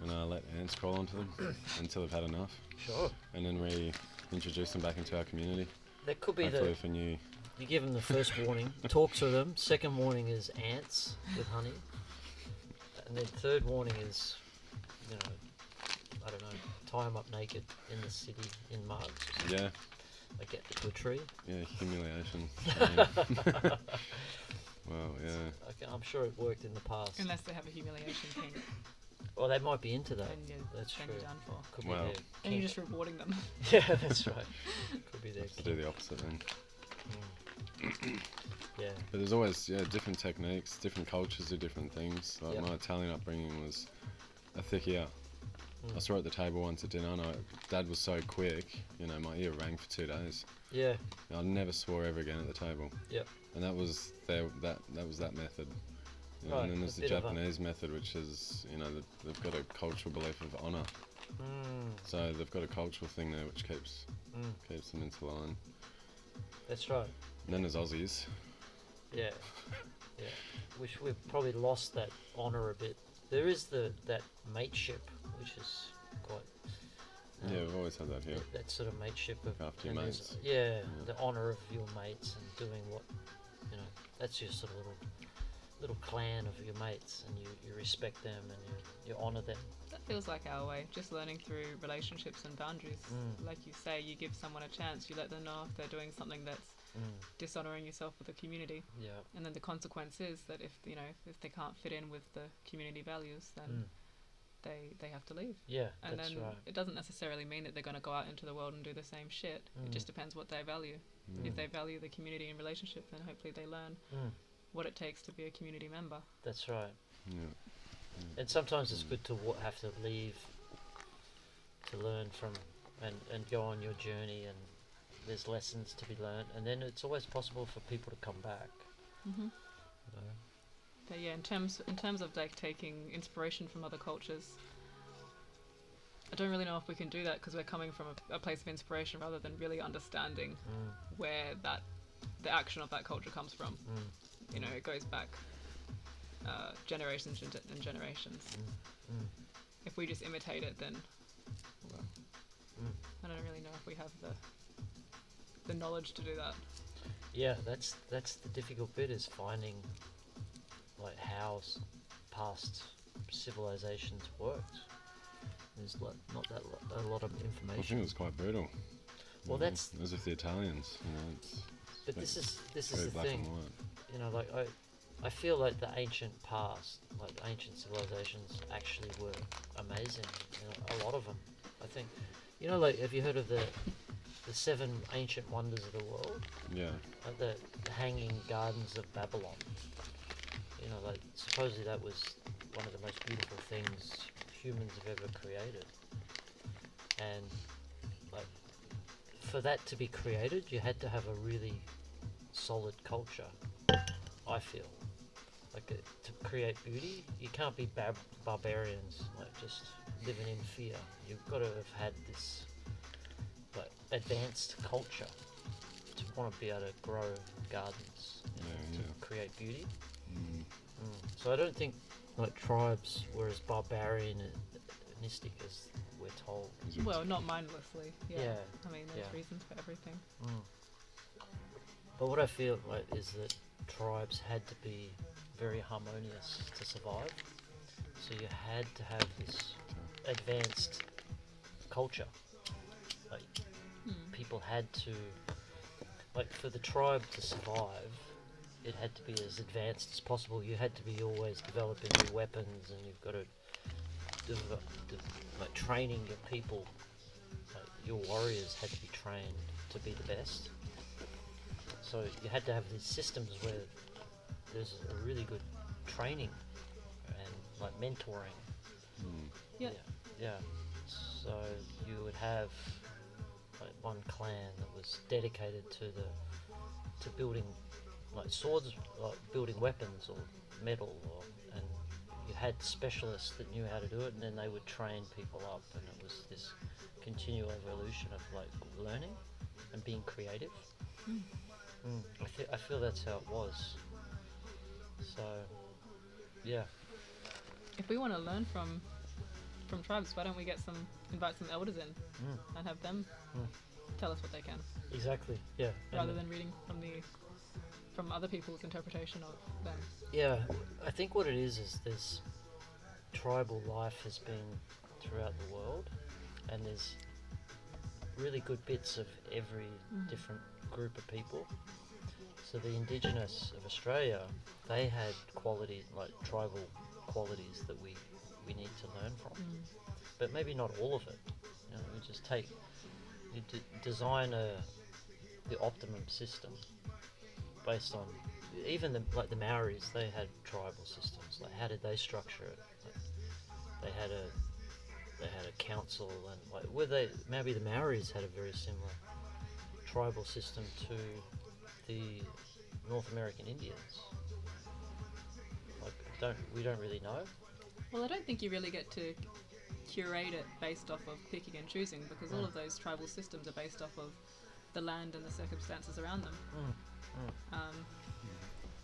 And let ants crawl onto them until they've had enough. Sure. And then we introduce them back into our community. That could be hopefully with a new... You give them the first warning, talk to them. Second warning is ants with honey. And then third warning is, I don't know, tie them up naked in the city in March. Yeah. Like get to a tree. Yeah, humiliation. Well, yeah. Okay, I'm sure it worked in the past. Unless they have a humiliation king. Well, they might be into that. That's true. You're done for. Could Well, be their And you're kink. just rewarding them. Yeah, that's right. Could be their To do the opposite then. Yeah. But there's always, different techniques, different cultures do different things. Like my Italian upbringing was a thick ear. I saw at the table once at dinner, and Dad was so quick, my ear rang for 2 days. Yeah. I never swore ever again at the table. Yep. And that was that method. Right, and then there's a the bit of a- Japanese method, which is, they've got a cultural belief of honour. So they've got a cultural thing there which keeps them into line. That's right. And then there's Aussies. Yeah. Yeah. Which we've probably lost that honour a bit. There is that mateship, which is quite... Yeah, we've always had that here. That sort of mateship of... Look after your and mates. there's- the honour of your mates and doing what, that's your sort of little clan of your mates, and you respect them and you honour them. That feels like our way, just learning through relationships and boundaries. Like you say, you give someone a chance, you let them know if they're doing something that's dishonouring yourself with the community. Yeah. And then the consequence is that if they can't fit in with the community values, then they have to leave. Yeah, And that's then right. it doesn't necessarily mean that they're going to go out into the world and do the same shit. It just depends what they value. If they value the community and relationship, then hopefully they learn what it takes to be a community member. That's right. Yeah. And sometimes it's good to have to leave to learn from and go on your journey, and there's lessons to be learned, and then it's always possible for people to come back. But yeah, in terms of like taking inspiration from other cultures, I don't really know if we can do that because we're coming from a place of inspiration rather than really understanding where the action of that culture comes from. It goes back generations and generations. If we just imitate it, then I don't really know if we have the knowledge to do that. Yeah, that's the difficult bit, is finding like how past civilizations worked. There's not a lot of I think information. it was quite brutal. Well, that's... As if the Italians, it's But this is very the black thing. and white. Like I feel like the ancient past, like the ancient civilizations, actually were amazing. A lot of them. I think, like, have you heard of the 7 ancient wonders of the world? Yeah. Like the Hanging Gardens of Babylon. Like supposedly that was one of the most beautiful things humans have ever created. And like for that to be created, you had to have a really solid culture, I feel. to create beauty, you can't be barbarians, like just living in fear. You've got to have had this like advanced culture to want to be able to grow gardens, to create beauty. So I don't think like tribes were as barbarianistic as we're told. Well, not mindlessly. Yeah. Yeah. I mean, there's reasons for everything. But what I feel like is that tribes had to be very harmonious to survive. So you had to have this advanced culture. Like people had to, like for the tribe to survive, it had to be as advanced as possible. You had to be always developing new weapons, and you've got to like training your people. Like your warriors had to be trained to be the best. So you had to have these systems where there's a really good training and like mentoring. Yeah. Yeah. So you would have like one clan that was dedicated to building like swords, like building weapons or metal, and you had specialists that knew how to do it, and then they would train people up, and it was this continual evolution of like learning and being creative. I feel that's how it was. So, yeah. If we want to learn from tribes, why don't we invite some elders in and have them tell us what they can, Exactly. Yeah. rather than reading from other people's interpretation of them. Yeah, I think what it is there's tribal life has been throughout the world, and there's really good bits of every different group of people. So the indigenous of Australia, they had qualities, like tribal qualities that we need to learn from, but maybe not all of it. You know, we just design the optimum system based on even the Maoris. They had tribal systems. Like how did they structure it? Like, they had a council, and like maybe the Maoris had a very similar tribal system to the North American Indians. Like we don't really know. Well, I don't think you really get to curate it based off of picking and choosing, because all of those tribal systems are based off of the land and the circumstances around them.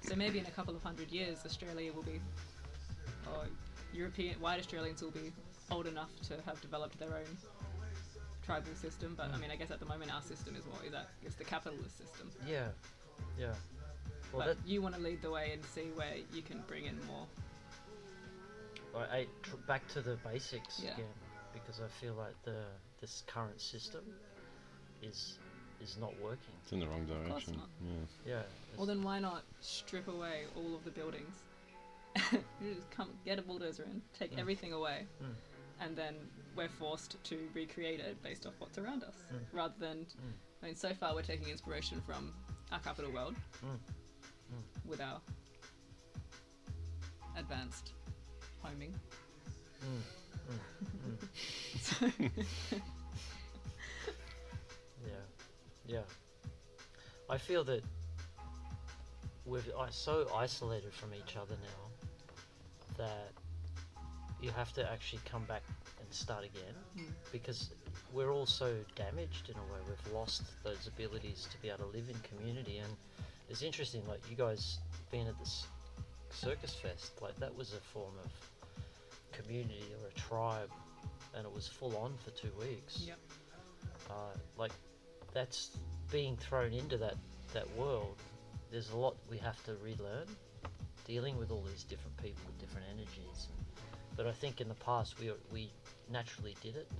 So maybe in a couple of hundred years, Australia will be, or white Australians will be old enough to have developed their own tribal system. But I mean, I guess at the moment our system is it's the capitalist system. Yeah. Well, but you want to lead the way and see where you can bring in more. Back to the basics Yeah. again, because I feel like this current system is not working. It's in the wrong Of course direction. not. Yeah. Well, then why not strip away all of the buildings? You just get a bulldozer in, take everything away, and then we're forced to recreate it based off what's around us, rather than. I mean, so far we're taking inspiration from our capital world with our advanced homing. So Yeah. I feel that we're so isolated from each other now that you have to actually come back and start again, because we're all so damaged in a way. We've lost those abilities to be able to live in community. And it's interesting, like you guys being at this circus fest, like that was a form of community or a tribe, and it was full on for 2 weeks. Yep. Like that's being thrown into that world. There's a lot we have to relearn, dealing with all these different people with different energies. But I think in the past we naturally did it.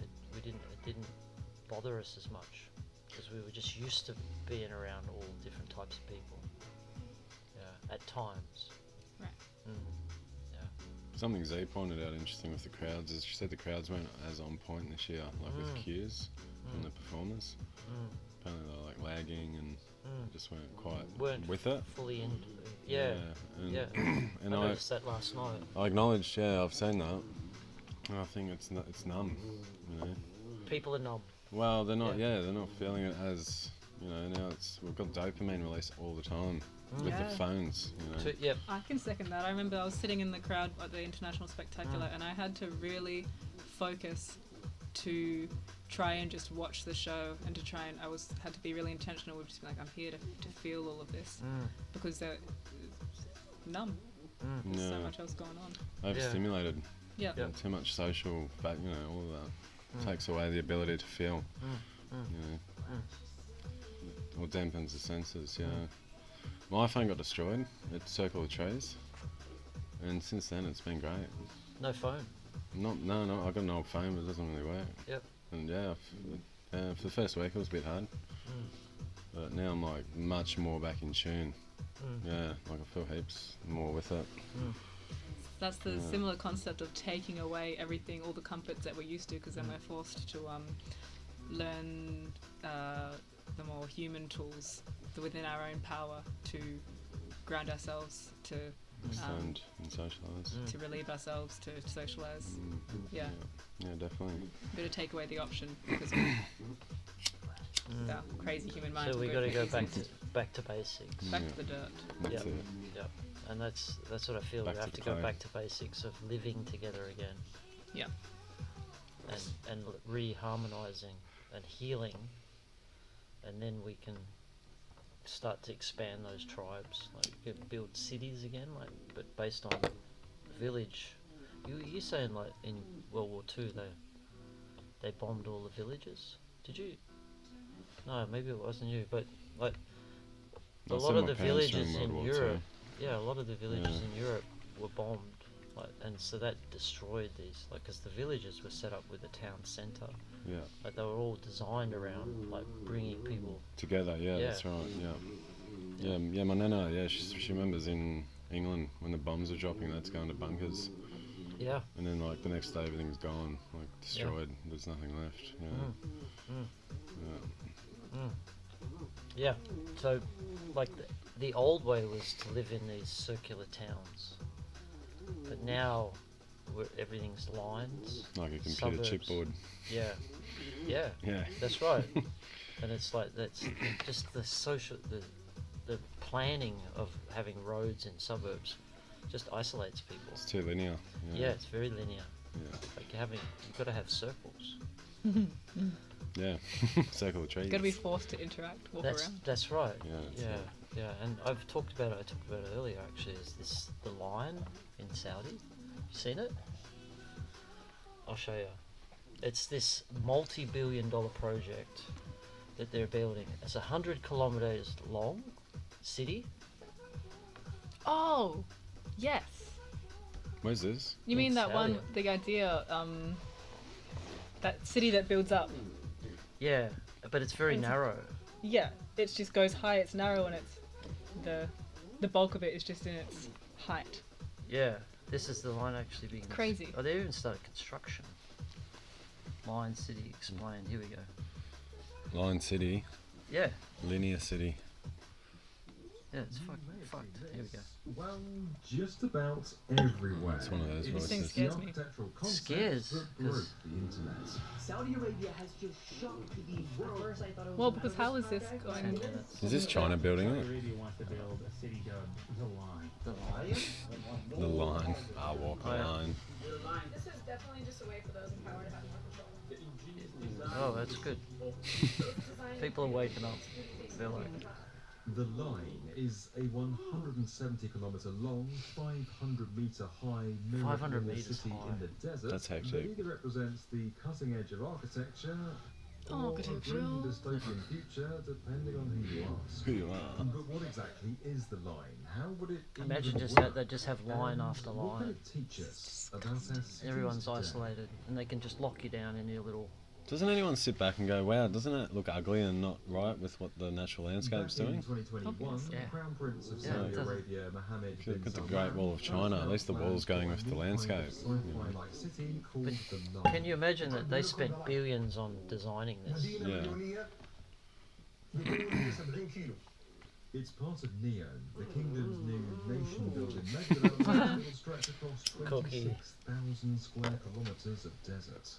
It didn't bother us as much because we were just used to being around all different types of people. Yeah, at times. Right. Something Z pointed out interesting with the crowds is she said the crowds weren't as on point this year, like with cues from the performers. Apparently they were like lagging and just weren't with it. Fully in. Yeah. And I noticed that last night. I acknowledge, I've seen that. And I think it's numb, you know. People are numb. Well, they're not. They're not feeling it as, you know. Now we've got dopamine release all the time. with Yeah. the phones. You know. Yep. I can second that. I remember I was sitting in the crowd at the International Spectacular and I had to really focus to try and just watch the show and to try and had to be really intentional with just being like, I'm here to feel all of this because they're numb. There's so Yeah. much else going on. Overstimulated. Yeah. And too much social, all of that takes away the ability to feel. You know, or dampens the senses. Yeah. My iPhone got destroyed at Circle of Trees, and since then it's been great. No phone. No, I got an old phone, but it doesn't really work. Yep. And for the first week it was a bit hard, but now I'm like much more back in tune. Yeah, like I feel heaps more with it. That's the similar concept of taking away everything, all the comforts that we're used to, because then we're forced to learn the more human tools within our own power to ground ourselves, to Understand and socialise. to relieve ourselves, to socialise. Yeah. Yeah, definitely. Got to take away the option because the crazy human mind. So we got to go back to basics. Back to the dirt. That's Yep. it. Yep. And that's what I feel. Back We to have to clay. go back to basics of living together again. Yeah. And reharmonizing and healing, and then we can start to expand those tribes. Like we can build cities again, but based on village. You saying like in World War II they bombed all the villages? Did you? No, maybe it wasn't you, but like a lot of the villages in Europe. Yeah, a lot of the villages in Europe were bombed, and so that destroyed these, because the villages were set up with a town centre. Yeah. Like they were all designed around bringing people Together, that's right. Yeah, my nana, she remembers in England when the bombs were dropping, that's going to bunkers. Yeah. And then like the next day everything's gone, like destroyed. There's nothing left. Yeah. So, like the old way was to live in these circular towns, but now everything's lines. Like a computer chipboard. Yeah. Yeah. Yeah. That's right. And it's like that's just the the planning of having roads in suburbs just isolates people. It's too linear. Yeah, it's very linear. Yeah. Like you've got to have circles. Yeah. Circle of trees. Got to be forced to interact, walk around. That's right. Yeah. Yeah. And I talked about it earlier actually, is the line in Saudi. You seen it? I'll show you. It's this multi-billion-dollar project that they're building. It's 100 kilometers long city. Oh, yes. Where's this? You mean that Saudi. one, the idea, that city that builds up? Yeah, but it's very narrow. Yeah, it just goes high, it's narrow, and it's the bulk of it is just in its height. Yeah, this is the line actually being... It's crazy. Oh, they even started construction. Line City explained. Here we go. Line City. Yeah. Linear City. Yeah, it's fucked. Here we go. Well, just about everywhere. It's one of those This thing voices. scares me. Scares? That broke the internet. Saudi Arabia has just shocked the world. First, I thought it was Well, because how is this going? Is this China building it? Arabia wants to build a city dubbed the Line. The line. I walk the line. This is definitely just a way for those in power to have more control. Oh, that's good. People are waking up. They're like... The Line is a 170 kilometre long, 500 metre high, 500 mirror metres city high. in the desert. That's hectic. That either represents the cutting edge of architecture or a Architecture. grim dystopian future, depending on who you ask. Who you are. But what exactly is the Line? How would it Imagine even just work? that they just have line And after what can line. it teach us about our cities Everyone's today? isolated, and they can just lock you down in your little... Doesn't anyone sit back and go, wow, doesn't it look ugly and not right with what the natural landscape's Back in doing? 2021, Yeah. Crown Prince of Yeah, it Saudi doesn't. Arabia, Mohammed If you look bin at the Salman, Great Wall of China, at least the wall's going with the landscape. you know. Sci-fi-like city called But the Line. can you imagine that they spent billions on designing this? Yeah. It's part of NEOM, the kingdom's new nation-building megadevelopment that will stretch across Cookie. 26,000 square kilometres of desert.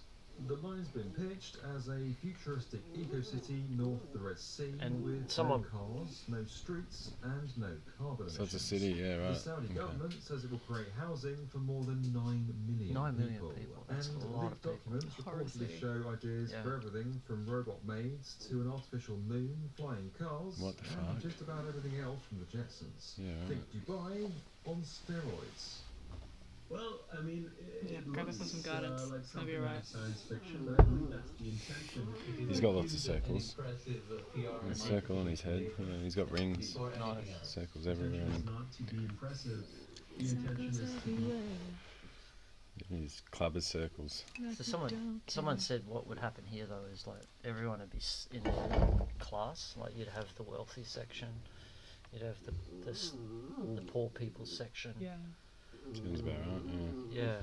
The mine's been pitched as a futuristic eco-city north of the Red Sea And with someone- no cars, no streets and no carbon So it's a emissions. city, yeah, The right. Saudi Okay. government says it will create housing for more than 9 million 9 million people. people, that's a And lot leaked of people. documents Horror reportedly city. show ideas Yeah. for everything from robot maids to an artificial moon, flying cars, What the and fuck? just about everything else from the Jetsons. Yeah, right. Think Dubai on steroids. Well, I mean, Yeah, it grab us looks some gardens. like It's gonna be something alright. like science fiction, but I believe that's the intention. It He's is got lots of an circles. impressive, PR A circle on his head. Yeah, he's got rings. Circles The everywhere. intention is And not to be impressive. The intention is to be his club is circles. So someone said what would happen here though is like everyone would be in their own class. Like you'd have the wealthy section, you'd have the poor people's section. Yeah. Sounds about right, yeah. Yeah,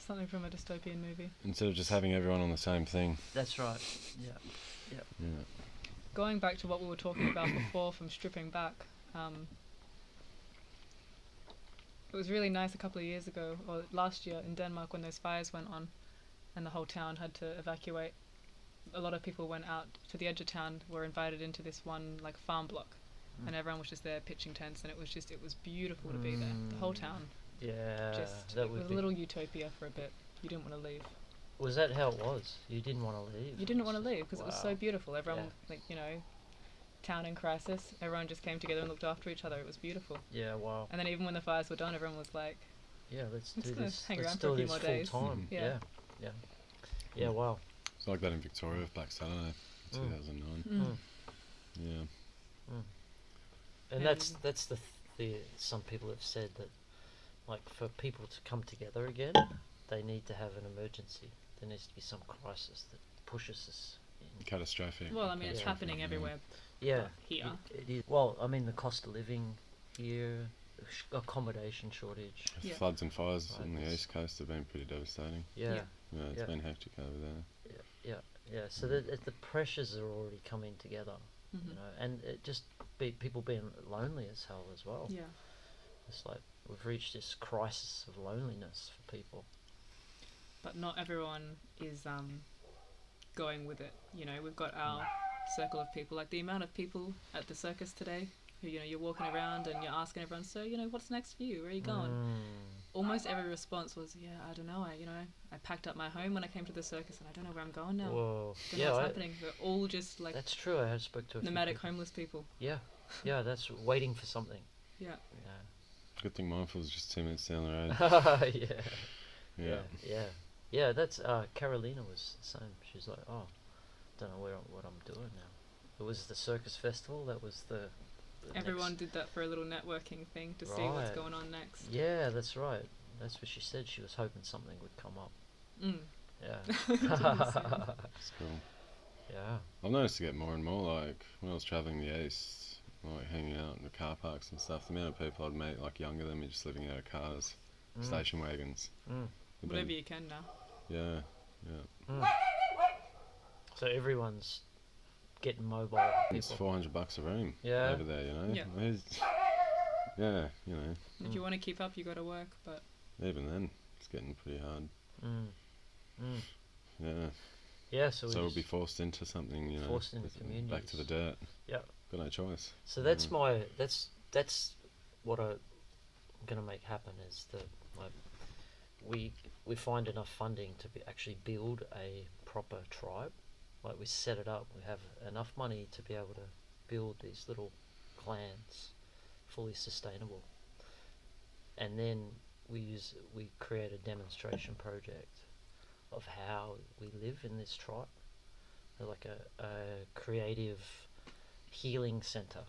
Something from a dystopian movie. Instead of just having everyone on the same thing. that's right. Yeah. Yeah. Going back to what we were talking about before from stripping back, it was really nice a couple of years ago, or last year in Denmark when those fires went on and the whole town had to evacuate. A lot of people went out to the edge of town, were invited into this one like farm block, and everyone was just there pitching tents, and it was beautiful to be there. The whole town, Yeah, just that it would was be. a little utopia for a bit. You didn't want to leave. Was that how it was? You didn't want to leave. You didn't want to leave because it was so Wow. beautiful. Everyone, Yeah. like town in crisis. Everyone just came together and looked after each other. It was beautiful. Yeah, wow. And then even when the fires were done, everyone was like, Yeah, let's It's do gonna this. hang Let's around for a do few this more full days. time. Yeah. Yeah, wow. It's like that in Victoria with Black Saturday, 2009. Yeah. And that's the some people have said that like for people to come together again, they need to have an emergency. There needs to be some crisis that pushes us in. Catastrophic. well, I mean, it's Yeah. happening everywhere. Yeah, Here. it is. Well, I mean the cost of living here, accommodation shortage. The Yeah. floods and fires Right, on the it's- east coast have been pretty devastating. Yeah, Yeah, it's Yeah. been hectic over there. yeah. So the pressures are already coming together, Mhm. you know, and it just people being lonely as hell as well. Yeah. It's like we've reached this crisis of loneliness for people. But not everyone is going with it. We've got our circle of people. Like the amount of people at the circus today who, you're walking around and you're asking everyone, so, what's next for you? Where are you going? Almost every response was, yeah, I don't know. I packed up my home when I came to the circus and I don't know where I'm going now. Whoa. Don't know what's happening. We're all just like That's true. I spoke to a few nomadic people. homeless people. Yeah, that's waiting for something. Yeah. Good thing Mindful's just 2 minutes down the road. Yeah. Yeah, that's Carolina was the same. She's like, oh, don't know what I'm doing now. It was the circus festival. That was the Everyone next- did that for a little networking thing to see what's Right. going on next. Yeah, that's right. That's what she said. She was hoping something would come up. Mm. Yeah. It's cool. Yeah. I've noticed to get more and more, like, when I was travelling the east, like, hanging out in the car parks and stuff, the amount of people I'd meet, like, younger than me, just living out of cars, station wagons. They've Whatever been- you can now. Yeah. So everyone's getting mobile. It's People. $400 a room Yeah. over there, you know? Yeah. Yeah, you know, If you want to keep up, you got to work. But even then, it's getting pretty hard. Yeah. Yeah. So, So we'll just- be forced into something, you know, Forced into back to the communities. dirt. Yeah. Got no choice. So that's that's what I'm gonna make happen is that like we find enough funding to actually build a proper tribe. Like we set it up, we have enough money to be able to build these little clans, fully sustainable. And then we create a demonstration project of how we live in this tribe. Like a creative healing center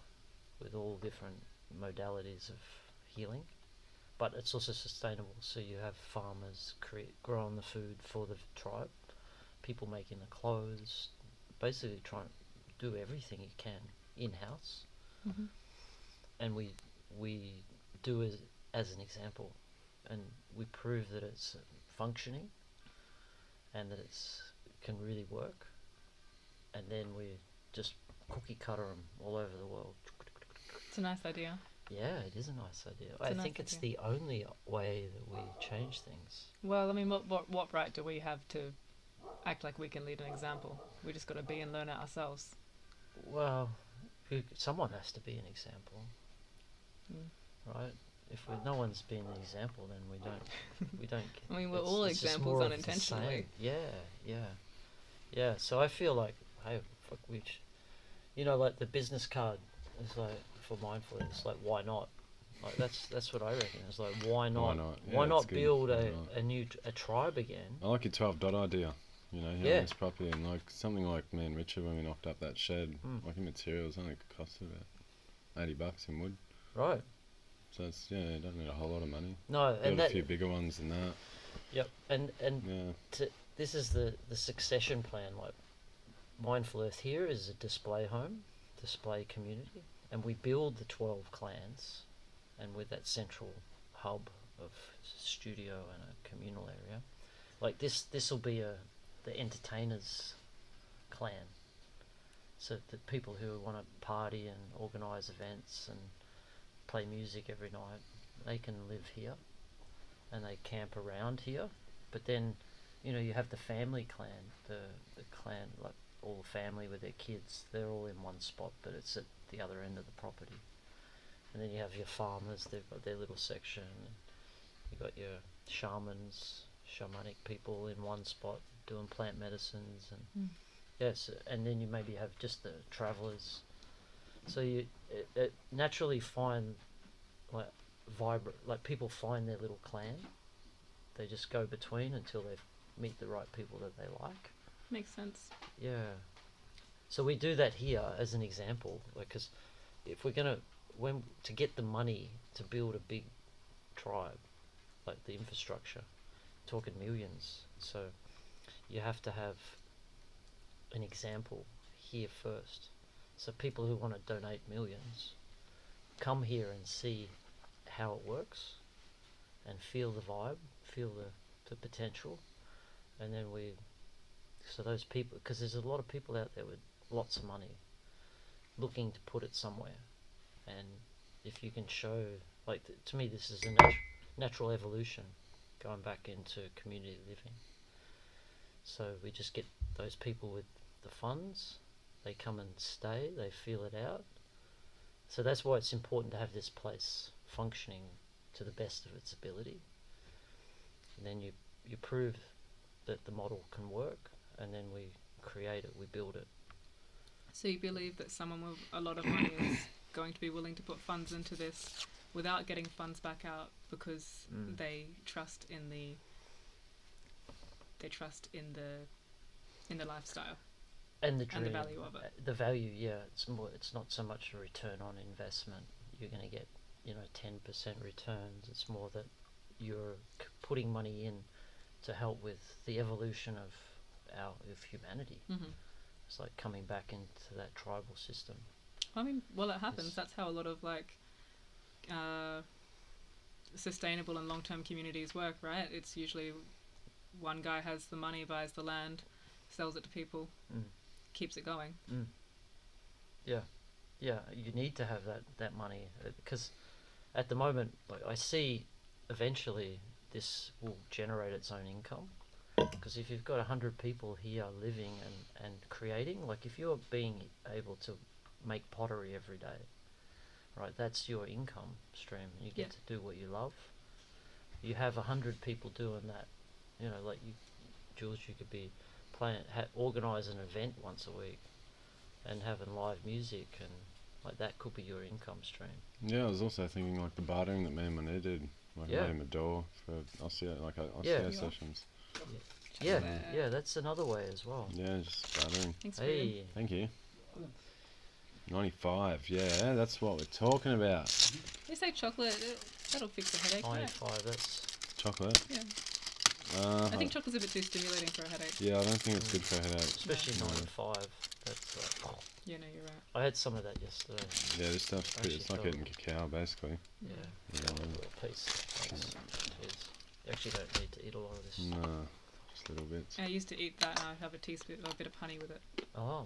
with all different modalities of healing, but it's also sustainable. So you have farmers growing the food for the tribe, people making the clothes, basically trying to do everything you can in-house. And we do it as an example, and we prove that it's functioning and that it can really work, and then we just cookie cutter them all over the world. it's a nice idea. Yeah, it is a nice idea. a I nice think it's idea. the only way that we change things. Well, I mean, what right do we have to act like we can lead an example. We just got to be and learn it ourselves. Well, someone has to be an example, right? If no one's been an example, then we don't. I mean, we're all it's just examples more of the unintentionally. same. Yeah. So I feel like, hey, fuck, like the business card is like for mindful. It's like, why not? Like that's what I reckon. It's like, why not? Why not? Yeah, Why not that's good. build Why not? a tribe again? I like your 12 dot idea. Having Yeah. this property, and like something like me and Richard when we knocked up that shed, like in materials only costed about $80 in wood. Right. So it's you don't need a whole lot of money. No, Build and a few bigger ones than that. Yep. And Yeah. this is the succession plan. Like Mindful Earth here is a display home, display community, and we build the 12 clans, and with that central hub of studio and a communal area, like this will be the entertainers clan. So the people who want to party and organise events and play music every night, they can live here, and they camp around here. But then, you have the family clan, the clan, like all the family with their kids, they're all in one spot, but it's at the other end of the property. And then you have your farmers, they've got their little section, and you've got your shamanic people in one spot doing plant medicines, and yes, and then you maybe have just the travellers. So it naturally find like people find their little clan. They just go between until they meet the right people that they like. Makes sense. Yeah. So we do that here as an example, because if we're to get the money to build a big tribe, like the infrastructure, talking millions. So you have to have an example here first. So people who want to donate millions come here and see how it works and feel the vibe, feel the potential, and then so those people, because there's a lot of people out there with lots of money looking to put it somewhere, and if you can show, like to me this is a natural evolution going back into community living. So we just get those people with the funds, they come and stay, they feel it out. So that's why it's important to have this place functioning to the best of its ability. And then you prove that the model can work, and then we create it, we build it. So you believe that someone with a lot of money is going to be willing to put funds into this without getting funds back out because they trust in the lifestyle and the dream, and the value of it. The value, yeah, it's not so much a return on investment. You're going to get 10% returns. It's more that you're putting money in to help with the evolution of humanity. It's like coming back into that tribal system. I mean, well, it happens. That's how a lot of sustainable and long-term communities work, right? It's usually one guy has the money, buys the land, sells it to people, keeps it going. Yeah, you need to have that money, because at the moment, like, I see eventually this will generate its own income. Because if you've got 100 people here living and creating, like if you're being able to make pottery every day, right, that's your income stream. You get to do what you love. You have 100 people doing that. Like Jules, you could be organise an event once a week and having live music, and like that could be your income stream. Yeah, I was also thinking like the bartering that me and Manu did, like made him a door for Osseous sessions. Yeah, that's another way as well. Yeah, just bartering. Thanks, hey, thank you. 95, yeah, that's what we're talking about. They say chocolate, that'll fix a headache. 95, that's chocolate. Yeah. I think chocolate's a bit too stimulating for a headache. Yeah, I don't think it's good for a headache. Especially 95. That's yeah, no, you're right. I had some of that yesterday. Yeah, this stuff's pretty, it's like eating cacao, basically. Yeah. A little piece. Cheers. You actually don't need to eat a lot of this. No, just little bits. I used to eat that, and I'd have a teaspoon or a bit of honey with it. Oh.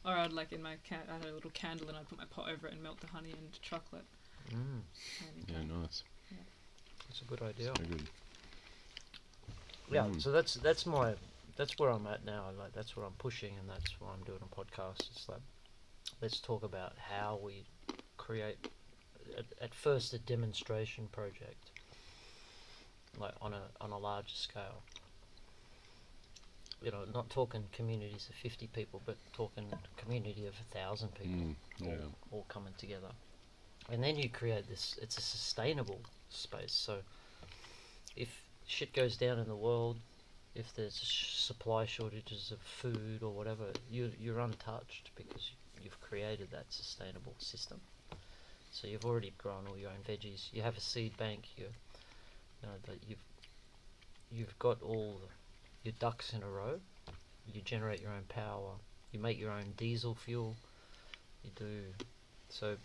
Or I'd I had a little candle and I'd put my pot over it and melt the honey and chocolate. Yeah, nice. Yeah. That's a good idea. So good. Yeah, so that's my that's where I'm at now. Like that's where I'm pushing, and that's why I'm doing a podcast. It's like, let's talk about how we create at first a demonstration project, like on a larger scale. You know, not talking communities of 50 people, but talking a community of 1,000 people, all coming together. And then you create this. It's a sustainable space. So if shit goes down in the world, if there's supply shortages of food or whatever, you're untouched because you've created that sustainable system. So you've already grown all your own veggies. You have a seed bank. You've got all your ducks in a row. You generate your own power. You make your own diesel fuel. You do. So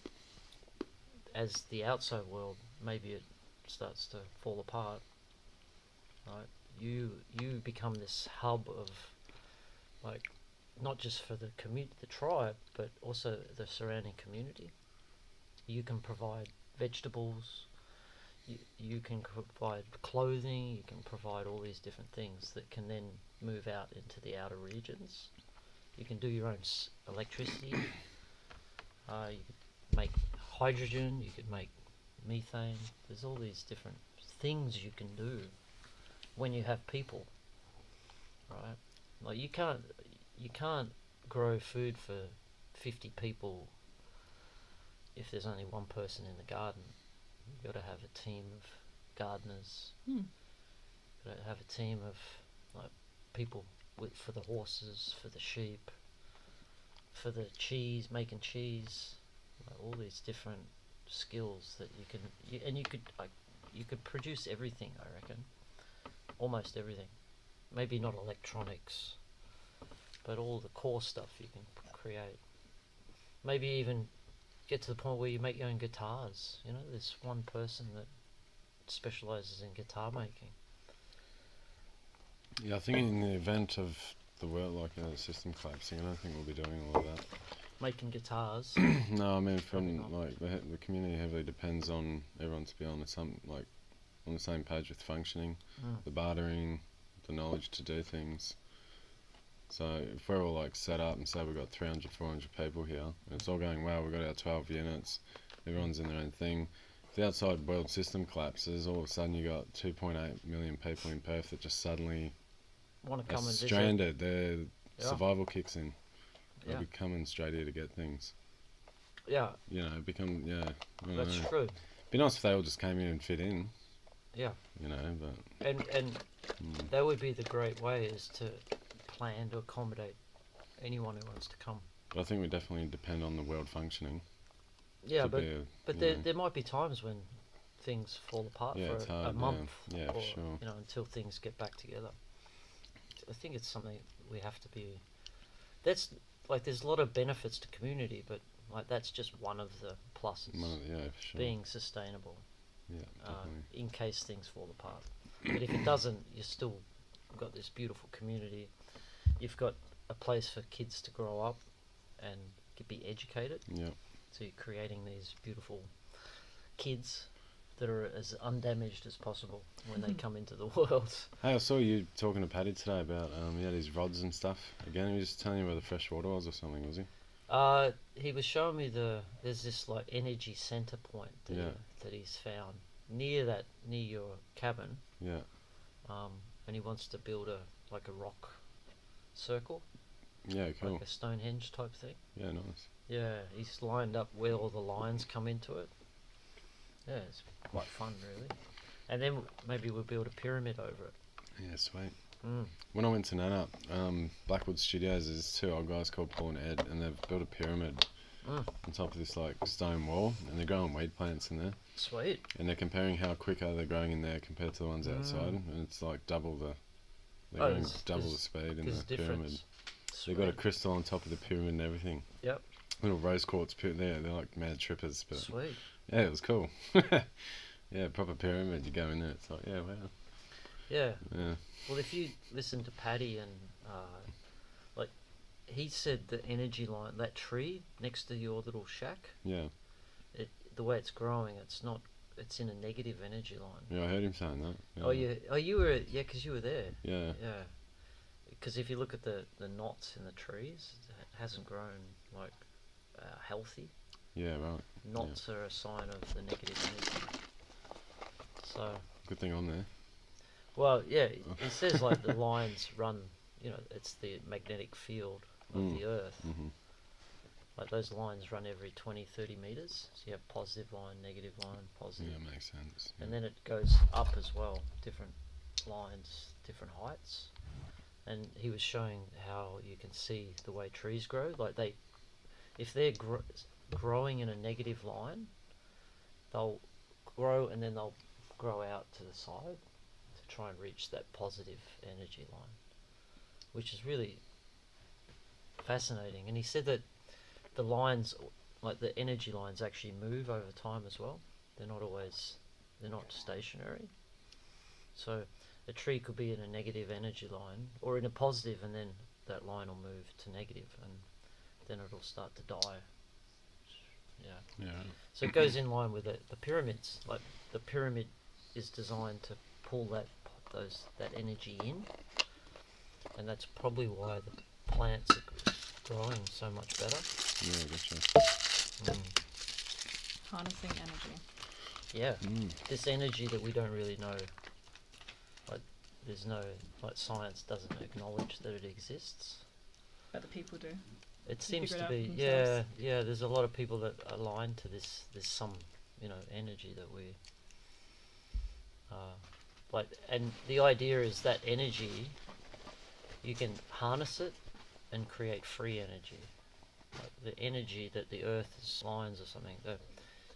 as the outside world, maybe it starts to fall apart, right? You become this hub of, like, not just for the tribe, but also the surrounding community. You can provide vegetables. You can provide clothing. You can provide all these different things that can then move out into the outer regions. You can do your own electricity. You could make hydrogen. You could make methane. There's all these different things you can do when you have people, right? Like you can't grow food for 50 people if there's only one person in the garden. You've got to have a team of gardeners. You've got to have a team of like people for the horses, for the sheep, for the cheese, making cheese, like all these different skills that you could produce everything, I reckon. Almost everything. Maybe not electronics, but all the core stuff you can create. Maybe even get to the point where you make your own guitars. You know, there's one person that specializes in guitar making. Yeah, I think in the event of the world, like the system collapsing, I don't think we'll be doing all of that. Making guitars? No, I mean, from like the community heavily depends on everyone to be on the same page with functioning, the bartering, the knowledge to do things. So if we're all like set up and say we've got 300, 400 people here, and it's all going well, we've got our 12 units, everyone's in their own thing. If the outside world system collapses, all of a sudden you got 2.8 million people in Perth that just suddenly want to come and stranded. Their survival kicks in. They'll be coming straight here to get things. Yeah. You know, That's true. Be nice if they all just came in and fit in. Yeah. You know, but and that would be the great way, is to plan to accommodate anyone who wants to come. But I think we definitely depend on the world functioning. Yeah, but there might be times when things fall apart for a month, or, sure. you know, until things get back together. I think it's something we have to be. That's like, there's a lot of benefits to community, but like that's just one of the pluses. For sure. Being sustainable. Yeah, definitely. In case things fall apart. But if it doesn't, you still got this beautiful community. You've got a place for kids to grow up and be educated. Yeah. So you're creating these beautiful kids that are as undamaged as possible when they come into the world. Hey, I saw you talking to Paddy today about he had his rods and stuff. Again, he was just telling you where the fresh water was or something, was he? He was showing me there's this like energy center point that he's found near your cabin. Yeah. And he wants to build a rock circle. Yeah, cool. Like a Stonehenge type thing. Yeah, nice. Yeah, he's lined up where all the lines come into it. Yeah, it's quite fun, really. And then maybe we'll build a pyramid over it. Yeah, sweet. When I went to Nana, Blackwood Studios, there's two old guys called Paul and Ed, and they've built a pyramid on top of this like stone wall, and they're growing weed plants in there. Sweet. And they're comparing how quicker they're growing in there compared to the ones outside, and it's like double the speed in the pyramid. They've got a crystal on top of the pyramid and everything. Yep. Little rose quartz there. They're like mad trippers. But sweet. Yeah, it was cool. Yeah, proper pyramid. You go in there, it's like, yeah, wow. Yeah. Yeah. Well, if you listen to Paddy and like he said, the energy line, that tree next to your little shack. Yeah. The way it's growing, it's in a negative energy line. Yeah, I heard him saying that. Yeah. Oh, you were, because you were there. Yeah. Yeah. because if you look at the knots in the trees, it hasn't grown like healthy. Yeah, right. Knots are a sign of the negative energy. So. Good thing on there. Well, yeah, it says like the lines run. You know, it's the magnetic field of the Earth. Mm-hmm. Like those lines run every 20, 30 meters. So you have positive line, negative line, positive. Yeah, makes sense. And then it goes up as well, different lines, different heights. And he was showing how you can see the way trees grow. Like if they're growing in a negative line, they'll grow and then they'll grow out to the side to try and reach that positive energy line, which is really fascinating. And he said that the lines, like the energy lines, actually move over time as well. They're not stationary. So a tree could be in a negative energy line or in a positive, and then that line will move to negative, and then it'll start to die. Yeah. So it goes in line with the pyramids. Like the pyramid is designed to pull that energy in, and that's probably why the plants are growing so much better. Yeah, gotcha. Harnessing energy. Yeah, this energy that we don't really know. Like, there's no, like, science doesn't acknowledge that it exists. But the people do. It seems to be, yeah. There's a lot of people that align to this. There's some, energy that we, like, and the idea is that energy, you can harness it and create free energy. Like the energy that the Earth's lines or something, that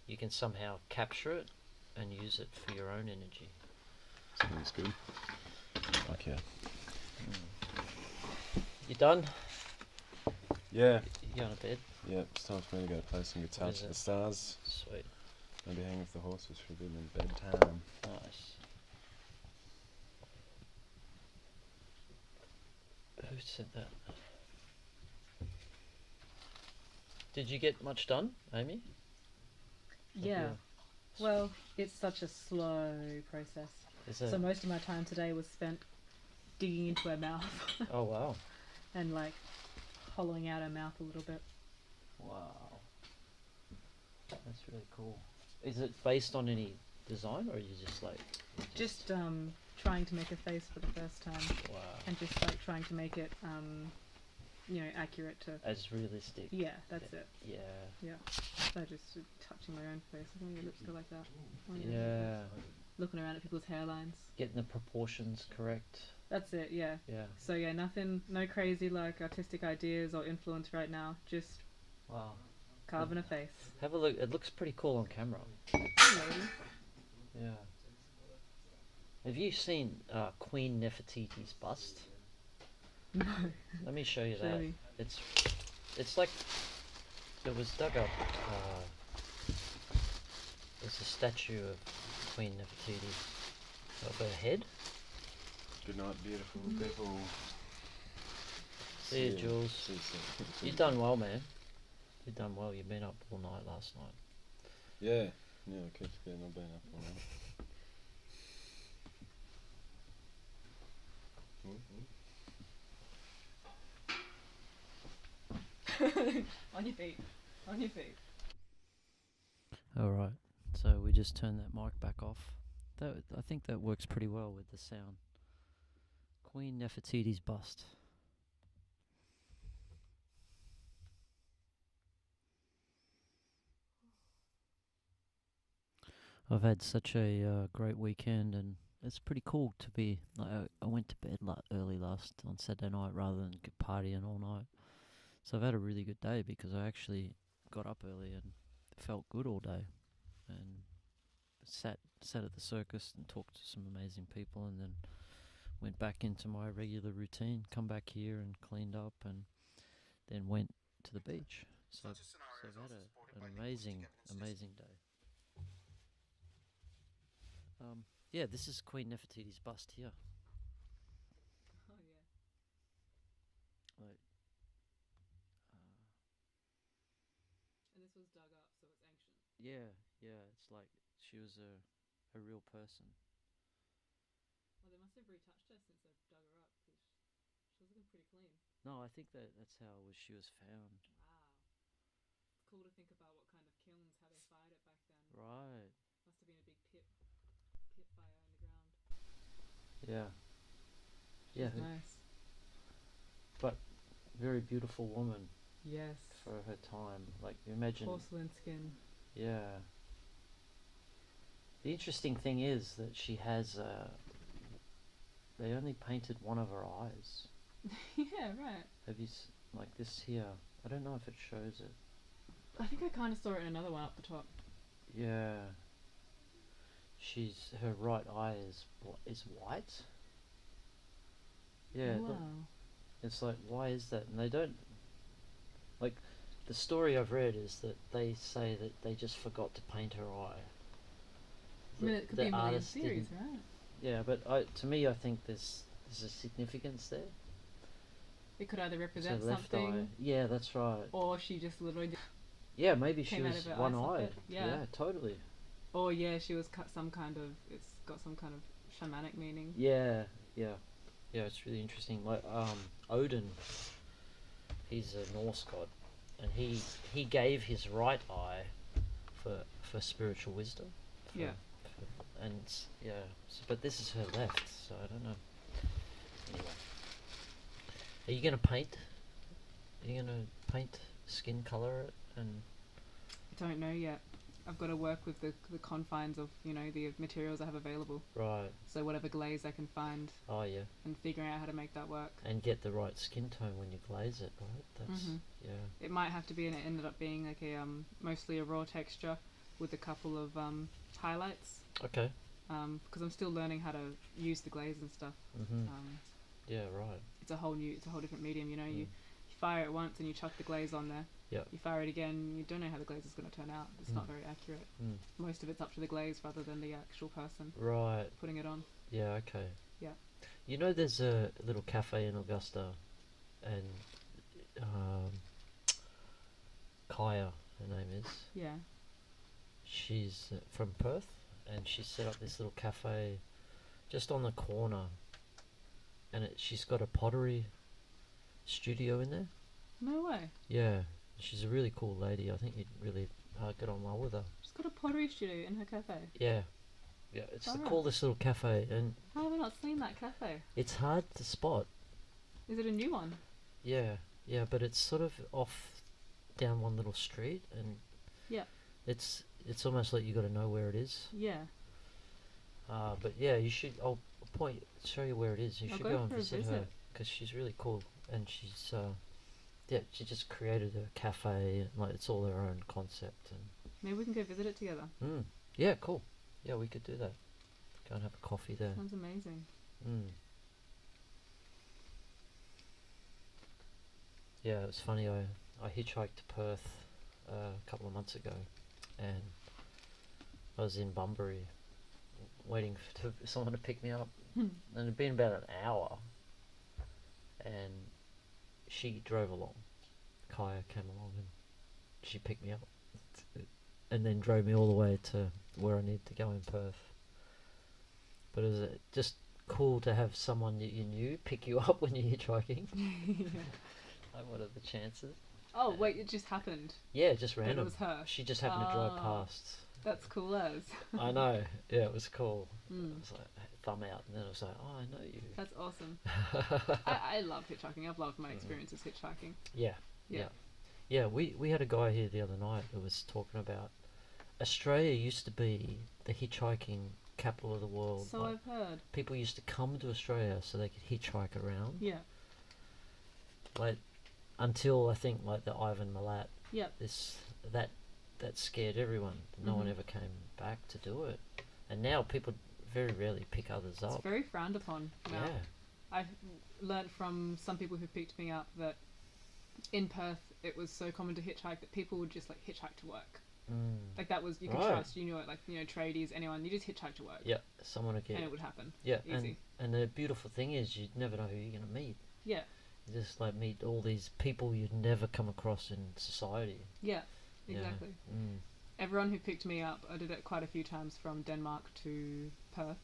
you can somehow capture it and use it for your own energy. Sounds good. Fuck yeah. You done? Yeah. You going to bed? Yeah, it's time for me to go play some guitar to the stars. Sweet. Maybe hang with the horses for a bit and then bedtime. Nice. Who said that? Did you get much done, Amy? Yeah. Well, it's such a slow process. So most of my time today was spent digging into her mouth. Oh, wow. And like hollowing out her mouth a little bit. Wow. That's really cool. Is it based on any design, or are you just like... Just trying to make a face for the first time. Wow. And just like trying to make it, accurate to... As realistic. Yeah, that's it. Yeah. Yeah. So just touching my own face. I think your lips go like that. Yeah. Looking around at people's hairlines. Getting the proportions correct. That's it, yeah. Yeah. So yeah, no crazy like artistic ideas or influence right now. Just wow, carving a face. Have a look. It looks pretty cool on camera. Maybe. Yeah. Have you seen Queen Nefertiti's bust? No. Let me show you Show that. me. It's like it was dug up. It's a statue of Queen Nefertiti of her head. Good night, beautiful people. See you, Jules. You've done well, man. You've done well. You've been up all night last night. Yeah. Yeah, I kept getting I've been up all night. On your feet. On your feet. Alright, so we just turned that mic back off. I think that works pretty well with the sound. Queen Nefertiti's bust. I've had such a great weekend, and it's pretty cool to be. Like, I went to bed early on Saturday night rather than partying all night. So I've had a really good day because I actually got up early and felt good all day, and sat at the circus and talked to some amazing people, and then went back into my regular routine, come back here and cleaned up, and then went to the beach. So I've had an amazing day. Yeah, this is Queen Nefertiti's bust here. Oh yeah. Like, and this was dug up, so it's ancient. Yeah, it's like she was a real person. Well, they must have retouched her since they've dug her up, because she It's looking pretty clean. No, I think that's how she was found. Wow. It's cool to think about what kind of kilns, how they fired it back then. Right. Must have been a big pit fire in the ground. Yeah. She's Yeah. nice. But very beautiful woman Yes. for her time. Like, imagine. Porcelain skin. Yeah. The interesting thing is that she has. They only painted one of her eyes. Yeah, right. Have you like this here? I don't know if it shows it. I think I kind of saw it in another one up the top. Yeah. Her right eye is white. Yeah. Wow. Look, it's like, why is that? And they don't. Like, the story I've read is that they say that they just forgot to paint her eye. I mean, it could be a million theories, right? Yeah, but to me, I think there's a significance there. It could either It's represent her left something, eye. Yeah, that's right. or she just literally Yeah, maybe she came out was of her eye one-eyed. socket. Yeah. Totally. Or yeah, she was some kind of. It's got some kind of shamanic meaning. Yeah, yeah, yeah. It's really interesting. Like Odin, he's a Norse god, and he gave his right eye for spiritual wisdom. Yeah. But this is her left, so I don't know. Anyway, are you gonna paint? Are you gonna paint, skin color it, and? I don't know yet. I've got to work with the confines of the materials I have available. Right. So whatever glaze I can find. Oh yeah. And figuring out how to make that work. And get the right skin tone when you glaze it, right? That's yeah. It might have to be, and it ended up being like a mostly a raw texture with a couple of highlights. Okay. Because I'm still learning how to use the glaze and stuff. Yeah, right. It's a whole different medium. You fire it once and you chuck the glaze on there. Yeah. You fire it again, you don't know how the glaze is going to turn out. It's not very accurate. Most of it's up to the glaze rather than the actual person. Right. Putting it on. Yeah. Okay. Yeah. You know, there's a little cafe in Augusta, and Kaya, her name is. Yeah. She's from Perth, and she set up this little cafe just on the corner, and she's got a pottery studio in there. No way. Yeah, she's a really cool lady. I think you'd really get on well with her. She's got a pottery studio in her cafe. Yeah, yeah, it's the Alright. coolest little cafe, and How have I not seen that cafe? it's hard to spot. Is it a new one? Yeah, yeah, but it's sort of off down one little street, and Yeah. it's almost like you got to know where it is. Yeah. But yeah, you should. I'll show you where it is. You I'll should go go and for a visit her visit. because she's really cool, and she's yeah, she just created a cafe, and like it's all her own concept, and Maybe we can go visit it together. yeah, cool. Yeah, we could do that. Go and have a coffee there. Sounds amazing. Yeah, it was funny. I hitchhiked to Perth a couple of months ago, and I was in Bunbury waiting for someone to pick me up, and it'd been about an hour, and she drove along. Kaya came along and she picked me up, and then drove me all the way to where I needed to go in Perth. But it was just cool to have someone that you knew pick you up when you're hitchhiking. Like, what are the chances? Oh wait, it just happened. Yeah, just But random. it was her. She just happened to drive past. That's cool as. I know. Yeah, it was cool. It was like thumb out, and then I was like, oh, I know you. That's awesome. I love hitchhiking. I've loved my experiences hitchhiking. Yeah. Yeah, we had a guy here the other night who was talking about Australia used to be the hitchhiking capital of the world. So like, I've heard. people used to come to Australia so they could hitchhike around. Yeah. Like until I think like the Ivan Milat. Yep. That scared everyone. No one ever came back to do it. And now people very rarely pick others up. It's very frowned upon now. Yeah. I've learnt from some people who picked me up that in Perth it was so common to hitchhike that people would just like hitchhike to work. Like that was, you could trust, you knew it, like, tradies, anyone, you just hitchhike to work. Yeah, someone would get. And it would happen. Yeah, easy. And the beautiful thing is you'd never know who you're going to meet. Yeah. You just like meet all these people you'd never come across in society. Yeah, exactly. Everyone who picked me up, I did it quite a few times from Denmark to Perth,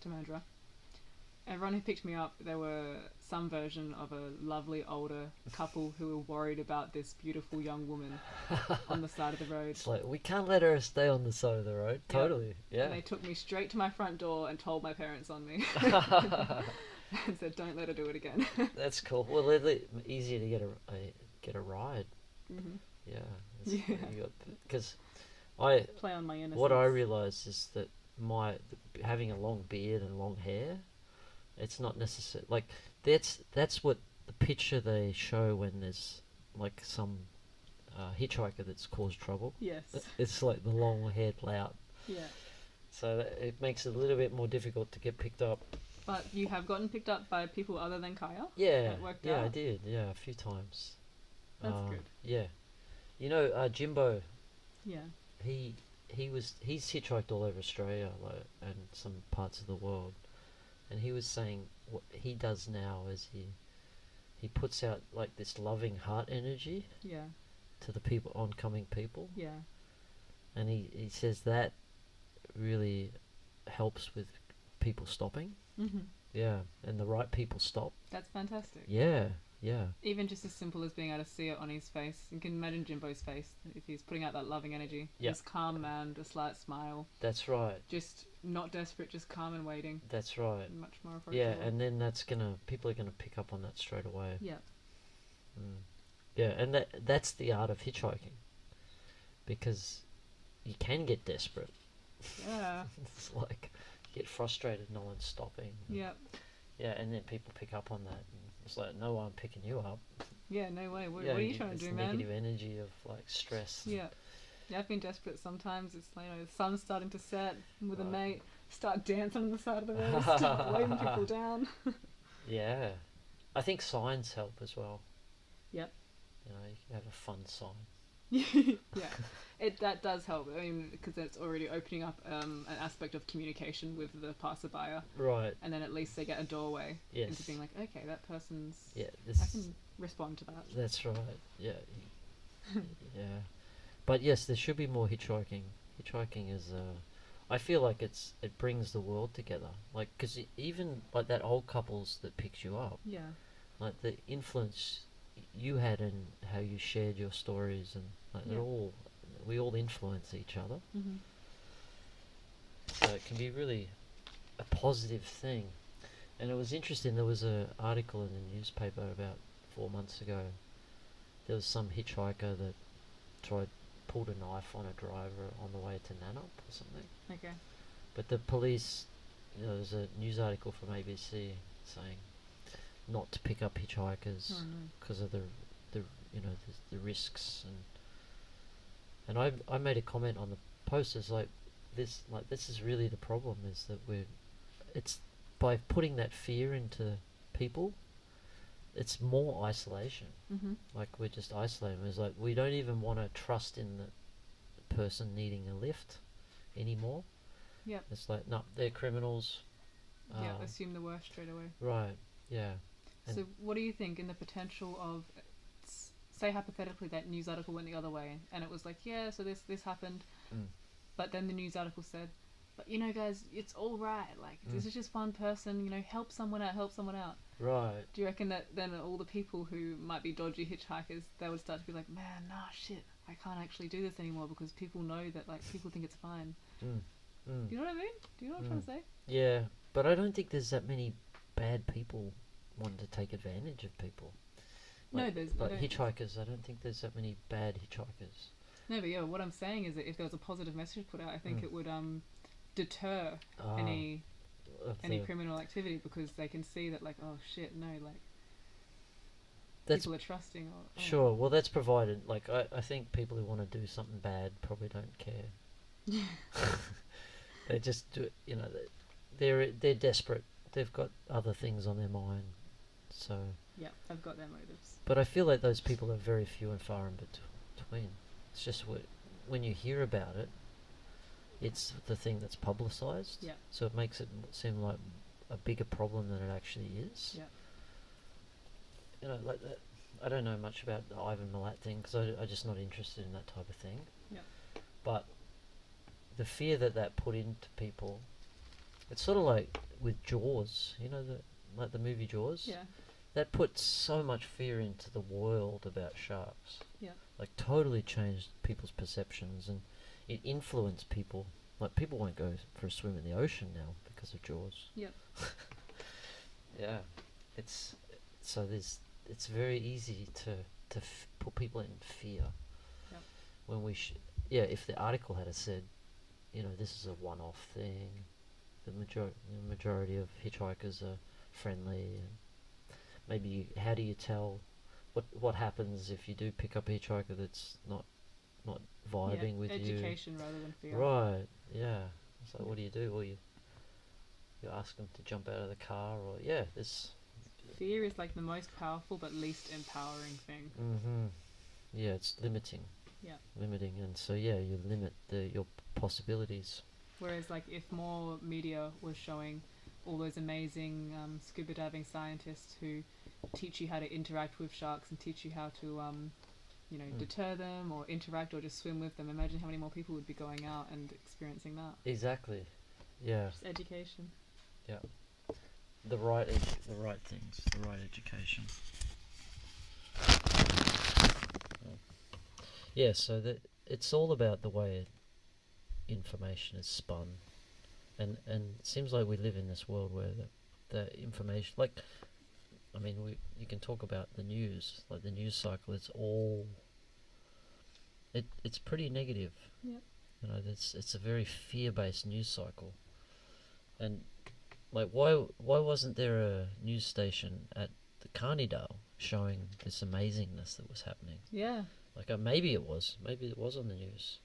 to Mandurah. everyone who picked me up, there were some version of a lovely older couple who were worried about this beautiful young woman on the side of the road. It's like, we can't let her stay on the side of the road. Yeah. Totally, yeah. And they took me straight to my front door and told my parents on me. And said, don't let her do it again. That's cool. Well, they're easier to get a ride. Mm-hmm. Yeah. Yeah. Because Play on my innocence. what I realised is that having a long beard and long hair, it's not necessary. Like that's what the picture they show when there's like some hitchhiker that's caused trouble. Yes. It's like the long-haired lout. Yeah. So it makes it a little bit more difficult to get picked up. But you have gotten picked up by people other than Kaya? Yeah. That worked Yeah, out? I did. Yeah, a few times. That's good. Yeah. You know, Jimbo. Yeah. He's hitchhiked all over Australia and some parts of the world, and he was saying what he does now is he puts out like this loving heart energy Yeah. to the oncoming people, Yeah. and he says that really helps with people stopping. Mm-hmm. Yeah, and the right people stop. That's fantastic. Yeah. Even just as simple as being able to see it on his face. You can imagine Jimbo's face if he's putting out that loving energy. Yeah. This calm man, a slight smile. That's right. Just not desperate, just calm and waiting. That's right. Much more approachable. Yeah, and then people are gonna pick up on that straight away. Yeah. Yeah, and that's the art of hitchhiking, because you can get desperate. Yeah. It's like you get frustrated, no one's stopping. Yeah. Yeah, and then people pick up on that. And it's like, no, I'm picking you up. Yeah, no way. What are you trying to do, man? Negative energy of like stress. Yeah. Yeah, I've been desperate sometimes. It's like, the sun's starting to set with a mate, start dancing on the side of the road, start waving people down. Yeah. I think signs help as well. Yep. You know, you can have a fun sign. Yeah, that does help. I mean, because it's already opening up an aspect of communication with the passerby. Right. And then at least they get a doorway Yes. into being like, okay, that person's. Yeah. I can respond to that. That's right. Yeah. Yeah. But yes, there should be more hitchhiking. Hitchhiking is, I feel like it brings the world together. Like, because even like that old couples that picked you up. Yeah. Like the influence you had and how you shared your stories, and like we all influence each other. Mm-hmm. So it can be really a positive thing. And it was interesting, there was an article in the newspaper about 4 months ago. There was some hitchhiker that pulled a knife on a driver on the way to Nannup or something. Okay. But the police, there was a news article from ABC saying not to pick up hitchhikers because of the risks, and I made a comment on the post as this is really the problem, is that it's by putting that fear into people, it's more isolation. Mm-hmm. Like we're just isolating. It's like we don't even want to trust in the person needing a lift anymore. Yep. It's like, no, they're criminals. Yeah, assume the worst straight away. Right. Yeah. So what do you think in the potential of, say hypothetically that news article went the other way and it was like, yeah, so this happened, but then the news article said, but guys, it's all right, like this is just one person, help someone out. Right. Do you reckon that then all the people who might be dodgy hitchhikers, they would start to be like, man, nah, shit, I can't actually do this anymore because people know that, like, people think it's fine. Do you know what I mean? Do you know what I'm trying to say? Yeah, but I don't think there's that many bad people wanting to take advantage of people. No, there's hitchhikers. I don't think there's that many bad hitchhikers. No, but yeah, what I'm saying is that if there was a positive message put out, I think it would deter any criminal activity, because they can see that, like, oh shit, no, like people are trusting. Or, Sure, well that's provided. Like I think people who want to do something bad probably don't care. They just do it. They're desperate. They've got other things on their mind. So yeah, they've got their motives. But I feel like those people are very few and far in between. It's just when you hear about it, it's the thing that's publicised. Yeah. So it makes it seem like a bigger problem than it actually is. Yeah. Like that. I don't know much about the Ivan Milat thing because I'm just not interested in that type of thing. Yeah. But the fear that put into people It's sort of like with Jaws, you know, like the movie Jaws. Yeah. That puts so much fear into the world about sharks. Yeah. Like totally changed people's perceptions, and it influenced people. Like people won't go for a swim in the ocean now because of Jaws. Yep. Yeah, it's very easy to put people in fear. Yep. When we if the article had said, you know, this is a one-off thing, the majority of hitchhikers are friendly, and maybe how do you tell what happens if you do pick up a hitchhiker that's not vibing with you? Education rather than fear. Right. Yeah. So what do you do? Well, you ask them to jump out of the car, or this. Fear is like the most powerful but least empowering thing. Mm-hmm. Yeah, it's limiting. Yeah. Limiting, and so you limit your possibilities. Whereas, like, if more media was showing all those amazing scuba diving scientists who teach you how to interact with sharks and teach you how to, deter them or interact or just swim with them, imagine how many more people would be going out and experiencing that. Exactly. Yeah. Just education. Yeah. The right things, the right education. Yeah, so it's all about the way information is spun, and it seems like we live in this world where the information, like, I mean, you can talk about the news, like the news cycle. It's all it's pretty negative. Yep. You know, it's a very fear-based news cycle, and like why wasn't there a news station at the Carnydale showing this amazingness that was happening? Yeah. Like maybe it was on the news,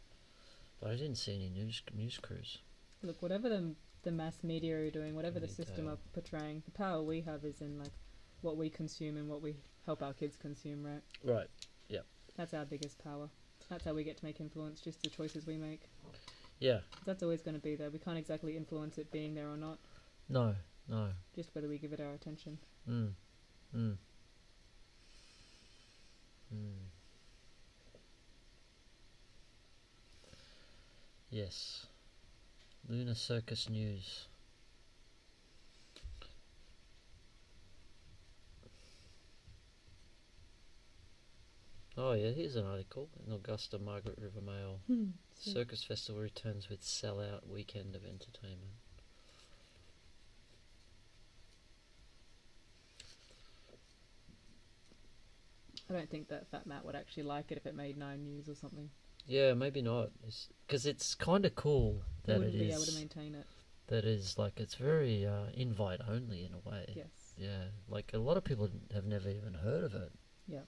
but I didn't see any news crews. Look, whatever the mass media are doing, whatever the system are portraying, the power we have is in like what we consume and what we help our kids consume, right? Right. Yeah. That's our biggest power. That's how we get to make influence, just the choices we make. Yeah. That's always going to be there. We can't exactly influence it being there or not. No. Just whether we give it our attention. Yes. Lunar Circus News. Oh yeah, here's an article in Augusta Margaret River Mail. Circus Festival returns with sell-out weekend of entertainment. I don't think that Fat Matt would actually like it if it made 9 News or something. Yeah, maybe not. Because it's kind of cool that wouldn't it be is. able to maintain it. That is like it's very invite only in a way. Yes. Yeah, like a lot of people have never even heard of it. Yeah.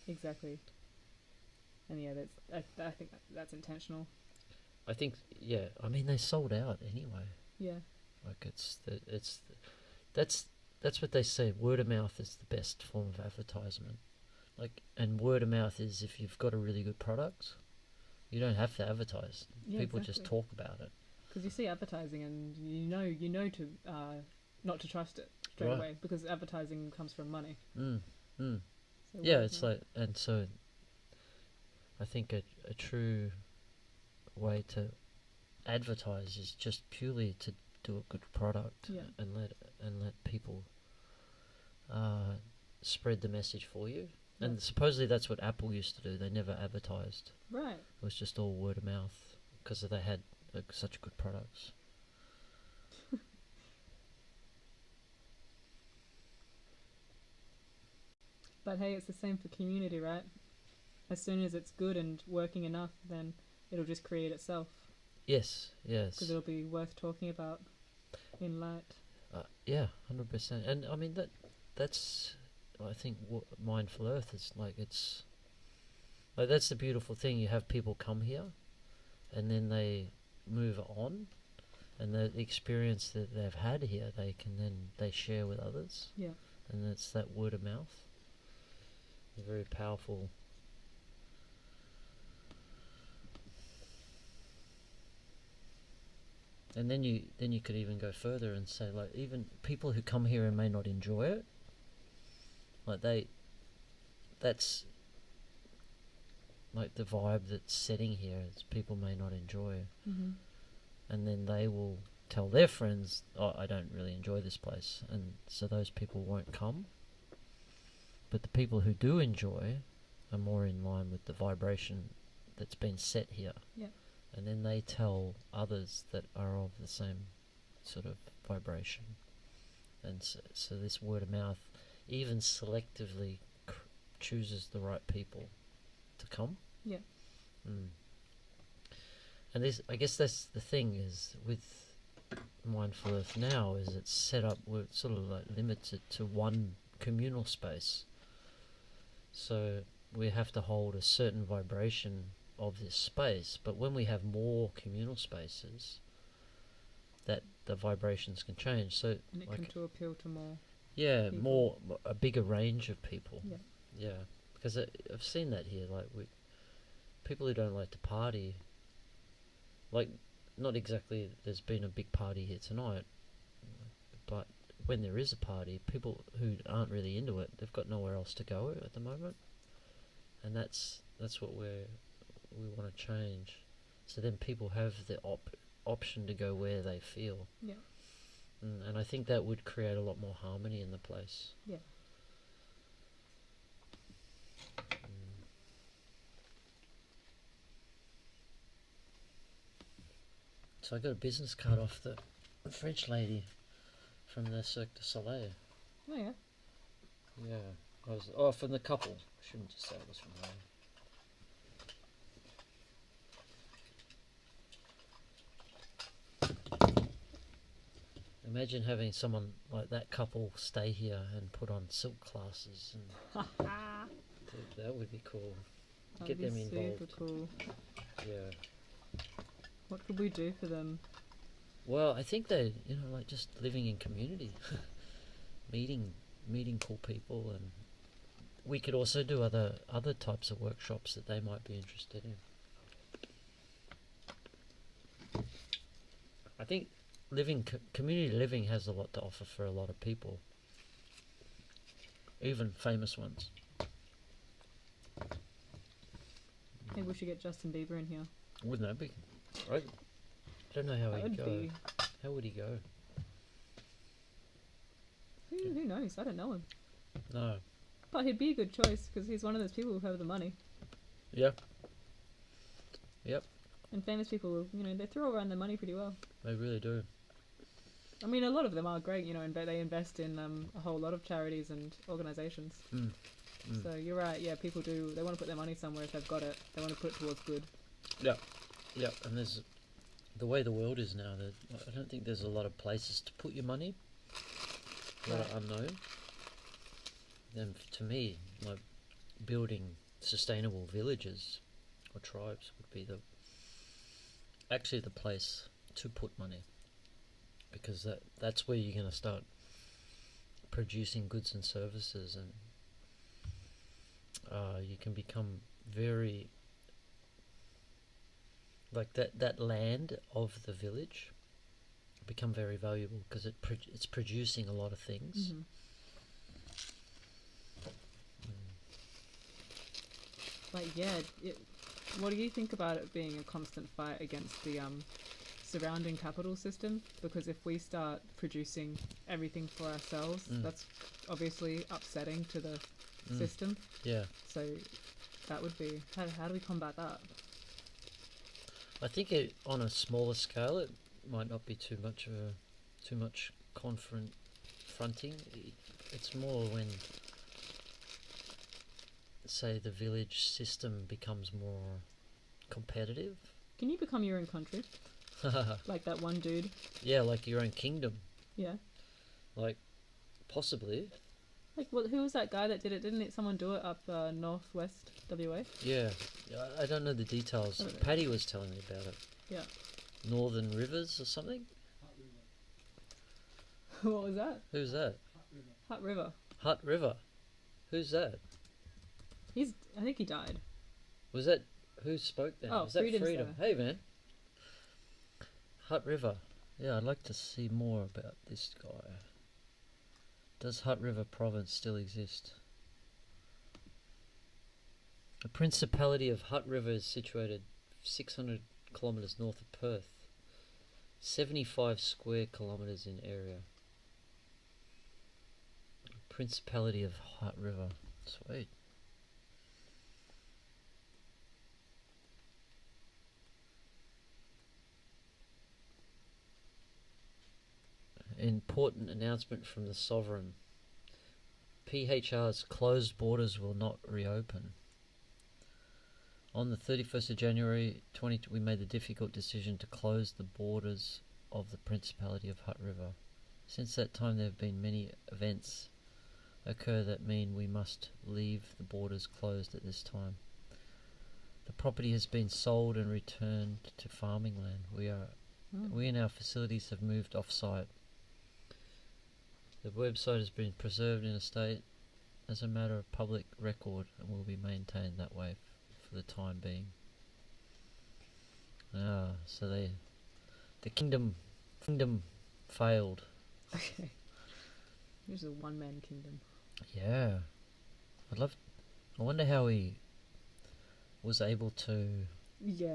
Exactly. And yeah, I think that's intentional. I think I mean they sold out anyway. Yeah. Like that's what they say. Word of mouth is the best form of advertisement. Like, and word of mouth is if you've got a really good product, you don't have to advertise. Yeah, People exactly. just talk about it. Because you see advertising and you know to not to trust it straight away because advertising comes from money. So yeah, it's like, and so I think a true way to advertise is just purely to do a good product and let people spread the message for you. And supposedly that's what Apple used to do. They never advertised. Right. It was just all word of mouth because they had such good products. But hey, it's the same for community, right? As soon as it's good and working enough, then it'll just create itself. Yes. Because it'll be worth talking about in light. Yeah, 100%. And I mean that's I think what Mindful Earth is like. It's like that's the beautiful thing. You have people come here, and then they move on, and the experience that they've had here, they share with others. Yeah. And it's that word of mouth. Very powerful. And then you could even go further and say, like, even people who come here and may not enjoy it, like that's like the vibe that's setting here is people may not enjoy, and then they will tell their friends, oh, I don't really enjoy this place, and so those people won't come. But the people who do enjoy are more in line with the vibration that's been set here. Yeah. And then they tell others that are of the same sort of vibration. And so this word of mouth even selectively chooses the right people to come. Yeah. And this, I guess that's the thing is with Mindful Earth now is it's set up, we're sort of like limited to one communal space. So we have to hold a certain vibration of this space, but when we have more communal spaces, that the vibrations can change. So And it like, can to appeal to more. yeah, people. a bigger range of people. Yeah. Yeah, because I've seen that here. Like people who don't like to party, like not exactly. There's been a big party here tonight, but when there is a party, people who aren't really into it, they've got nowhere else to go at the moment, and that's what we want to change. So then people have the option to go where they feel. Yeah. And I think that would create a lot more harmony in the place. Yeah. So I got a business card off the French lady from the Cirque du Soleil. Oh yeah. Yeah. From the couple. I shouldn't just say it was from her. Imagine having someone like that couple stay here and put on silk classes, and dude, that would be cool. That'd Get them be involved. super cool. Yeah. What could we do for them? Well, I think they, like just living in community, meeting cool people, and we could also do other types of workshops that they might be interested in. I think community living has a lot to offer for a lot of people, even famous ones. Maybe we should get Justin Bieber in here. Wouldn't that be? Right? I don't know how That he'd would go. be. How would he go? Who knows? I don't know him. No. But he'd be a good choice because he's one of those people who have the money. Yeah. Yep. And famous people, they throw around their money pretty well. They really do. I mean, a lot of them are great, and they invest in a whole lot of charities and organisations. So you're right, yeah, people do, they want to put their money somewhere if they've got it. They want to put it towards good. Yeah. Yeah, and there's the way the world is now, I don't think there's a lot of places to put your money that are unknown. Then to me, like building sustainable villages or tribes would be actually the place to put money, because that's where you're going to start producing goods and services, and you can become very like that land of the village become very valuable because it's producing a lot of things. Like, yeah, what do you think about it being a constant fight against the surrounding capital system? Because if we start producing everything for ourselves, that's obviously upsetting to the system. Yeah. So that would be, how do we combat that? I think on a smaller scale, it might not be too much confronting. It's more when, say, the village system becomes more competitive. Can you become your own country? Like that one dude? Yeah, like your own kingdom. Yeah. Like, possibly. Like, who was that guy that did it? Didn't someone do it up northwest WA? Yeah. I don't know the details. Paddy was telling me about it. Yeah. Northern Rivers or something? What was that? Who's that? Hutt River. Hutt River. Who's that? I think he died. Was that who spoke then? Oh, was that Freedom? Sir. Hey man. Hutt River. Yeah, I'd like to see more about this guy. Does Hutt River province still exist? The Principality of Hutt River is situated 600 kilometres north of Perth 75 square kilometers in area. Principality of Hutt River. Sweet. Important announcement from the sovereign. PHR's closed borders will not reopen. On the 31st of January 20, we made the difficult decision to close the borders of the Principality of Hutt River. Since that time there have been many events occur that mean we must leave the borders closed at this time. The property has been sold and returned to farming land. We and our facilities have moved off-site. The website has been preserved in a state as a matter of public record and will be maintained that way for the time being. So the kingdom failed. Okay. Here's a one-man kingdom. Yeah. I wonder how he was able to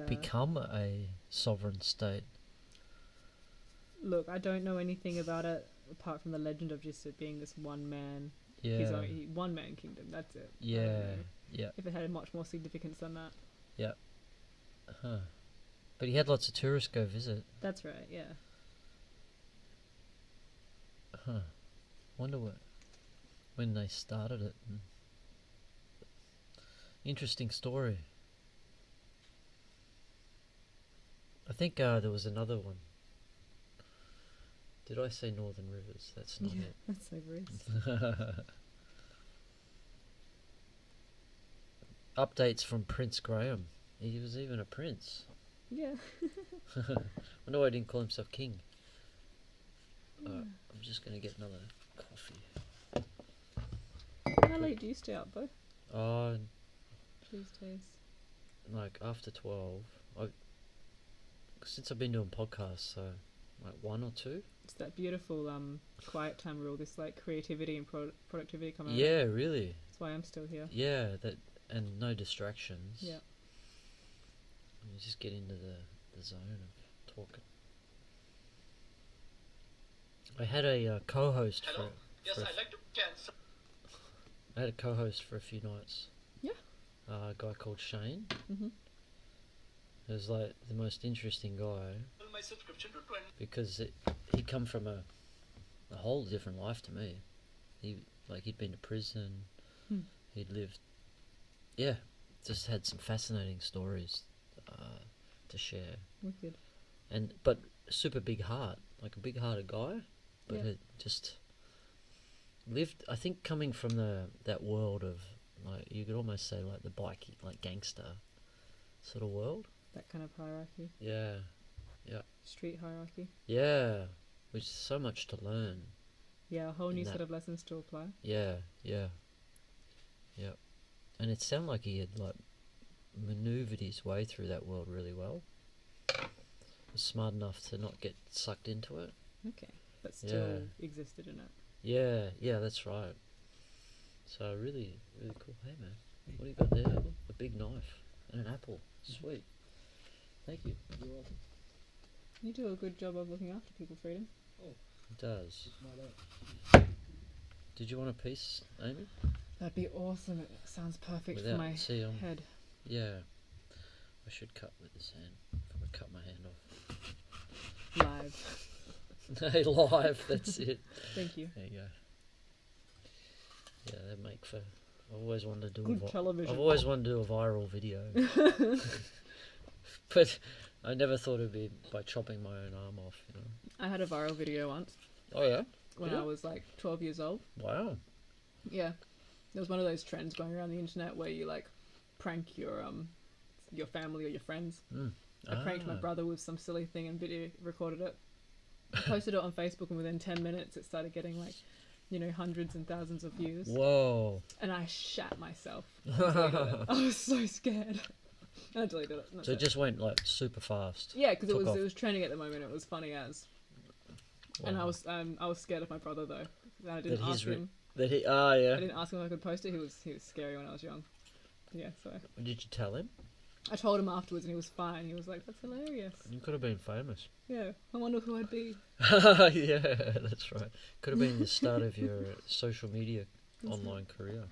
become a sovereign state. Look, I don't know anything about it apart from the legend of just it being this one man. Yeah. One-man kingdom, that's it. Yeah. Yeah. If it had much more significance than that. Yeah. Huh. But he had lots of tourists go visit. That's right, yeah. Huh. Wonder when they started it. Interesting story. I think there was another one. Did I say Northern Rivers? That's not it. That's so rude. Updates from Prince Graham. He was even a prince. Yeah. Wonder why he didn't call himself king. I'm just going to get another coffee. How late do you stay up, Boh? Tuesdays. Like after 12. Since I've been doing podcasts, so like 1 or 2. It's that beautiful quiet time rule, this like creativity and productivity coming out. Yeah, really. That's why I'm still here. Yeah, and no distractions. Yeah. You just get into the zone of talking. I had a co-host for. Yes, I'd like to cancel. I had a co-host for a few nights. Yeah. A guy called Shane. Mm-hmm. He was like the most interesting guy. My subscription to 20. Because he'd come from a whole different life to me. He'd been to prison. He'd lived. Yeah, just had some fascinating stories to share. Wicked. But super big heart, like a big-hearted guy, but had just lived. I think coming from that world of like you could almost say like the bikie, like gangster sort of world. That kind of hierarchy. Yeah, yeah. Street hierarchy. Yeah, which is so much to learn. Yeah, a whole new set of lessons to apply. Yeah, yeah, yeah. And it sounded like he had like manoeuvred his way through that world really well. Was smart enough to not get sucked into it. Okay, but still existed in it. Yeah, yeah, that's right. So really, really cool. Hey man, what do you got there? A big knife and an apple. Sweet. Thank you. You're welcome. You do a good job of looking after people, Freedom. Oh. It does. Did you want a piece, Amy? That'd be awesome. It sounds perfect for my head. Yeah. I should cut with this hand. If I cut my hand off. Live. Hey, live. That's it. Thank you. There you go. Yeah, that make for. I've always wanted to do good television. I've always wanted to do a viral video, but I never thought it'd be by chopping my own arm off. You know. I had a viral video once. Oh yeah. When I was like 12 years old. Wow. Yeah, there was one of those trends going around the internet where you like prank your family or your friends. I pranked my brother with some silly thing and video recorded it. I posted it on Facebook, and within 10 minutes it started getting like, hundreds and thousands of views. Whoa. And I shat myself. I was so scared. And I deleted it. So it just went like super fast. Yeah, because it was trending at the moment. It was funny as. Wow. And I was scared of my brother though. And I didn't ask him. Yeah. I didn't ask him if I could post it. He was scary when I was young. Yeah, so. Did you tell him? I told him afterwards and he was fine. He was like, that's hilarious. You could have been famous. Yeah, I wonder who I'd be. Yeah, that's right. Could have been the start of your social media online career.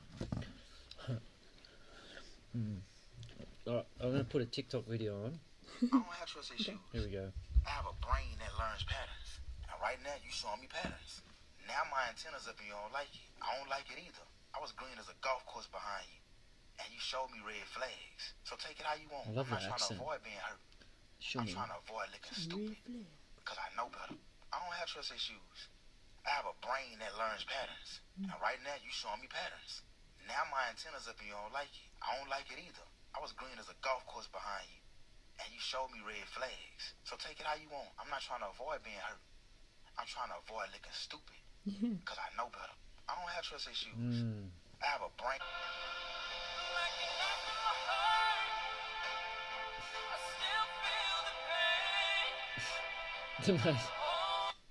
Alright, I'm going to put a TikTok video on. I don't have trust issues. Here we go. I have a brain that learns patterns. And right now, you showing me patterns. Now my antenna's up and you don't like it. I don't like it either. I was green as a golf course behind you. And you showed me red flags. So take it how you want. I love I'm not that trying accent. to avoid being hurt. I'm trying to avoid looking stupid. Because I know better. I don't have trust issues. I have a brain that learns patterns. And right now, you showing me patterns. Now my antenna's up and you don't like it. I don't like it either. I was green as a golf course behind you. And you showed me red flags. So take it how you want. I'm not trying to avoid being hurt. I'm trying to avoid looking stupid. Because I know better. I don't have trust issues. I have a brain.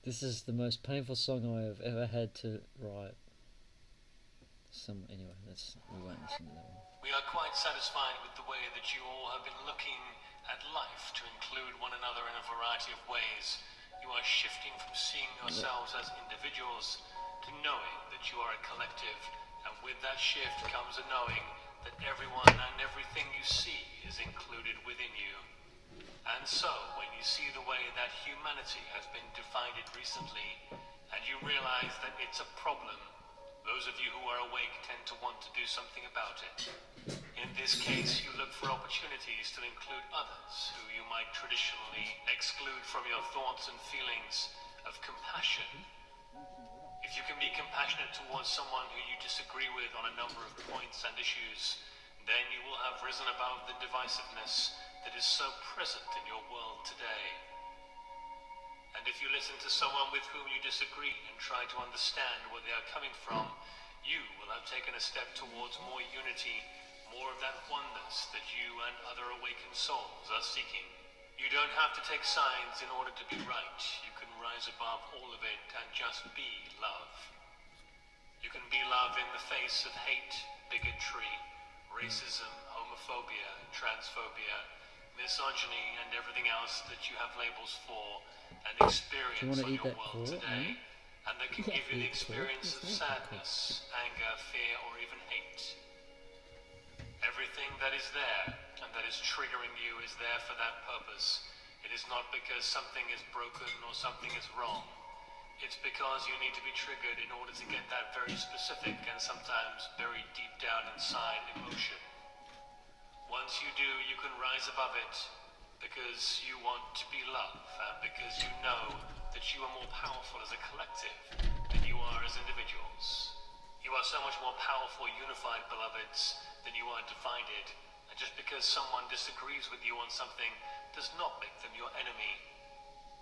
This is the most painful song I have ever had to write. Anyway, we won't listen to that one. We are quite satisfied with the way that you all have been looking at life to include one another in a variety of ways. You are shifting from seeing yourselves as individuals to knowing that you are a collective, and with that shift comes a knowing that everyone and everything you see is included within you. And so, when you see the way that humanity has been divided recently, and you realize that it's a problem, those of you who are awake tend to want to do something about it. In this case, you look for opportunities to include others who you might traditionally exclude from your thoughts and feelings of compassion. If you can be compassionate towards someone who you disagree with on a number of points and issues, then you will have risen above the divisiveness that is so present in your world today. And if you listen to someone with whom you disagree and try to understand where they are coming from, you will have taken a step towards more unity, more of that oneness that you and other awakened souls are seeking. You don't have to take sides in order to be right. You can rise above all of it and just be love. You can be love in the face of hate, bigotry, racism, homophobia, transphobia, misogyny, and everything else that you have labels for and experience on your world today, and that can give you the experience of sadness, anger, fear, or even hate. Everything that is there and that is triggering you is there for that purpose. It is not because something is broken or something is wrong. It's because you need to be triggered in order to get that very specific and sometimes very deep down inside emotion. Once you do, you can rise above it because you want to be love and because you know that you are more powerful as a collective than you are as individuals. You are so much more powerful, unified beloveds, than you are divided. And just because someone disagrees with you on something does not make them your enemy.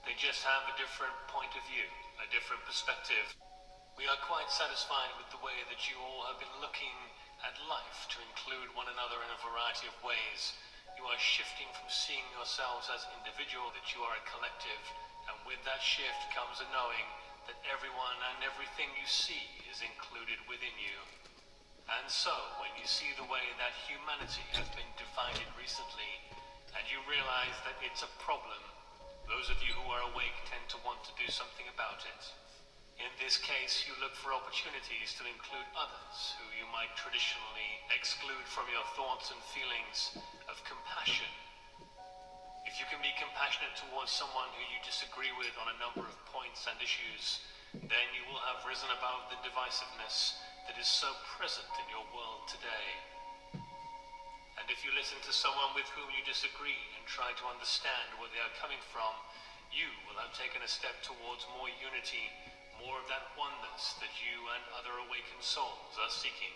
They just have a different point of view, a different perspective. We are quite satisfied with the way that you all have been looking at life to include one another in a variety of ways. You are shifting from seeing yourselves as individual that you are a collective, and with that shift comes a knowing that everyone and everything you see is included within you. And so, when you see the way that humanity has been divided recently, and you realize that it's a problem, those of you who are awake tend to want to do something about it. In this case, you look for opportunities to include others who you might traditionally exclude from your thoughts and feelings of compassion. If you can be compassionate towards someone who you disagree with on a number of points and issues, then you will have risen above the divisiveness that is so present in your world today. And if you listen to someone with whom you disagree and try to understand where they are coming from, you will have taken a step towards more unity, more of that oneness that you and other awakened souls are seeking.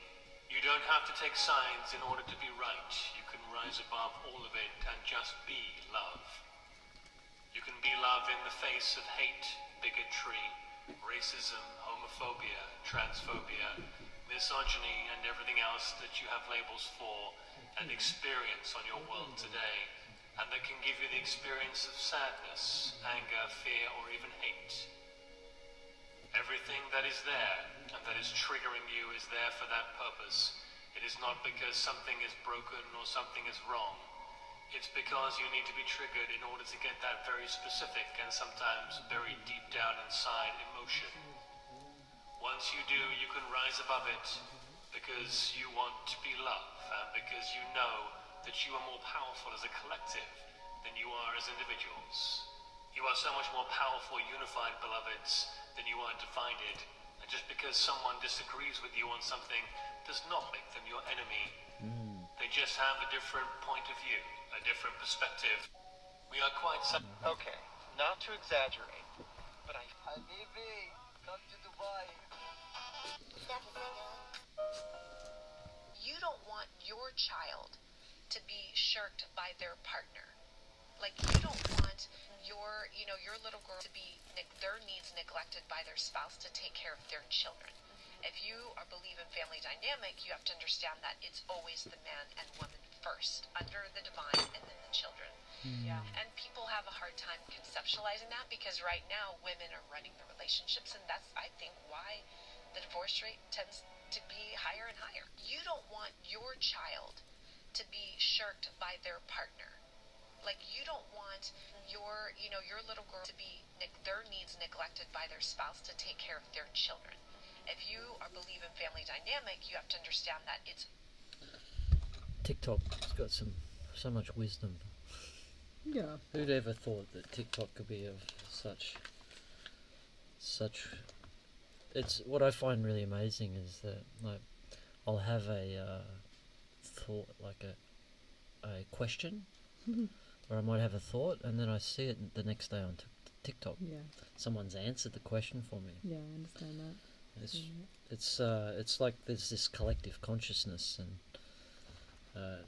You don't have to take sides in order to be right. You can rise above all of it and just be love. You can be love in the face of hate, bigotry, racism, homophobia, transphobia, misogyny, and everything else that you have labels for and experience on your world today, and that can give you the experience of sadness, anger, fear, or even hate. Everything that is there and that is triggering you is there for that purpose. It is not because something is broken or something is wrong. it's because you need to be triggered in order to get that very specific and sometimes very deep down inside emotion. Once you do, you can rise above it because you want to be loved and because you know that you are more powerful as a collective than you are as individuals. You are so much more powerful, unified beloveds, than you are divided. And just because someone disagrees with you on something does not make them your enemy. They just have a different point of view, a different perspective. We are quite Okay, not to exaggerate, but Habibi, come to Dubai. You don't want your child to be shirked by their partner. Like, you don't want your little girl to be their needs neglected by their spouse to take care of their children. If you believe in family dynamic, you have to understand that it's always the man and woman first, under the divine, and then the children. Yeah. And people have a hard time conceptualizing that because right now women are running the relationships, and that's, I think, why the divorce rate tends to be higher and higher. You don't want your child to be shirked by their partner. Like, you don't want your little girl to be their needs neglected by their spouse to take care of their children. If you believe in family dynamic, you have to understand that it's TikTok's got so much wisdom. Yeah. Who'd ever thought that TikTok could be of such? It's what I find really amazing is that, like, I'll have a thought, like a question, or I might have a thought, and then I see it the next day on TikTok. Yeah. Someone's answered the question for me. Yeah, I understand that. It's like there's this collective consciousness, and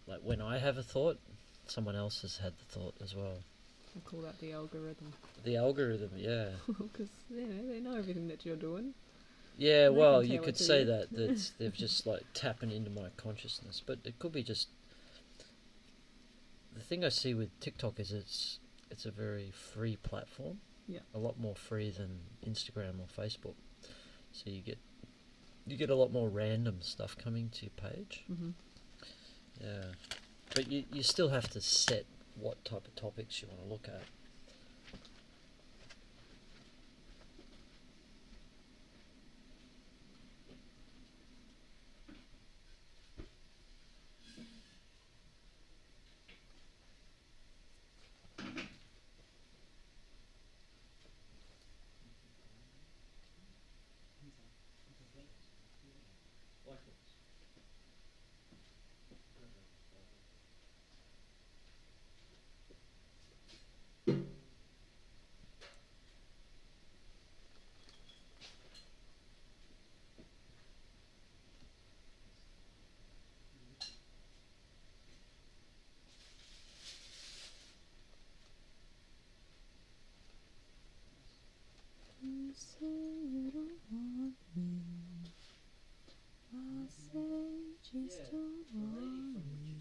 like when I have a thought, someone else has had the thought as well. I call that the algorithm. The algorithm, yeah. Because they know everything that you're doing. Yeah, They well, can you tell could it to say you. that they've just like tapping into my consciousness, but it could be just. The thing I see with TikTok is it's a very free platform. Yeah. A lot more free than Instagram or Facebook. So you get a lot more random stuff coming to your page. Mm-hmm. Yeah, but you still have to set what type of topics you want to look at. You say you don't want me. I say just don't want me.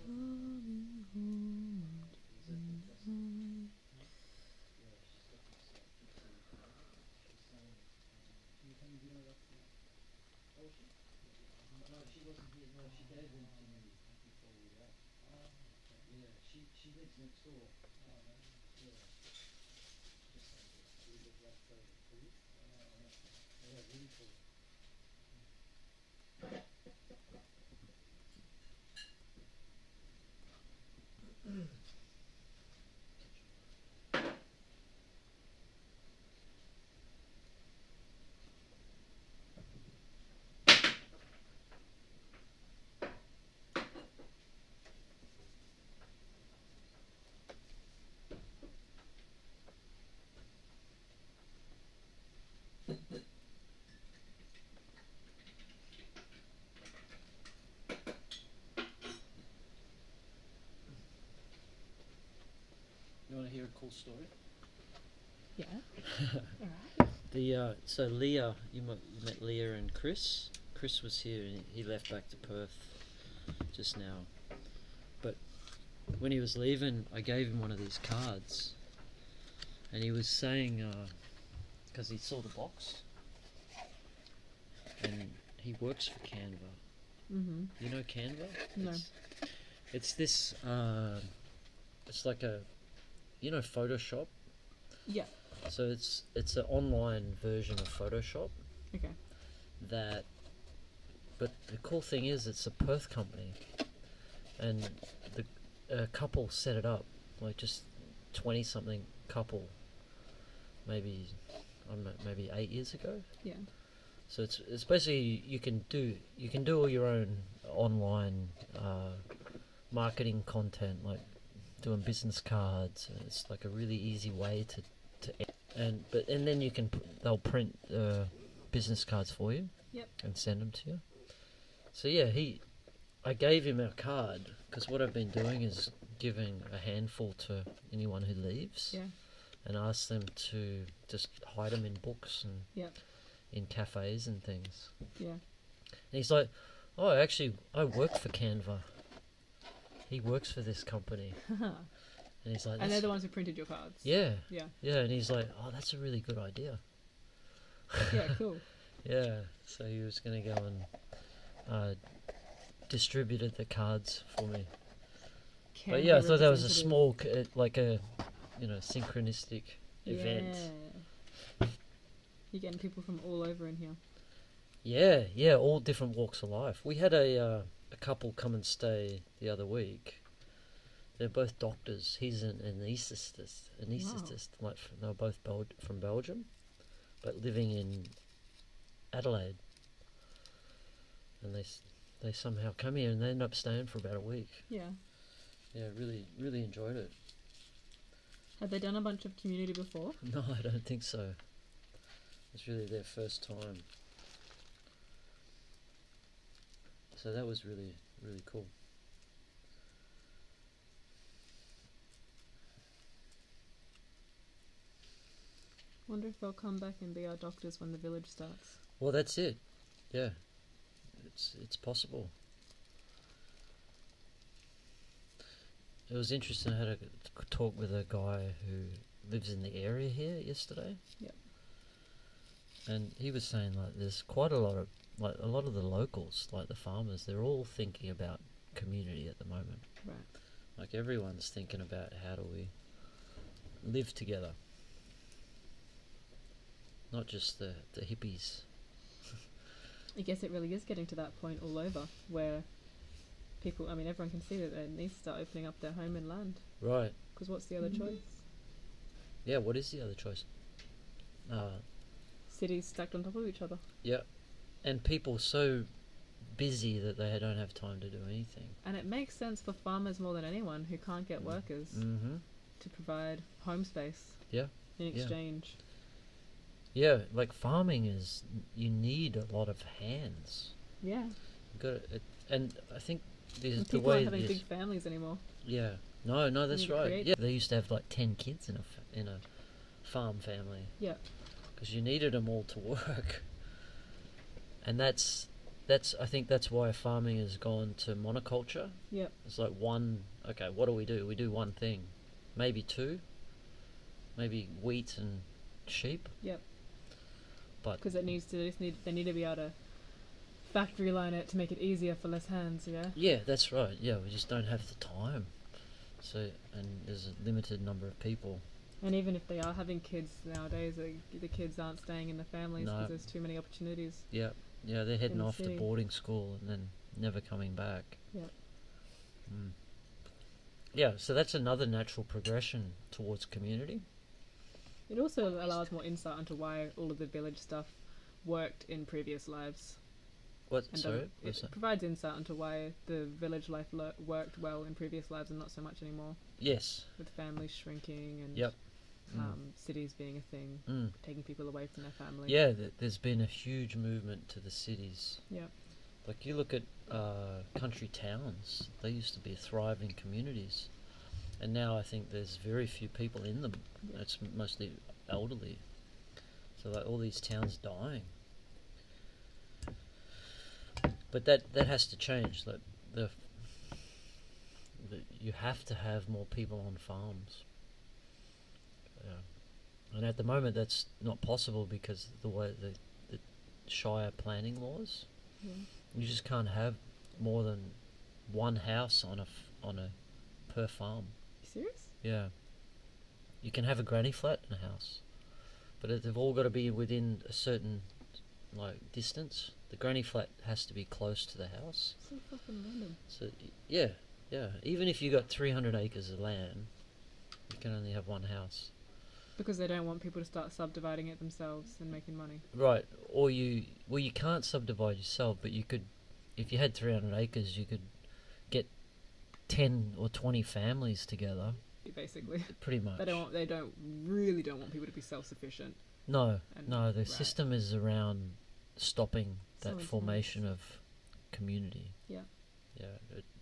Coming home tonight. No, she wasn't here. No, she gave them to me before we left. Yeah, she lives next door. Yeah. Just we live right further. Food? Yeah, really cool. You want to hear a cool story? Yeah. So Leah, you met Leah and Chris. Chris was here and he left back to Perth just now. But when he was leaving, I gave him one of these cards, and he was saying, because he saw the box, and he works for Canva, Mm-hmm. You know Canva? No. It's this. It's like a, you know, Photoshop. Yeah. So it's an online version of Photoshop. Okay. But the cool thing is, it's a Perth company, and a couple set it up, like just 20-something couple, maybe I don't know, maybe 8 years ago. Yeah. So it's basically you can do all your own online marketing content, like doing business cards. It's like a really easy way and then they'll print business cards for you. Yep. And send them to you. So yeah, I gave him our card because what I've been doing is giving a handful to anyone who leaves. Yeah. And ask them to just hide them in books and Yep. in cafes and things. Yeah. And he's like, "Oh, actually, I work for Canva." He works for this company. And he's like, and they're the ones who printed your cards. Yeah. Yeah. Yeah, and he's like, "Oh, that's a really good idea." Yeah, cool. Yeah, so he was going to go and distributed the cards for me. But yeah, I thought that was a small, like a, you know, synchronistic event. You're getting people from all over in here. Yeah, all different walks of life. We had a couple come and stay the other week. They're both doctors. He's an anaesthetist. Wow. Like they were both from Belgium, but living in Adelaide. And they somehow come here and they end up staying for about a week. Yeah. Yeah, really enjoyed it. Had they done a bunch of community before? No, I don't think so. It's really their first time. So that was really cool. Wonder if they'll come back and be our doctors when the village starts. Well, that's it. Yeah, it's possible. It was interesting. I had a talk with a guy who lives in the area here yesterday. Yep. And he was saying like there's quite a lot of the locals, like the farmers, they're all thinking about community at the moment. Right. Like everyone's thinking about how do we live together. Not just the hippies. I guess it really is getting to that point all over where people, I mean, everyone can see that they need to start opening up their home and land. Right. Because what's the other choice? Yeah, what is the other choice? Cities stacked on top of each other. Yeah. And people so busy that they don't have time to do anything. And it makes sense for farmers more than anyone who can't get workers to provide home space in exchange. Yeah, like farming is, you need a lot of hands. Yeah. You got it, and I think the people way aren't having big families anymore. Yeah, no, that's right. Yeah, they used to have like 10 kids in a farm family. Yeah. Because you needed them all to work, and that's I think that's why farming has gone to monoculture. Yep. It's like one. Okay, what do? We do one thing, maybe two, maybe wheat and sheep. Yep. But because they need to be able to factory line it to make it easier for less hands. Yeah. Yeah, that's right. Yeah, we just don't have the time. So, and there's a limited number of people. And even if they are having kids nowadays, the kids aren't staying in the families because there's too many opportunities. Yeah, yeah, they're heading off city. to boarding school and then never coming back. Yeah. Yeah, so that's another natural progression towards community. It also allows more insight into why all of the village stuff worked in previous lives. What? And Sorry? it provides insight into why the village life worked well in previous lives and not so much anymore. Yes. With families shrinking and cities being a thing, taking people away from their family. Yeah, there's been a huge movement to the cities. Yeah. Like you look at country towns, they used to be thriving communities. And now I think there's very few people in them. Yeah. It's mostly elderly. So like all these towns dying. But that has to change. Like you have to have more people on farms. And at the moment that's not possible because the way the Shire planning laws. Yeah. You just can't have more than one house on a per farm. You serious? Yeah. You can have a granny flat and a house, but they've all got to be within a certain distance. The granny flat has to be close to the house. So fucking random. So yeah. Even if you got 300 acres of land, you can only have one house. Because they don't want people to start subdividing it themselves and making money. Right. Or you can't subdivide yourself, but you could, if you had 300 acres, you could get 10 or 20 families together. Basically. Pretty much. They don't really want people to be self-sufficient. No. The system is around stopping that formation of community. Yeah. Yeah.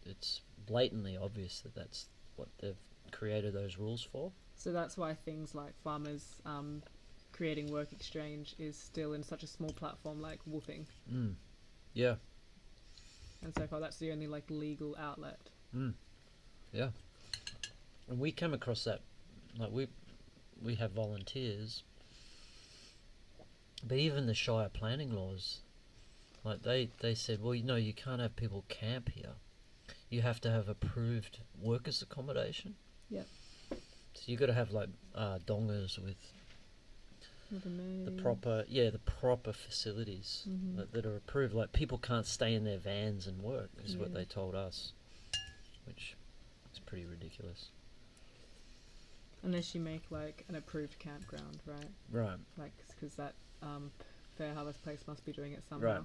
It's blatantly obvious that that's what they've created those rules for. So that's why things like farmers creating work exchange is still in such a small platform like woofing. Yeah. And so far that's the only legal outlet. Yeah. And we came across that, we have volunteers, but even the Shire planning laws, they said, well, you can't have people camp here. You have to have approved workers' accommodation. Yep. So you got to have dongers with the proper facilities that are approved. People can't stay in their vans and work, is what they told us, which is pretty ridiculous. Unless you make an approved campground, right? Right. Because that Fair Harvest Place must be doing it somehow. Right.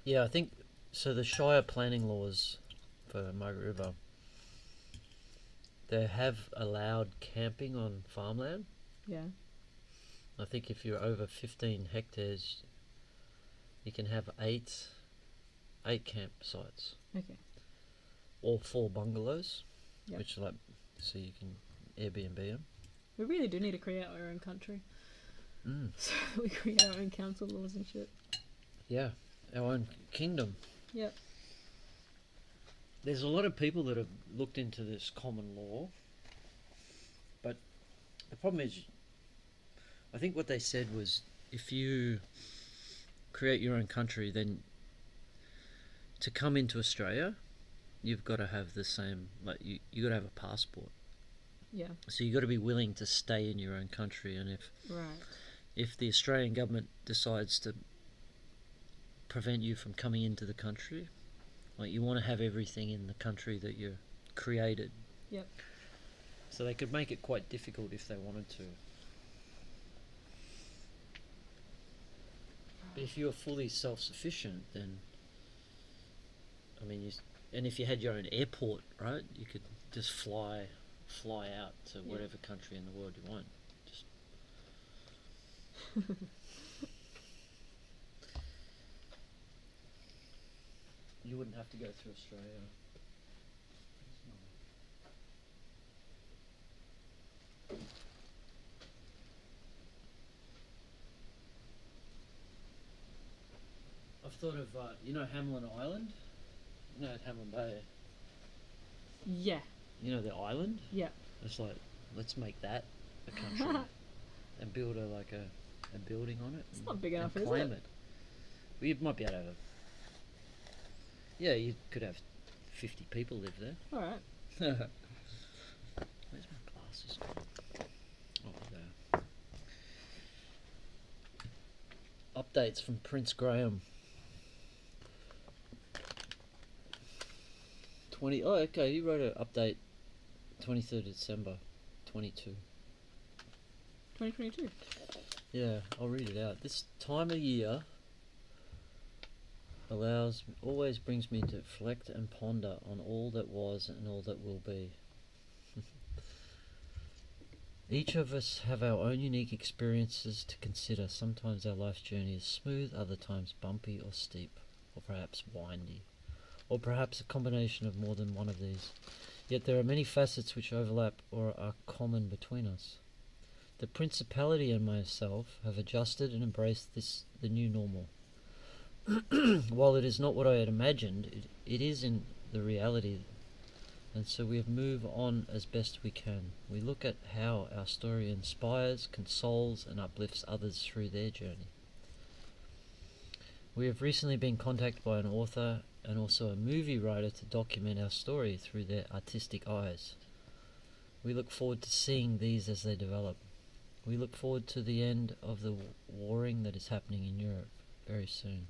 Yeah, I think so. The Shire planning laws for Margaret River, they have allowed camping on farmland. Yeah. I think if you're over 15 hectares, you can have eight campsites. Okay. Or 4 bungalows, yep. which so you can Airbnb them. We really do need to create our own country. So we create our own council laws and shit. Yeah, our own kingdom. Yep. There's a lot of people that have looked into this common law, but the problem is, I think what they said was, if you create your own country, then to come into Australia, you've got to have the same, you got to have a passport. Yeah. So you got to be willing to stay in your own country, and if the Australian government decides to prevent you from coming into the country, you want to have everything in the country that you created. Yep. So they could make it quite difficult if they wanted to. But if you were fully self-sufficient, then, and if you had your own airport, right, you could just fly out to whatever country in the world you want. Just you wouldn't have to go through Australia. I've thought of, Hamlin Island? Hamlin Bay? Yeah. You know the island? Yeah. It's let's make that a country and build a building on it. It's not big enough, is claim it? Well, you might be able to have you could have 50 people live there. Alright. Where's my glasses gone? Oh, there. Updates from Prince Graham. Okay, he wrote an update 23rd December 22. 2022? Yeah, I'll read it out. This time of year always brings me to reflect and ponder on all that was and all that will be. Each of us have our own unique experiences to consider. Sometimes our life's journey is smooth, other times bumpy or steep, or perhaps windy, or perhaps a combination of more than one of these. Yet there are many facets which overlap or are common between us. The Principality and myself have adjusted and embraced the new normal. While it is not what I had imagined, it is in the reality, and so we have moved on as best we can. We look at how our story inspires, consoles, and uplifts others through their journey. We have recently been contacted by an author and also a movie writer to document our story through their artistic eyes. We look forward to seeing these as they develop. We look forward to the end of the warring that is happening in Europe very soon.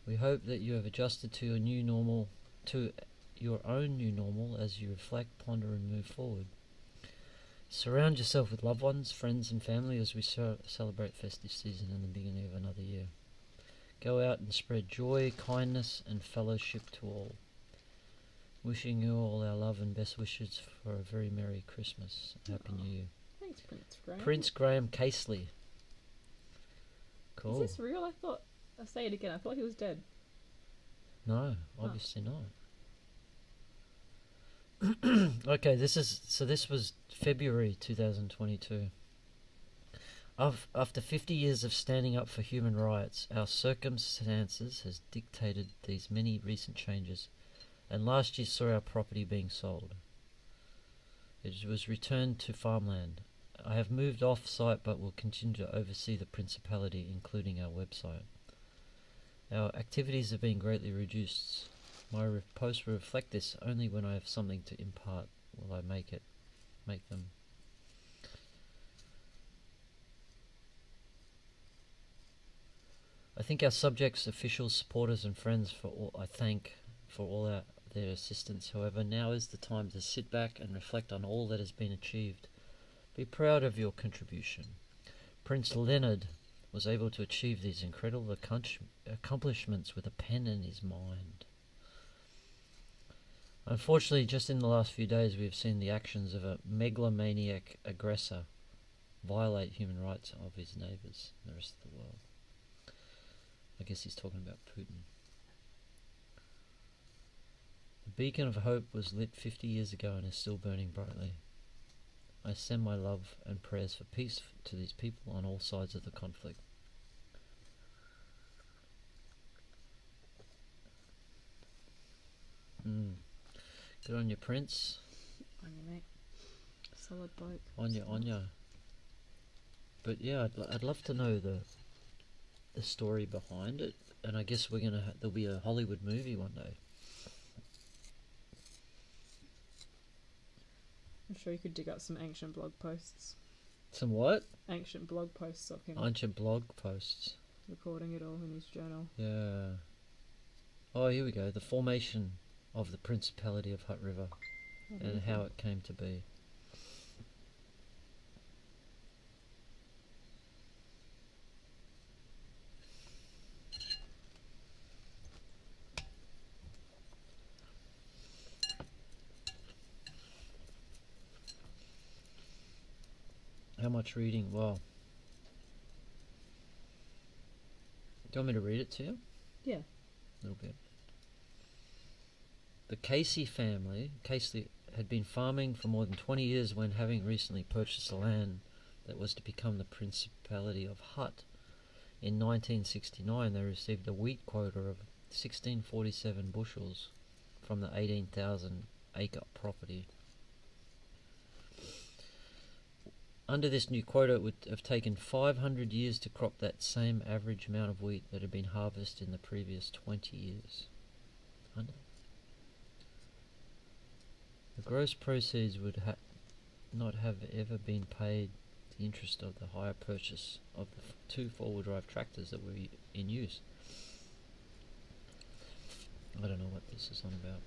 We hope that you have adjusted to your new normal, to your own new normal as you reflect, ponder and move forward. Surround yourself with loved ones, friends and family as we celebrate festive season and the beginning of another year. Go out and spread joy, kindness and fellowship to all. Wishing you all our love and best wishes for a very Merry Christmas. Happy New Year. Thanks, Prince Graham. Prince Graham Casely. Cool. Is this real? I'll say it again. I thought he was dead. No, obviously not. Okay, this was February 2022. After 50 years of standing up for human rights, our circumstances has dictated these many recent changes, and last year saw our property being sold. It was returned to farmland. I have moved off-site but will continue to oversee the principality, including our website. Our activities have been greatly reduced. My posts will reflect this. Only when I have something to impart will I make them. I thank our subjects, officials, supporters and friends I thank for all their assistance. However, now is the time to sit back and reflect on all that has been achieved. Be proud of your contribution. Prince Leonard was able to achieve these incredible accomplishments with a pen in his mind. Unfortunately, just in the last few days, we have seen the actions of a megalomaniac aggressor violate human rights of his neighbours and the rest of the world. I guess he's talking about Putin. The beacon of hope was lit 50 years ago and is still burning brightly. I send my love and prayers for peace to these people on all sides of the conflict. Good on you, Prince. On you, mate. Solid bloke. On ya. But yeah, I'd love to know the story behind it, and I guess there'll be a Hollywood movie one day. I'm sure you could dig up some ancient blog posts. Some what? Ancient blog posts of him. Ancient blog posts. Recording it all in his journal. Yeah. Oh, here we go. The formation of the Principality of Hutt River and how it came to be. How much reading? Well, do you want me to read it to you? Yeah. A little bit. The Casey family, had been farming for more than 20 years when, having recently purchased the land that was to become the Principality of Hutt. In 1969, they received a wheat quota of 1647 bushels from the 18,000 acre property. Under this new quota, it would have taken 500 years to crop that same average amount of wheat that had been harvested in the previous 20 years. The gross proceeds would not have ever been paid the interest of the hire purchase of the two four-wheel drive tractors that were in use. I don't know what this is on about.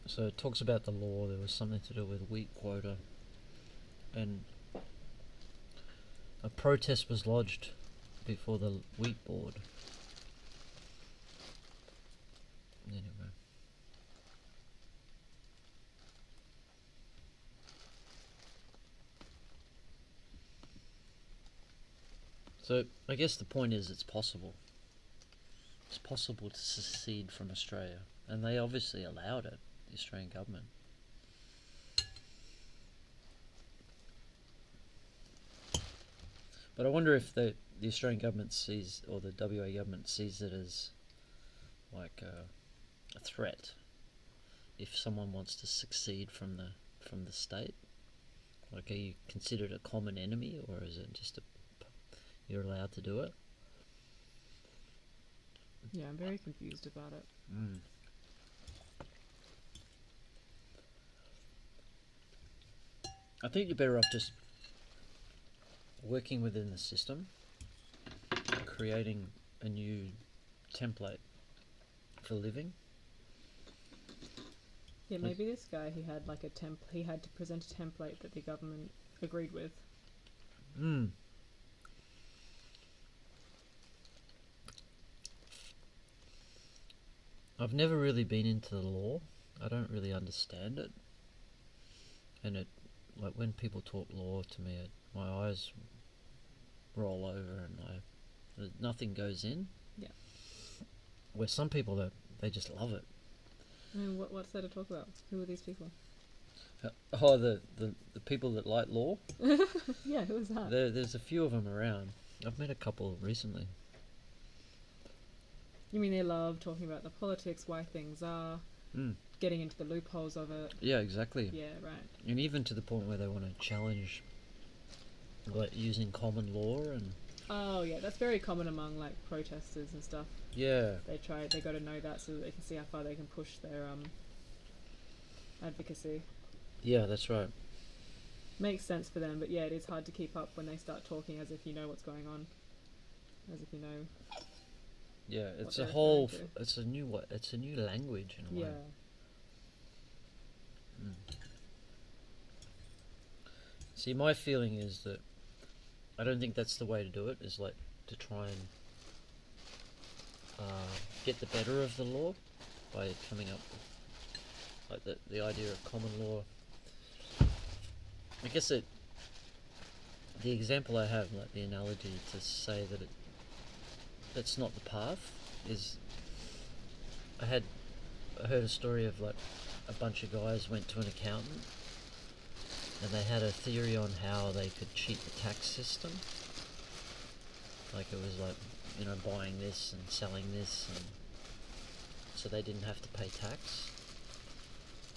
So it talks about the law. There was something to do with wheat quota, and a protest was lodged before the wheat board. Anyway. So I guess the point is it's possible. It's possible to secede from Australia, and they obviously allowed it. The Australian government. But I wonder if the Australian government sees, or the WA government sees it as like a threat. If someone wants to succeed from the state, like, are you considered a common enemy, or is it just you're allowed to do it? Yeah, I'm very confused about it. Mm. I think you're better off just working within the system, creating a new template for living. Yeah, maybe this guy, he had like he had to present a template that the government agreed with. Mm. I've never really been into the law. I don't really understand it. And it, like, when people talk law to me, my eyes roll over and nothing goes in. Yeah. Where some people, they just love it. I mean, what's there to talk about? Who are these people? The people that like law? Yeah, who's that? There's a few of them around. I've met a couple recently. You mean they love talking about the politics, why things are, getting into the loopholes of it? Yeah, exactly. Yeah, right. And even to the point where they want to challenge, like, using common law and... Oh yeah, that's very common among like protesters and stuff. Yeah. They got to know that so that they can see how far they can push their advocacy. Yeah, that's right. Makes sense for them, but yeah, it is hard to keep up when they start talking as if you know what's going on, as if you know. Yeah, it's what a whole. referring to. It's a new language in a way. Yeah. See, my feeling is that I don't think that's the way to do it. Is like to try and get the better of the law by coming up with like the idea of common law. I guess the example I have, like the analogy to say that that's not the path, is I heard a story of like a bunch of guys went to an accountant and they had a theory on how they could cheat the tax system. Like it was like, you know, buying this and selling this, and so they didn't have to pay tax.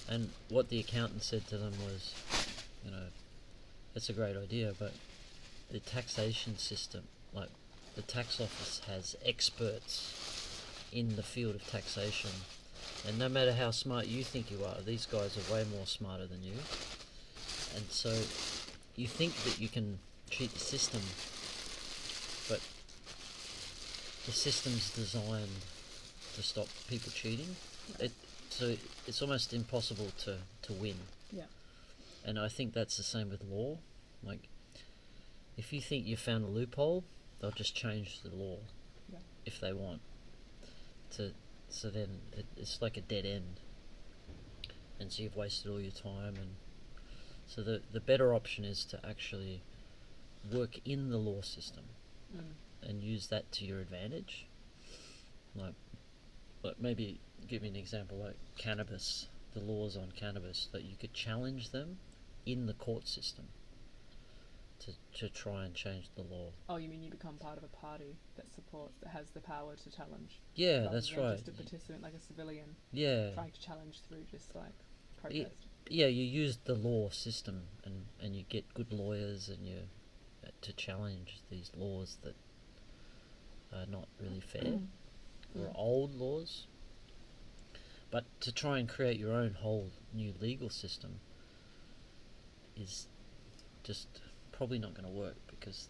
And what the accountant said to them was, you know, that's a great idea, but the taxation system, like the tax office has experts in the field of taxation, and no matter how smart you think you are, these guys are way more smarter than you. And so you think that you can cheat the system, but the system's designed to stop people cheating. So it's almost impossible to win. Yeah. And I think that's the same with law. Like, if you think you found a loophole, they'll just change the law if they want. So then it's like a dead end. And so you've wasted all your time. And so the better option is to actually work in the law system and use that to your advantage. Like maybe give me an example, like cannabis, the laws on cannabis, that you could challenge them in the court system to try and change the law. Oh, you mean you become part of a party that has the power to challenge? Yeah, rather that's than right. Just a participant, like a civilian. Yeah. Trying to challenge through just like protest. Yeah, you use the law system and you get good lawyers and you to challenge these laws that are not really fair or old laws. But to try and create your own whole new legal system is just probably not going to work, because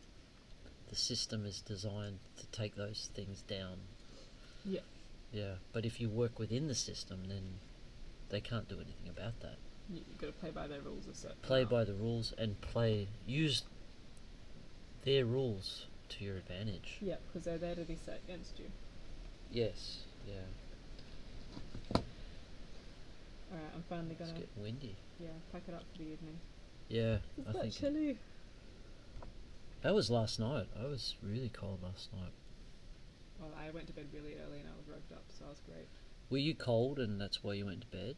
the system is designed to take those things down. Yeah. Yeah, but if you work within the system, then they can't do anything about that. You've got to play by their rules of set. Play by the rules and use their rules to your advantage. Yeah, because they're there to be set against you. Yes, yeah. Alright, I'm finally gonna... It's getting windy. Yeah, pack it up for the evening. Yeah, It's I that think... chilly. That was last night. I was really cold last night. Well, I went to bed really early and I was rugged up, so I was great. Were you cold and that's why you went to bed?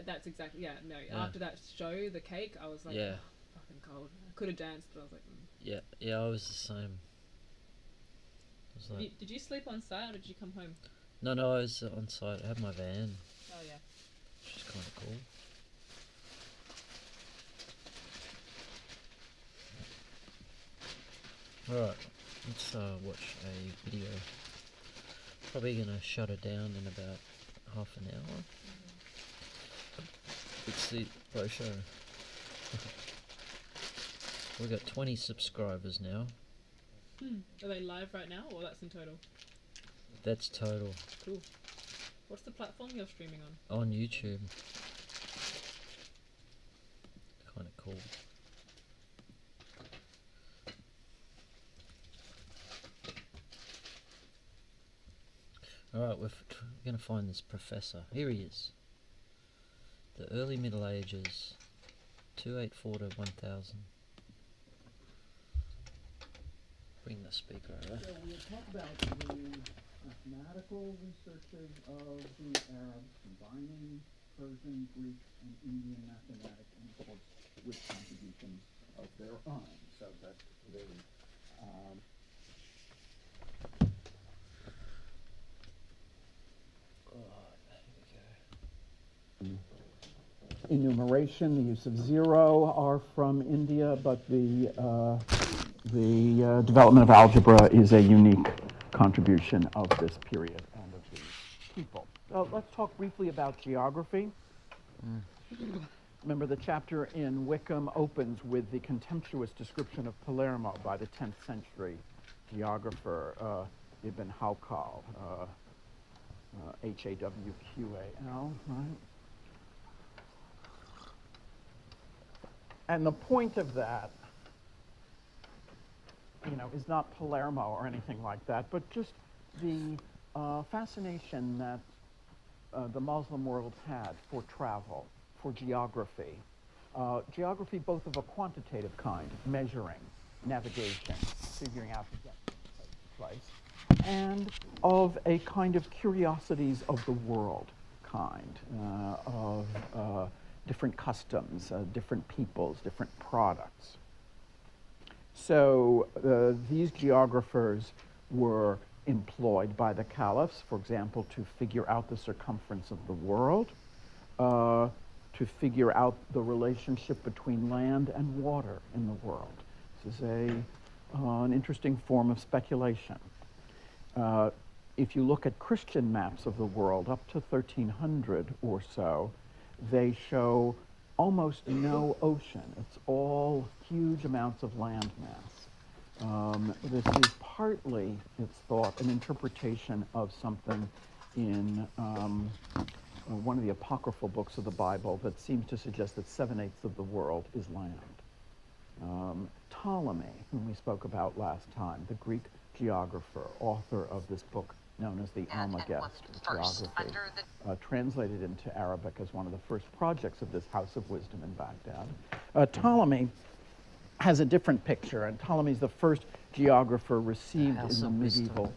That's exactly... Yeah, no. Yeah. After that show, the cake, I was like... Yeah. fucking cold. I could have danced, but I was like, Yeah, I was the same. I was like, Did you sleep on site or did you come home? no, I was on site. I had my van, Oh yeah. which is kind of cool. Alright, let's watch a video. Probably gonna shut it down in about half an hour. It's the Boh Sho. We've got 20 subscribers now. Are they live right now, or that's in total? That's total. Cool. What's the platform you're streaming on? On YouTube. Kind of cool. Alright, we're going to find this professor. Here he is. The early Middle Ages, 284 to 1000. Bring the speaker over. So we'll talk about the mathematical researches of the Arabs, combining Persian, Greek, and Indian mathematics, and of course with contributions of their own, so that they enumeration, the use of zero are from India, but the development of algebra is a unique contribution of this period and of these people. Let's talk briefly about geography. Remember, the chapter in Wickham opens with the contemptuous description of Palermo by the 10th century geographer Ibn Hawqal, Hawqal, right? And the point of that, is not Palermo or anything like that, but just the fascination that the Muslim world had for travel, for geography. Geography both of a quantitative kind, measuring, navigation, figuring out the depth of the place, and of a kind of curiosities of the world kind, of different customs, different peoples, different products. So these geographers were employed by the caliphs, for example, to figure out the circumference of the world, to figure out the relationship between land and water in the world. This is an interesting form of speculation. If you look at Christian maps of the world up to 1300 or so, they show almost no ocean. It's all huge amounts of land mass. This is partly, it's thought, an interpretation of something in one of the apocryphal books of the Bible that seems to suggest that 7/8 of the world is land. Ptolemy, whom we spoke about last time, the Greek geographer, author of this book known as the Almagest geography, translated into Arabic as one of the first projects of this House of Wisdom in Baghdad. Ptolemy has a different picture, and Ptolemy's the first geographer received in the medieval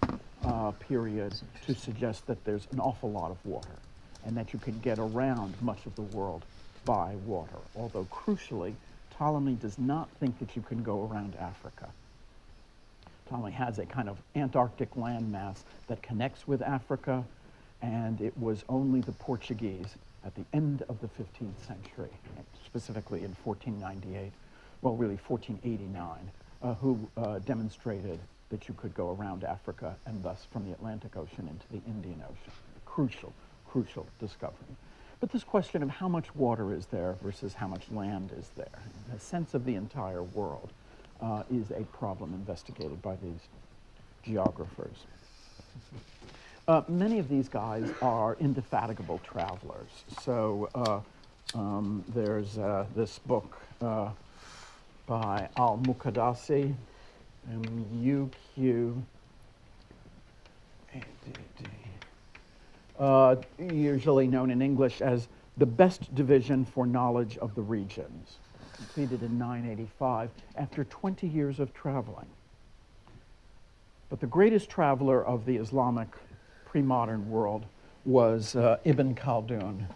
period to suggest that there's an awful lot of water, and that you can get around much of the world by water. Although crucially, Ptolemy does not think that you can go around Africa. Ptolemy has a kind of Antarctic landmass that connects with Africa, and it was only the Portuguese at the end of the 15th century, specifically in 1498, well, really 1489, who demonstrated that you could go around Africa and thus from the Atlantic Ocean into the Indian Ocean. Crucial discovery. But this question of how much water is there versus how much land is there, a sense of the entire world, is a problem investigated by these geographers. Many of these guys are indefatigable travelers. So there's this book by Al-Muqaddasi, M-U-Q-A-D-D, usually known in English as The Best Division for Knowledge of the Regions, completed in 985 after 20 years of traveling. But the greatest traveler of the Islamic pre-modern world was Ibn Khaldun.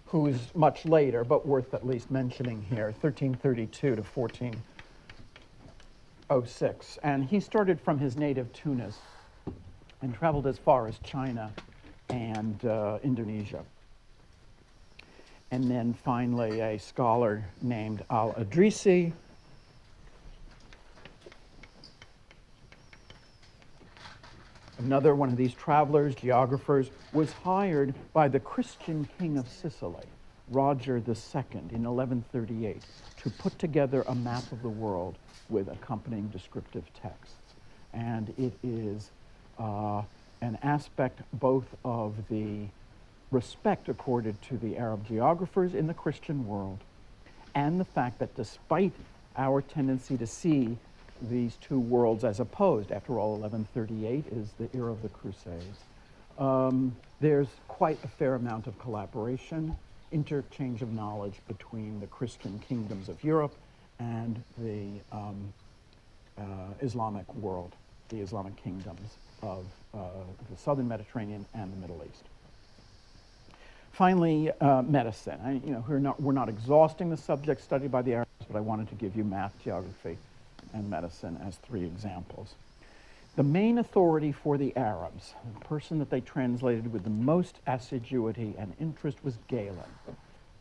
who's much later, but worth at least mentioning here, 1332 to 1406. And he started from his native Tunis and traveled as far as China and Indonesia. And then finally a scholar named Al-Idrisi, another one of these travelers, geographers, was hired by the Christian king of Sicily, Roger II, in 1138, to put together a map of the world with accompanying descriptive texts. And it is an aspect both of the respect accorded to the Arab geographers in the Christian world and the fact that despite our tendency to see these two worlds as opposed, after all, 1138 is the era of the Crusades, there's quite a fair amount of collaboration, interchange of knowledge between the Christian kingdoms of Europe and the Islamic world, the Islamic kingdoms of the southern Mediterranean and the Middle East. Finally, medicine. We're not exhausting the subject studied by the Arabs, but I wanted to give you math, geography, and medicine as three examples. The main authority for the Arabs, the person that they translated with the most assiduity and interest, was Galen,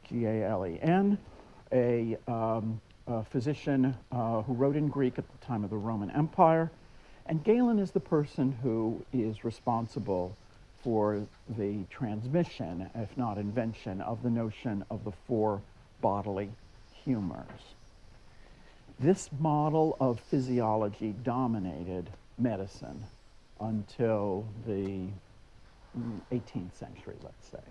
G-A-L-E-N, a physician who wrote in Greek at the time of the Roman Empire. And Galen is the person who is responsible for the transmission, if not invention, of the notion of the four bodily humors. This model of physiology dominated medicine until the 18th century, let's say.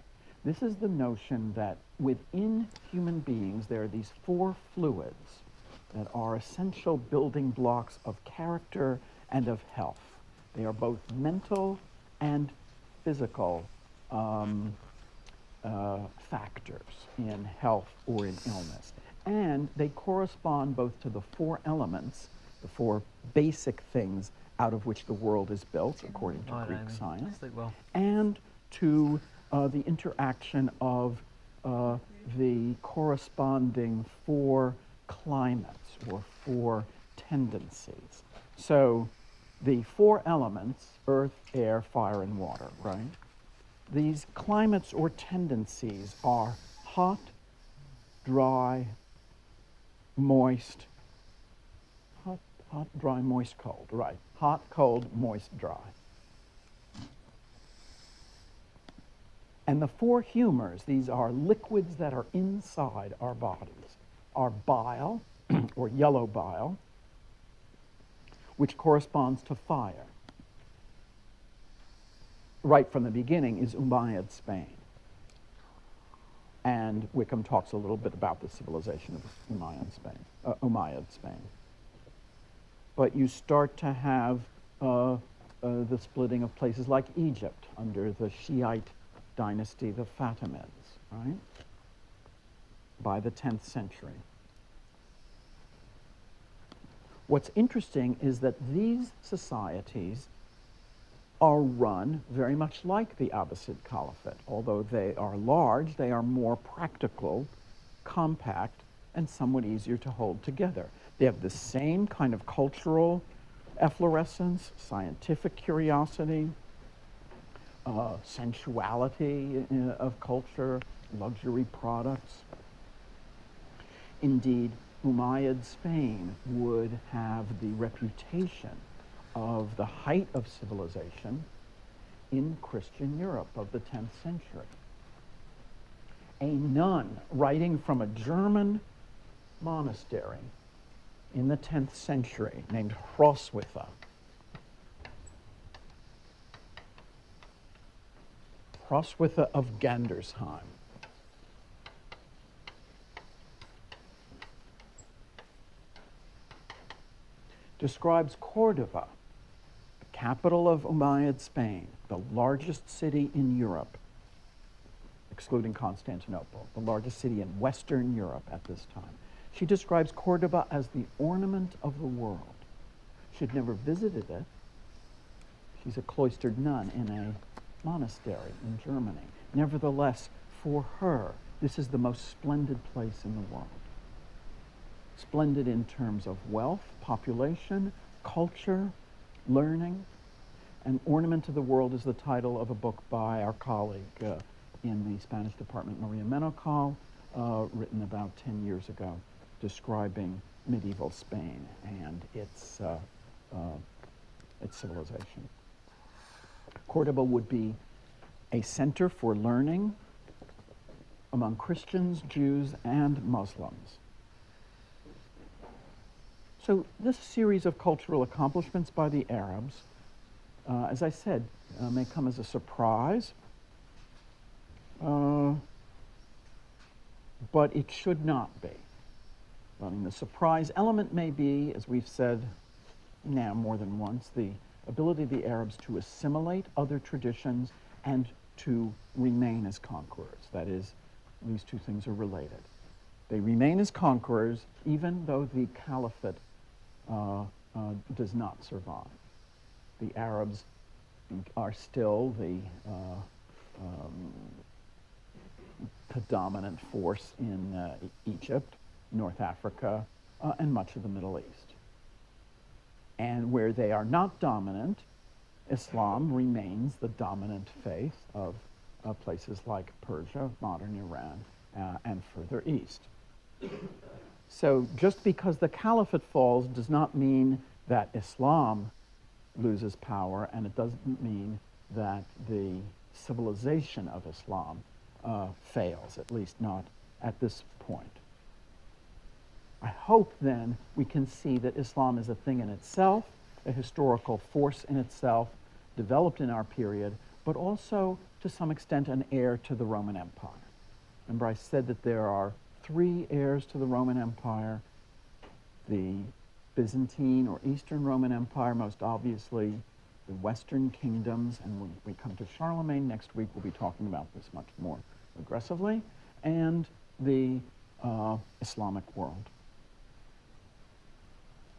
This is the notion that within human beings there are these four fluids that are essential building blocks of character and of health. They are both mental and physical factors in health or in illness. And they correspond both to the four elements, the four basic things out of which the world is built, according to Greek science, and to the interaction of the corresponding four climates or four tendencies. So the four elements, earth, air, fire, and water, right? These climates or tendencies are hot, dry, moist, hot, dry, moist, cold, right? Hot, cold, moist, dry. And the four humors, these are liquids that are inside our bodies, are bile, or yellow bile, which corresponds to fire. Right from the beginning is Umayyad Spain. And Wickham talks a little bit about the civilization of Umayyad Spain. But you start to have the splitting of places like Egypt under the Shiite dynasty, the Fatimids, right? By the 10th century. What's interesting is that these societies are run very much like the Abbasid Caliphate. Although they are large, they are more practical, compact, and somewhat easier to hold together. They have the same kind of cultural efflorescence, scientific curiosity, sensuality of culture, luxury products. Indeed, Umayyad Spain would have the reputation of the height of civilization in Christian Europe of the 10th century. A nun writing from a German monastery in the 10th century named Hroswitha of Gandersheim describes Cordoba, the capital of Umayyad Spain, the largest city in Europe, excluding Constantinople, the largest city in Western Europe at this time. She describes Cordoba as the ornament of the world. She'd never visited it. She's a cloistered nun in a monastery in Germany. Nevertheless, for her, this is the most splendid place in the world. Splendid in terms of wealth, population, culture, learning. And Ornament of the World is the title of a book by our colleague in the Spanish department, Maria Menocal, written about 10 years ago, describing medieval Spain and its civilization. Cordoba would be a center for learning among Christians, Jews, and Muslims. So this series of cultural accomplishments by the Arabs, as I said, may come as a surprise, but it should not be. I mean, the surprise element may be, as we've said now more than once, the ability of the Arabs to assimilate other traditions and to remain as conquerors. That is, these two things are related. They remain as conquerors even though the caliphate does not survive. The Arabs are still the predominant force in Egypt, North Africa, and much of the Middle East. And where they are not dominant, Islam remains the dominant faith of places like Persia, modern Iran, and further east. So just because the caliphate falls does not mean that Islam loses power, and it doesn't mean that the civilization of Islam fails, at least not at this point. I hope then we can see that Islam is a thing in itself, a historical force in itself, developed in our period, but also to some extent an heir to the Roman Empire. Remember, I said that there are three heirs to the Roman Empire: the Byzantine or Eastern Roman Empire, most obviously, the Western kingdoms, and when we come to Charlemagne next week, we'll be talking about this much more aggressively, and the Islamic world.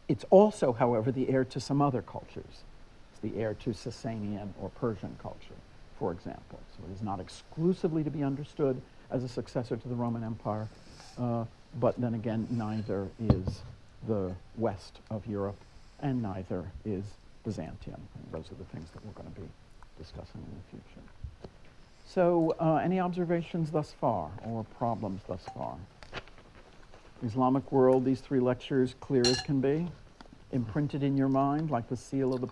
It's also, however, the heir to some other cultures. It's the heir to Sasanian or Persian culture, for example. So it is not exclusively to be understood as a successor to the Roman Empire, but then again, neither is the west of Europe, and neither is Byzantium. And those are the things that we're going to be discussing in the future. So, any observations thus far, or problems thus far? Islamic world, these three lectures, clear as can be? Imprinted in your mind, like the seal of the...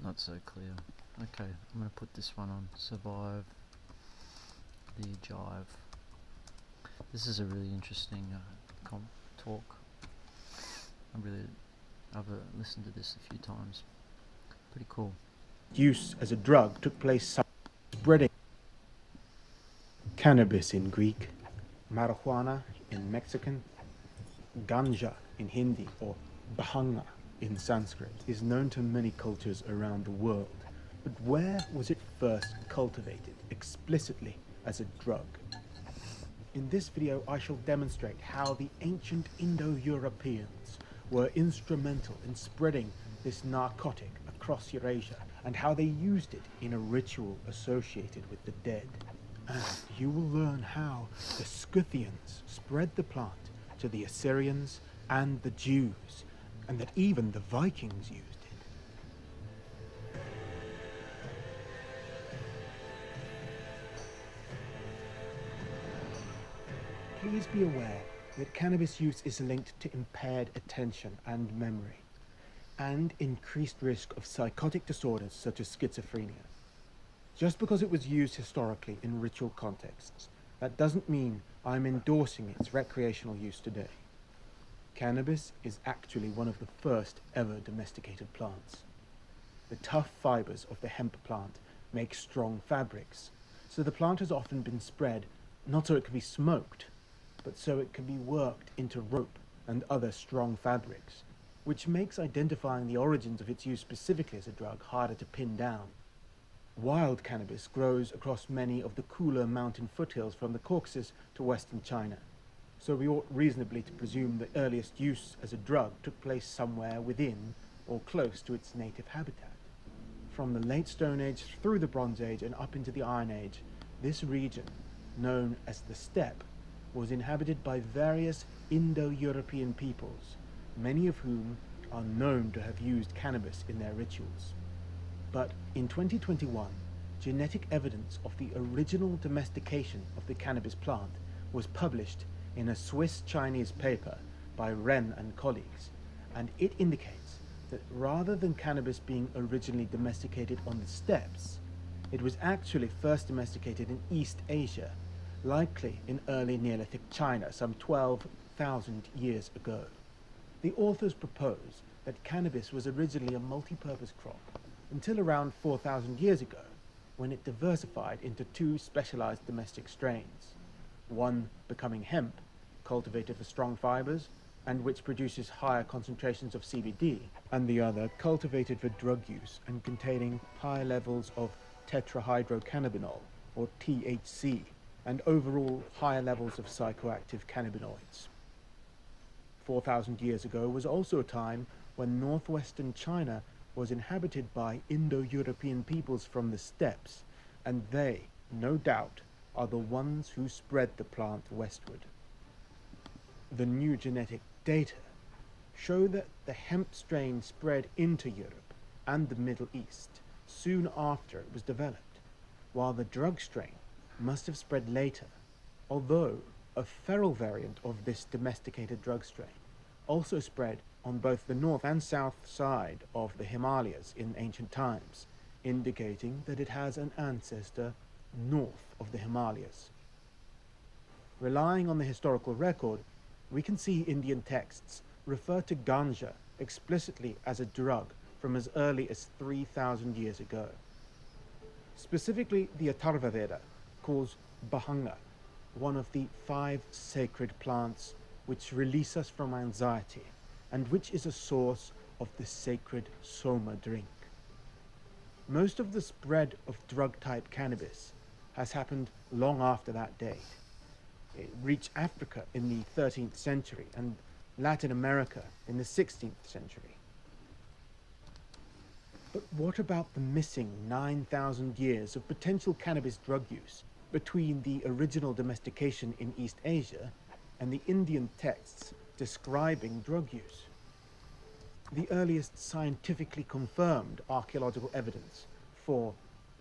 Not so clear. Okay, I'm going to put this one on. Survive the Jive. This is a really interesting talk. I've listened to this a few times. Pretty cool. Use as a drug took place spreading. Cannabis in Greek, marijuana in Mexican, ganja in Hindi, or bhanga in Sanskrit, is known to many cultures around the world. But where was it first cultivated explicitly as a drug? In this video, I shall demonstrate how the ancient Indo-Europeans were instrumental in spreading this narcotic across Eurasia, and how they used it in a ritual associated with the dead. And you will learn how the Scythians spread the plant to the Assyrians and the Jews, and that even the Vikings used it. Please be aware that cannabis use is linked to impaired attention and memory, and increased risk of psychotic disorders such as schizophrenia. Just because it was used historically in ritual contexts, that doesn't mean I'm endorsing its recreational use today. Cannabis is actually one of the first ever domesticated plants. The tough fibers of the hemp plant make strong fabrics, so the plant has often been spread not so it can be smoked, but so it can be worked into rope and other strong fabrics, which makes identifying the origins of its use specifically as a drug harder to pin down. Wild cannabis grows across many of the cooler mountain foothills from the Caucasus to western China, so we ought reasonably to presume the earliest use as a drug took place somewhere within or close to its native habitat. From the late Stone Age through the Bronze Age and up into the Iron Age, this region, known as the steppe, was inhabited by various Indo-European peoples, many of whom are known to have used cannabis in their rituals. But in 2021, genetic evidence of the original domestication of the cannabis plant was published in a Swiss-Chinese paper by Ren and colleagues, and it indicates that rather than cannabis being originally domesticated on the steppes, it was actually first domesticated in East Asia, likely in early Neolithic China some 12,000 years ago. The authors propose that cannabis was originally a multi-purpose crop until around 4,000 years ago, when it diversified into two specialized domestic strains, one becoming hemp, cultivated for strong fibers, and which produces higher concentrations of CBD, and the other cultivated for drug use and containing high levels of tetrahydrocannabinol, or THC, and overall higher levels of psychoactive cannabinoids. 4,000 years ago was also a time when northwestern China was inhabited by Indo-European peoples from the steppes, and they, no doubt, are the ones who spread the plant westward. The new genetic data show that the hemp strain spread into Europe and the Middle East soon after it was developed, while the drug strain must have spread later, although a feral variant of this domesticated drug strain also spread on both the north and south side of the Himalayas in ancient times, indicating that it has an ancestor north of the Himalayas. Relying on the historical record, we can see Indian texts refer to ganja explicitly as a drug from as early as 3,000 years ago. Specifically, the Atharva Veda calls Bhanga one of the 5 sacred plants which release us from anxiety, and which is a source of the sacred soma drink. Most of the spread of drug-type cannabis has happened long after that date. It reached Africa in the 13th century and Latin America in the 16th century. But what about the missing 9,000 years of potential cannabis drug use between the original domestication in East Asia and the Indian texts describing drug use? The earliest scientifically confirmed archaeological evidence for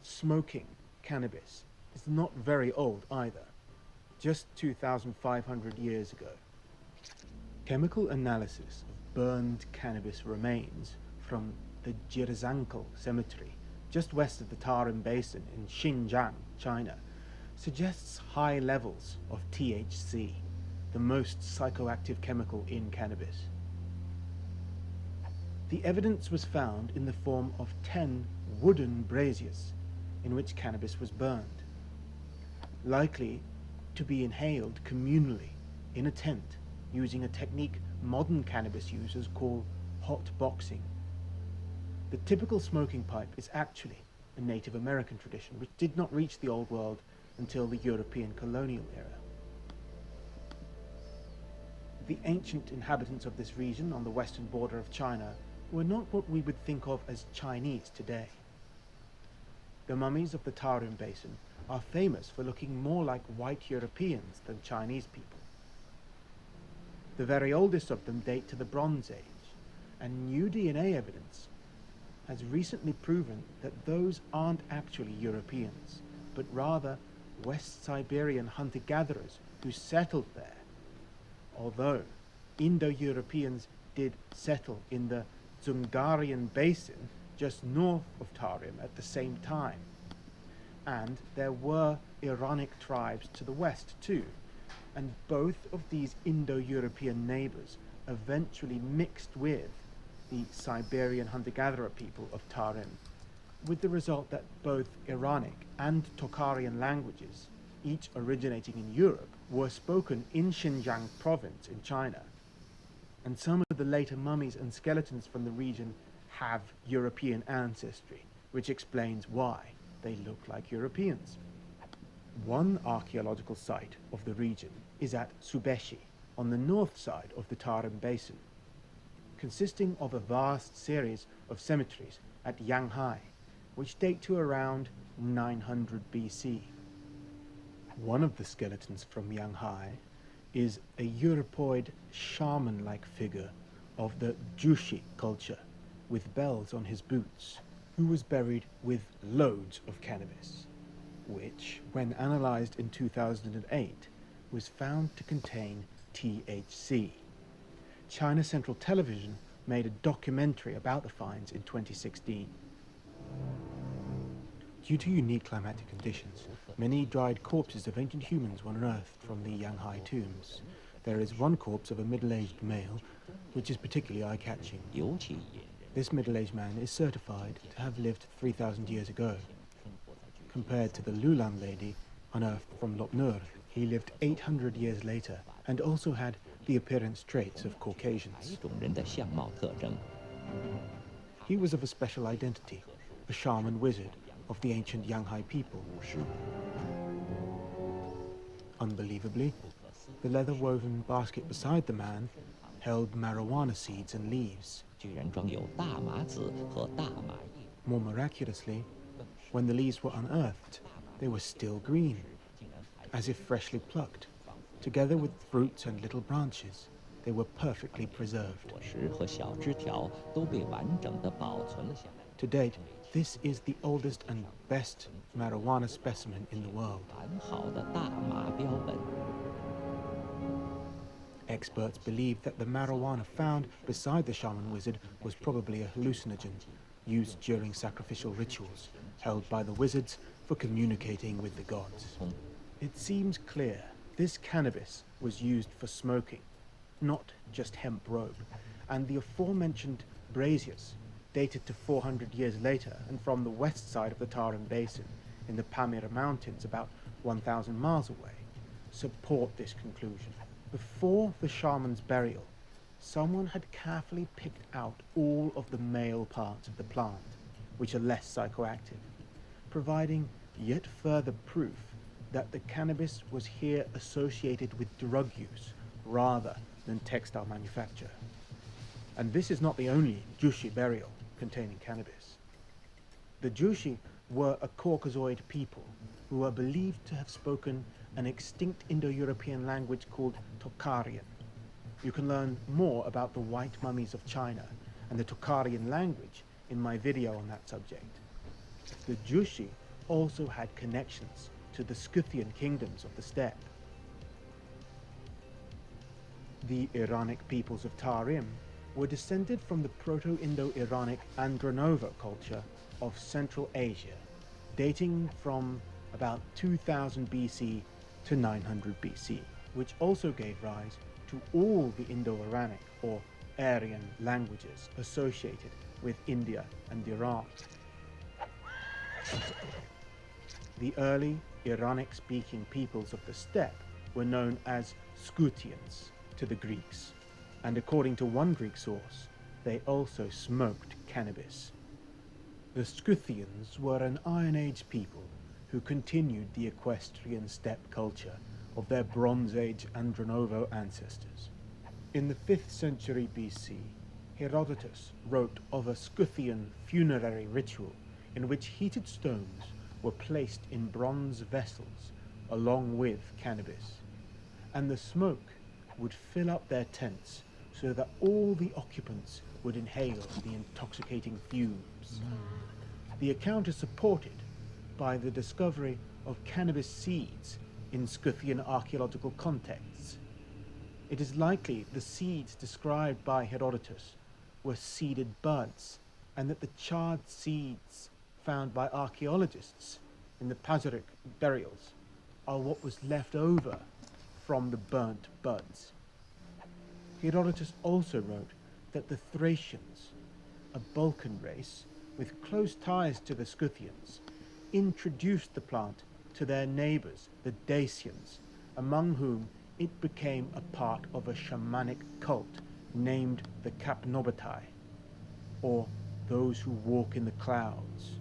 smoking cannabis is not very old either, just 2,500 years ago. Chemical analysis of burned cannabis remains from the Jirzhankal cemetery just west of the Tarim Basin in Xinjiang, China, suggests high levels of THC, the most psychoactive chemical in cannabis. The evidence was found in the form of 10 wooden braziers in which cannabis was burned, likely to be inhaled communally in a tent using a technique modern cannabis users call hot boxing. The typical smoking pipe is actually a Native American tradition which did not reach the Old World until the European colonial era. The ancient inhabitants of this region on the western border of China were not what we would think of as Chinese today. The mummies of the Tarim Basin are famous for looking more like white Europeans than Chinese people. The very oldest of them date to the Bronze Age, and new DNA evidence has recently proven that those aren't actually Europeans, but rather West Siberian hunter-gatherers who settled there. Although Indo-Europeans did settle in the Dzungarian Basin just north of Tarim at the same time. And there were Iranic tribes to the west too, and both of these Indo-European neighbors eventually mixed with the Siberian hunter-gatherer people of Tarim, with the result that both Iranic and Tokharian languages, each originating in Europe, were spoken in Xinjiang province in China. And some of the later mummies and skeletons from the region have European ancestry, which explains why they look like Europeans. One archaeological site of the region is at Subeshi, on the north side of the Tarim Basin, consisting of a vast series of cemeteries at Yanghai, which date to around 900 BC. One of the skeletons from Yanghai is a Europoid shaman-like figure of the Jushi culture, with bells on his boots, who was buried with loads of cannabis, which, when analysed in 2008, was found to contain THC. China Central Television made a documentary about the finds in 2016. Due to unique climatic conditions, many dried corpses of ancient humans were unearthed from the Yanghai tombs. There is one corpse of a middle-aged male, which is particularly eye-catching. This middle-aged man is certified to have lived 3,000 years ago. Compared to the Lulan lady, unearthed from Lop Nur, he lived 800 years later and also had the appearance traits of Caucasians. He was of a special identity, a shaman wizard of the ancient Yanghai people. Unbelievably, the leather-woven basket beside the man held marijuana seeds and leaves. More miraculously, when the leaves were unearthed, they were still green, as if freshly plucked. Together with fruits and little branches, they were perfectly preserved. To date, this is the oldest and best marijuana specimen in the world. Experts believe that the marijuana found beside the shaman wizard was probably a hallucinogen used during sacrificial rituals held by the wizards for communicating with the gods. It seems clear this cannabis was used for smoking, not just hemp rope, and the aforementioned braziers, dated to 400 years later and from the west side of the Tarim Basin in the Pamir Mountains about 1,000 miles away, support this conclusion. Before the shaman's burial, someone had carefully picked out all of the male parts of the plant, which are less psychoactive, providing yet further proof that the cannabis was here associated with drug use rather than textile manufacture. And this is not the only Jushi burial containing cannabis. The Jushi were a Caucasoid people who are believed to have spoken an extinct Indo-European language called Tocharian. You can learn more about the white mummies of China and the Tocharian language in my video on that subject. The Jushi also had connections to the Scythian kingdoms of the steppe. The Iranic peoples of Tarim were descended from the Proto-Indo-Iranic Andronovo culture of Central Asia, dating from about 2000 BC to 900 BC, which also gave rise to all the Indo-Iranic or Aryan languages associated with India and Iran. The early Iranic-speaking peoples of the steppe were known as Scythians to the Greeks, and according to one Greek source, they also smoked cannabis. The Scythians were an Iron Age people who continued the equestrian steppe culture of their Bronze Age Andronovo ancestors. In the 5th century BC, Herodotus wrote of a Scythian funerary ritual in which heated stones were placed in bronze vessels along with cannabis, and the smoke would fill up their tents so that all the occupants would inhale the intoxicating fumes. The account is supported by the discovery of cannabis seeds in Scythian archaeological contexts. It is likely the seeds described by Herodotus were seeded buds, and that the charred seeds found by archaeologists in the Pazyryk burials are what was left over from the burnt buds. Herodotus also wrote that the Thracians, a Balkan race with close ties to the Scythians, introduced the plant to their neighbors, the Dacians, among whom it became a part of a shamanic cult named the Kapnobatai, or those who walk in the clouds.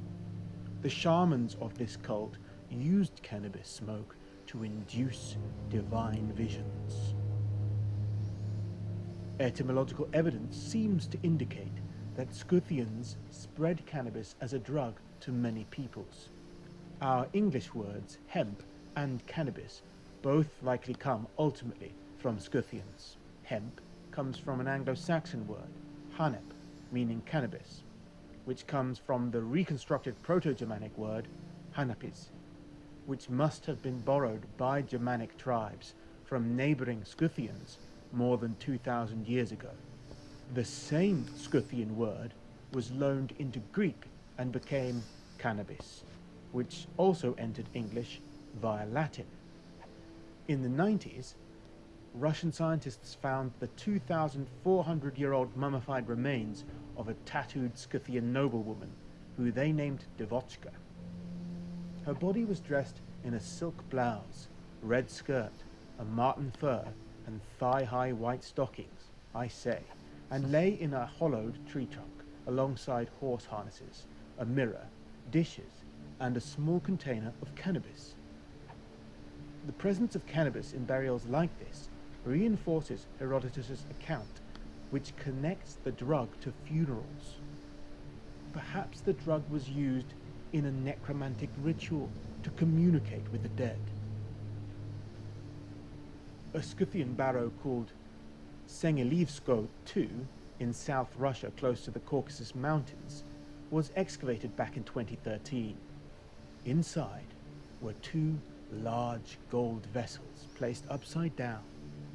The shamans of this cult used cannabis smoke to induce divine visions. Etymological evidence seems to indicate that Scythians spread cannabis as a drug to many peoples. Our English words hemp and cannabis both likely come ultimately from Scythians. Hemp comes from an Anglo-Saxon word, hanep, meaning cannabis, which comes from the reconstructed Proto-Germanic word hanapis, which must have been borrowed by Germanic tribes from neighboring Scythians more than 2,000 years ago. The same Scythian word was loaned into Greek and became cannabis, which also entered English via Latin. In the 90s, Russian scientists found the 2,400-year-old mummified remains of a tattooed Scythian noblewoman, who they named Devochka. Her body was dressed in a silk blouse, red skirt, a marten fur, and thigh-high white stockings, I say, and lay in a hollowed tree trunk, alongside horse harnesses, a mirror, dishes, and a small container of cannabis. The presence of cannabis in burials like this reinforces Herodotus' account, which connects the drug to funerals. Perhaps the drug was used in a necromantic ritual to communicate with the dead. A Scythian barrow called Sengilivsko II in South Russia, close to the Caucasus Mountains, was excavated back in 2013. Inside were 2 large gold vessels placed upside down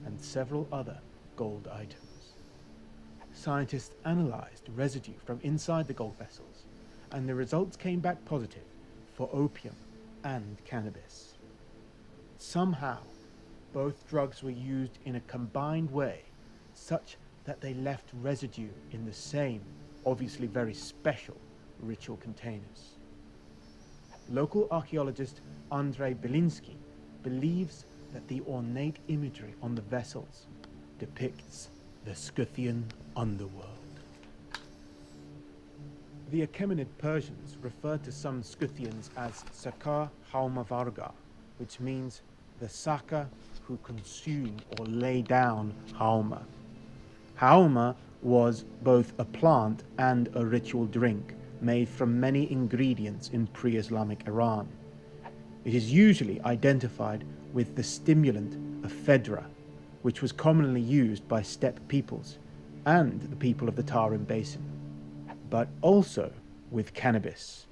and several other gold items. Scientists analyzed residue from inside the gold vessels, and the results came back positive for opium and cannabis. Somehow, both drugs were used in a combined way, such that they left residue in the same, obviously very special, ritual containers. Local archaeologist Andrei Belinsky believes that the ornate imagery on the vessels depicts the Scythian underworld. The Achaemenid Persians referred to some Scythians as Sakar Haumavarga, which means the Saka who consume or lay down Hauma. Hauma was both a plant and a ritual drink made from many ingredients in pre-Islamic Iran. It is usually identified with the stimulant ephedra, which was commonly used by steppe peoples and the people of the Tarim Basin, but also with cannabis.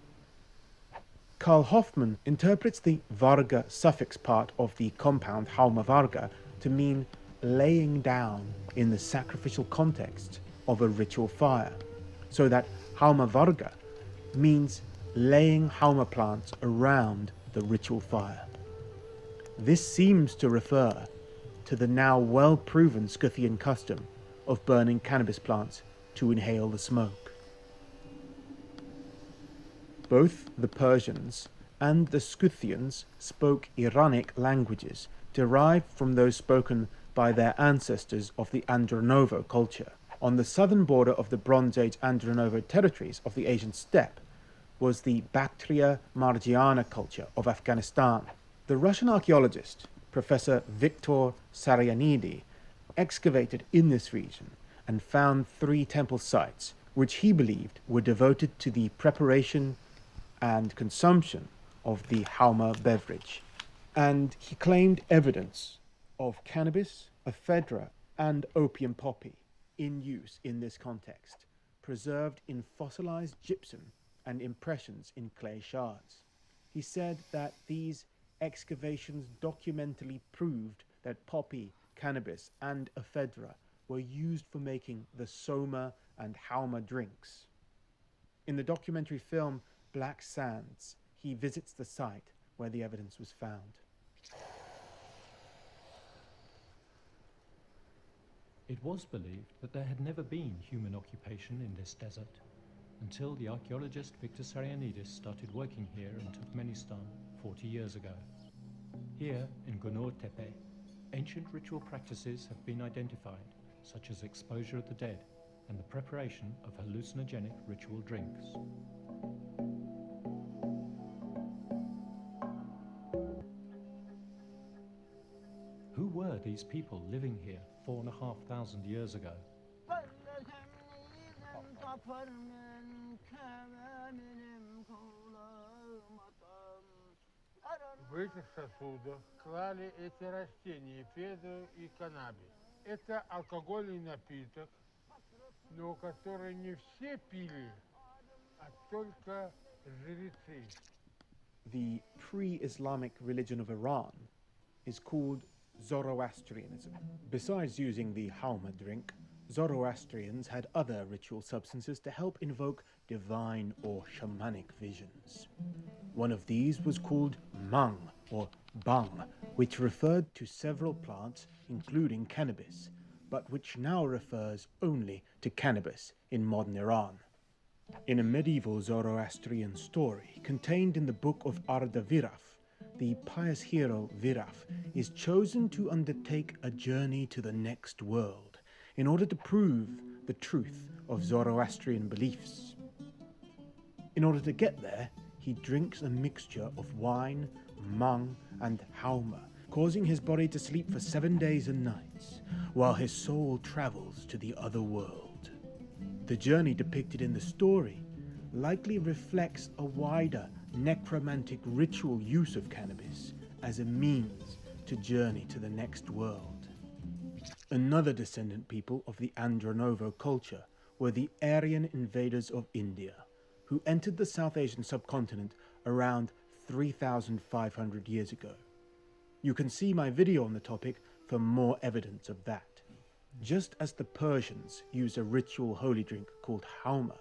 Karl Hoffmann interprets the varga suffix part of the compound haumavarga to mean laying down in the sacrificial context of a ritual fire, so that haumavarga means laying hauma plants around the ritual fire. This seems to refer to the now well-proven Scythian custom of burning cannabis plants to inhale the smoke. Both the Persians and the Scythians spoke Iranic languages derived from those spoken by their ancestors of the Andronovo culture. On the southern border of the Bronze Age Andronovo territories of the Asian steppe was the Bactria Margiana culture of Afghanistan. The Russian archaeologist, Professor Viktor Saryanidi, excavated in this region and found 3 temple sites which he believed were devoted to the preparation and consumption of the Hauma beverage. And he claimed evidence of cannabis, ephedra, and opium poppy in use in this context, preserved in fossilized gypsum and impressions in clay shards. He said that these excavations documentally proved that poppy, cannabis, and ephedra were used for making the soma and hauma drinks. In the documentary film Black Sands, he visits the site where the evidence was found. It was believed that there had never been human occupation in this desert until the archaeologist Viktor Saryanidis started working here in Turkmenistan 40 years ago. Here in Gunur Tepe, ancient ritual practices have been identified, such as exposure of the dead and the preparation of hallucinogenic ritual drinks. Who were these people living here 4,500 years ago? В этих сосудах клали эти растения, эфедру и каннабис. Это алкогольный напиток, но который не все пили, а только жрецы. The pre-Islamic religion of Iran is called Zoroastrianism. Besides using the halma drink, Zoroastrians had other ritual substances to help invoke divine or shamanic visions. One of these was called mang or bang, which referred to several plants including cannabis, but which now refers only to cannabis in modern Iran. In a medieval Zoroastrian story contained in the book of Arda Viraf, the pious hero Viraf is chosen to undertake a journey to the next world in order to prove the truth of Zoroastrian beliefs. In order to get there, he drinks a mixture of wine, mang, and halma, causing his body to sleep for 7 days and nights, while his soul travels to the other world. The journey depicted in the story likely reflects a wider necromantic ritual use of cannabis as a means to journey to the next world. Another descendant people of the Andronovo culture were the Aryan invaders of India, who entered the South Asian subcontinent around 3,500 years ago. You can see my video on the topic for more evidence of that. Just as the Persians use a ritual holy drink called halma,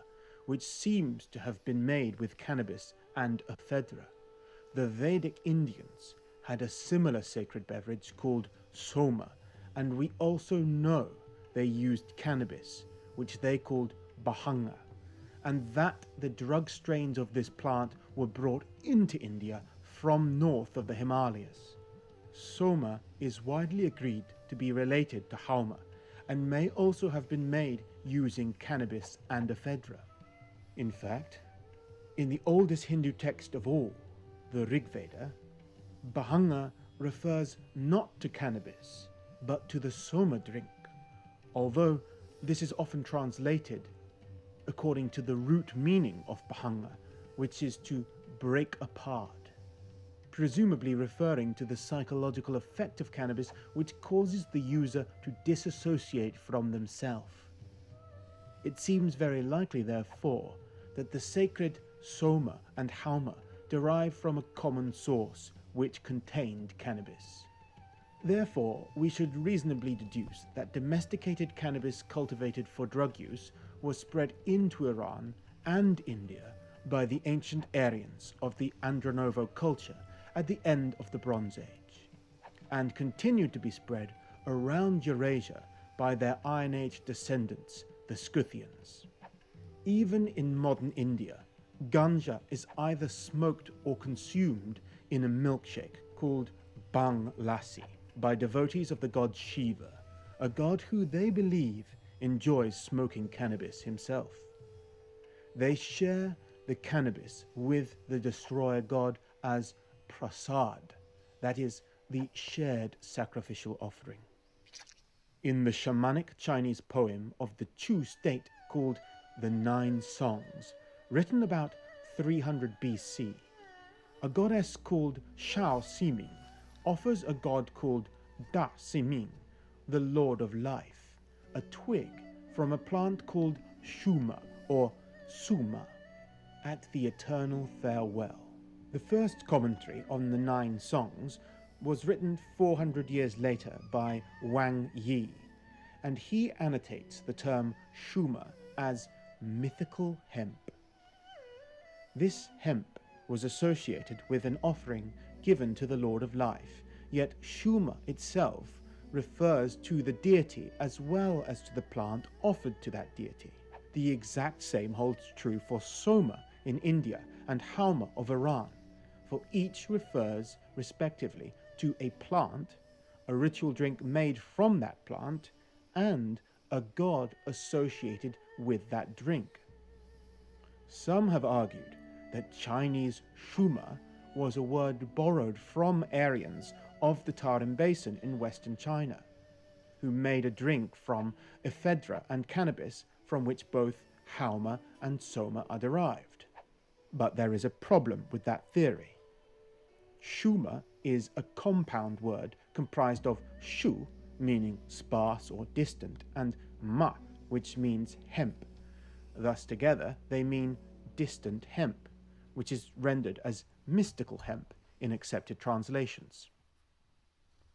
which seems to have been made with cannabis and ephedra, the Vedic Indians had a similar sacred beverage called soma, and we also know they used cannabis, which they called bhanga, and that the drug strains of this plant were brought into India from north of the Himalayas. Soma is widely agreed to be related to halma, and may also have been made using cannabis and ephedra. In fact, in the oldest Hindu text of all, the Rig Veda, bhanga refers not to cannabis, but to the soma drink, although this is often translated according to the root meaning of bhanga, which is to break apart, presumably referring to the psychological effect of cannabis which causes the user to disassociate from themselves. It seems very likely, therefore, that the sacred soma and halma derive from a common source which contained cannabis. Therefore, we should reasonably deduce that domesticated cannabis cultivated for drug use was spread into Iran and India by the ancient Aryans of the Andronovo culture at the end of the Bronze Age, and continued to be spread around Eurasia by their Iron Age descendants, the Scythians. Even in modern India, ganja is either smoked or consumed in a milkshake called bang lassi by devotees of the god Shiva, a god who they believe enjoys smoking cannabis himself. They share the cannabis with the destroyer god as prasad, that is, the shared sacrificial offering. In the shamanic Chinese poem of the Chu state called The 9 Songs, written about 300 BC, a goddess called Shao Siming offers a god called Da Siming, the Lord of Life, a twig from a plant called Shuma or Suma at the eternal farewell. The first commentary on the 9 Songs was written 400 years later by Wang Yi, and he annotates the term Shuma as mythical hemp. This hemp was associated with an offering given to the Lord of Life, yet Shuma itself refers to the deity as well as to the plant offered to that deity. The exact same holds true for Soma in India and Halma of Iran, for each refers respectively to a plant, a ritual drink made from that plant, and a god associated with that drink. Some have argued that Chinese Shuma was a word borrowed from Aryans of the Tarim Basin in western China, who made a drink from ephedra and cannabis from which both Halma and Soma are derived. But there is a problem with that theory. Shuma is a compound word comprised of shu, meaning sparse or distant, and ma, which means hemp. Thus together they mean distant hemp, which is rendered as mystical hemp in accepted translations.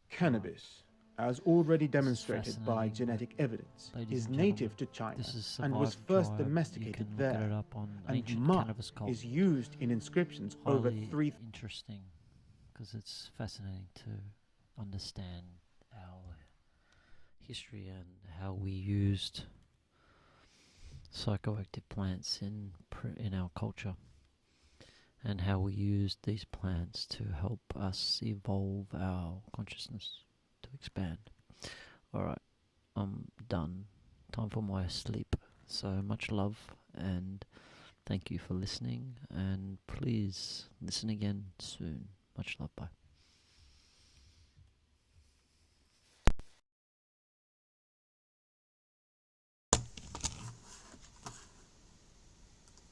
Cannabis, as already demonstrated by genetic evidence, is native to China and was first domesticated there, and ma is used in inscriptions over Highly interesting, because it's fascinating to understand our history and how we used psychoactive plants in our culture, and how we used these plants to help us evolve our consciousness, to expand. Alright, I'm done. Time for my sleep. So much love, and thank you for listening, and please listen again soon. Much love, bye.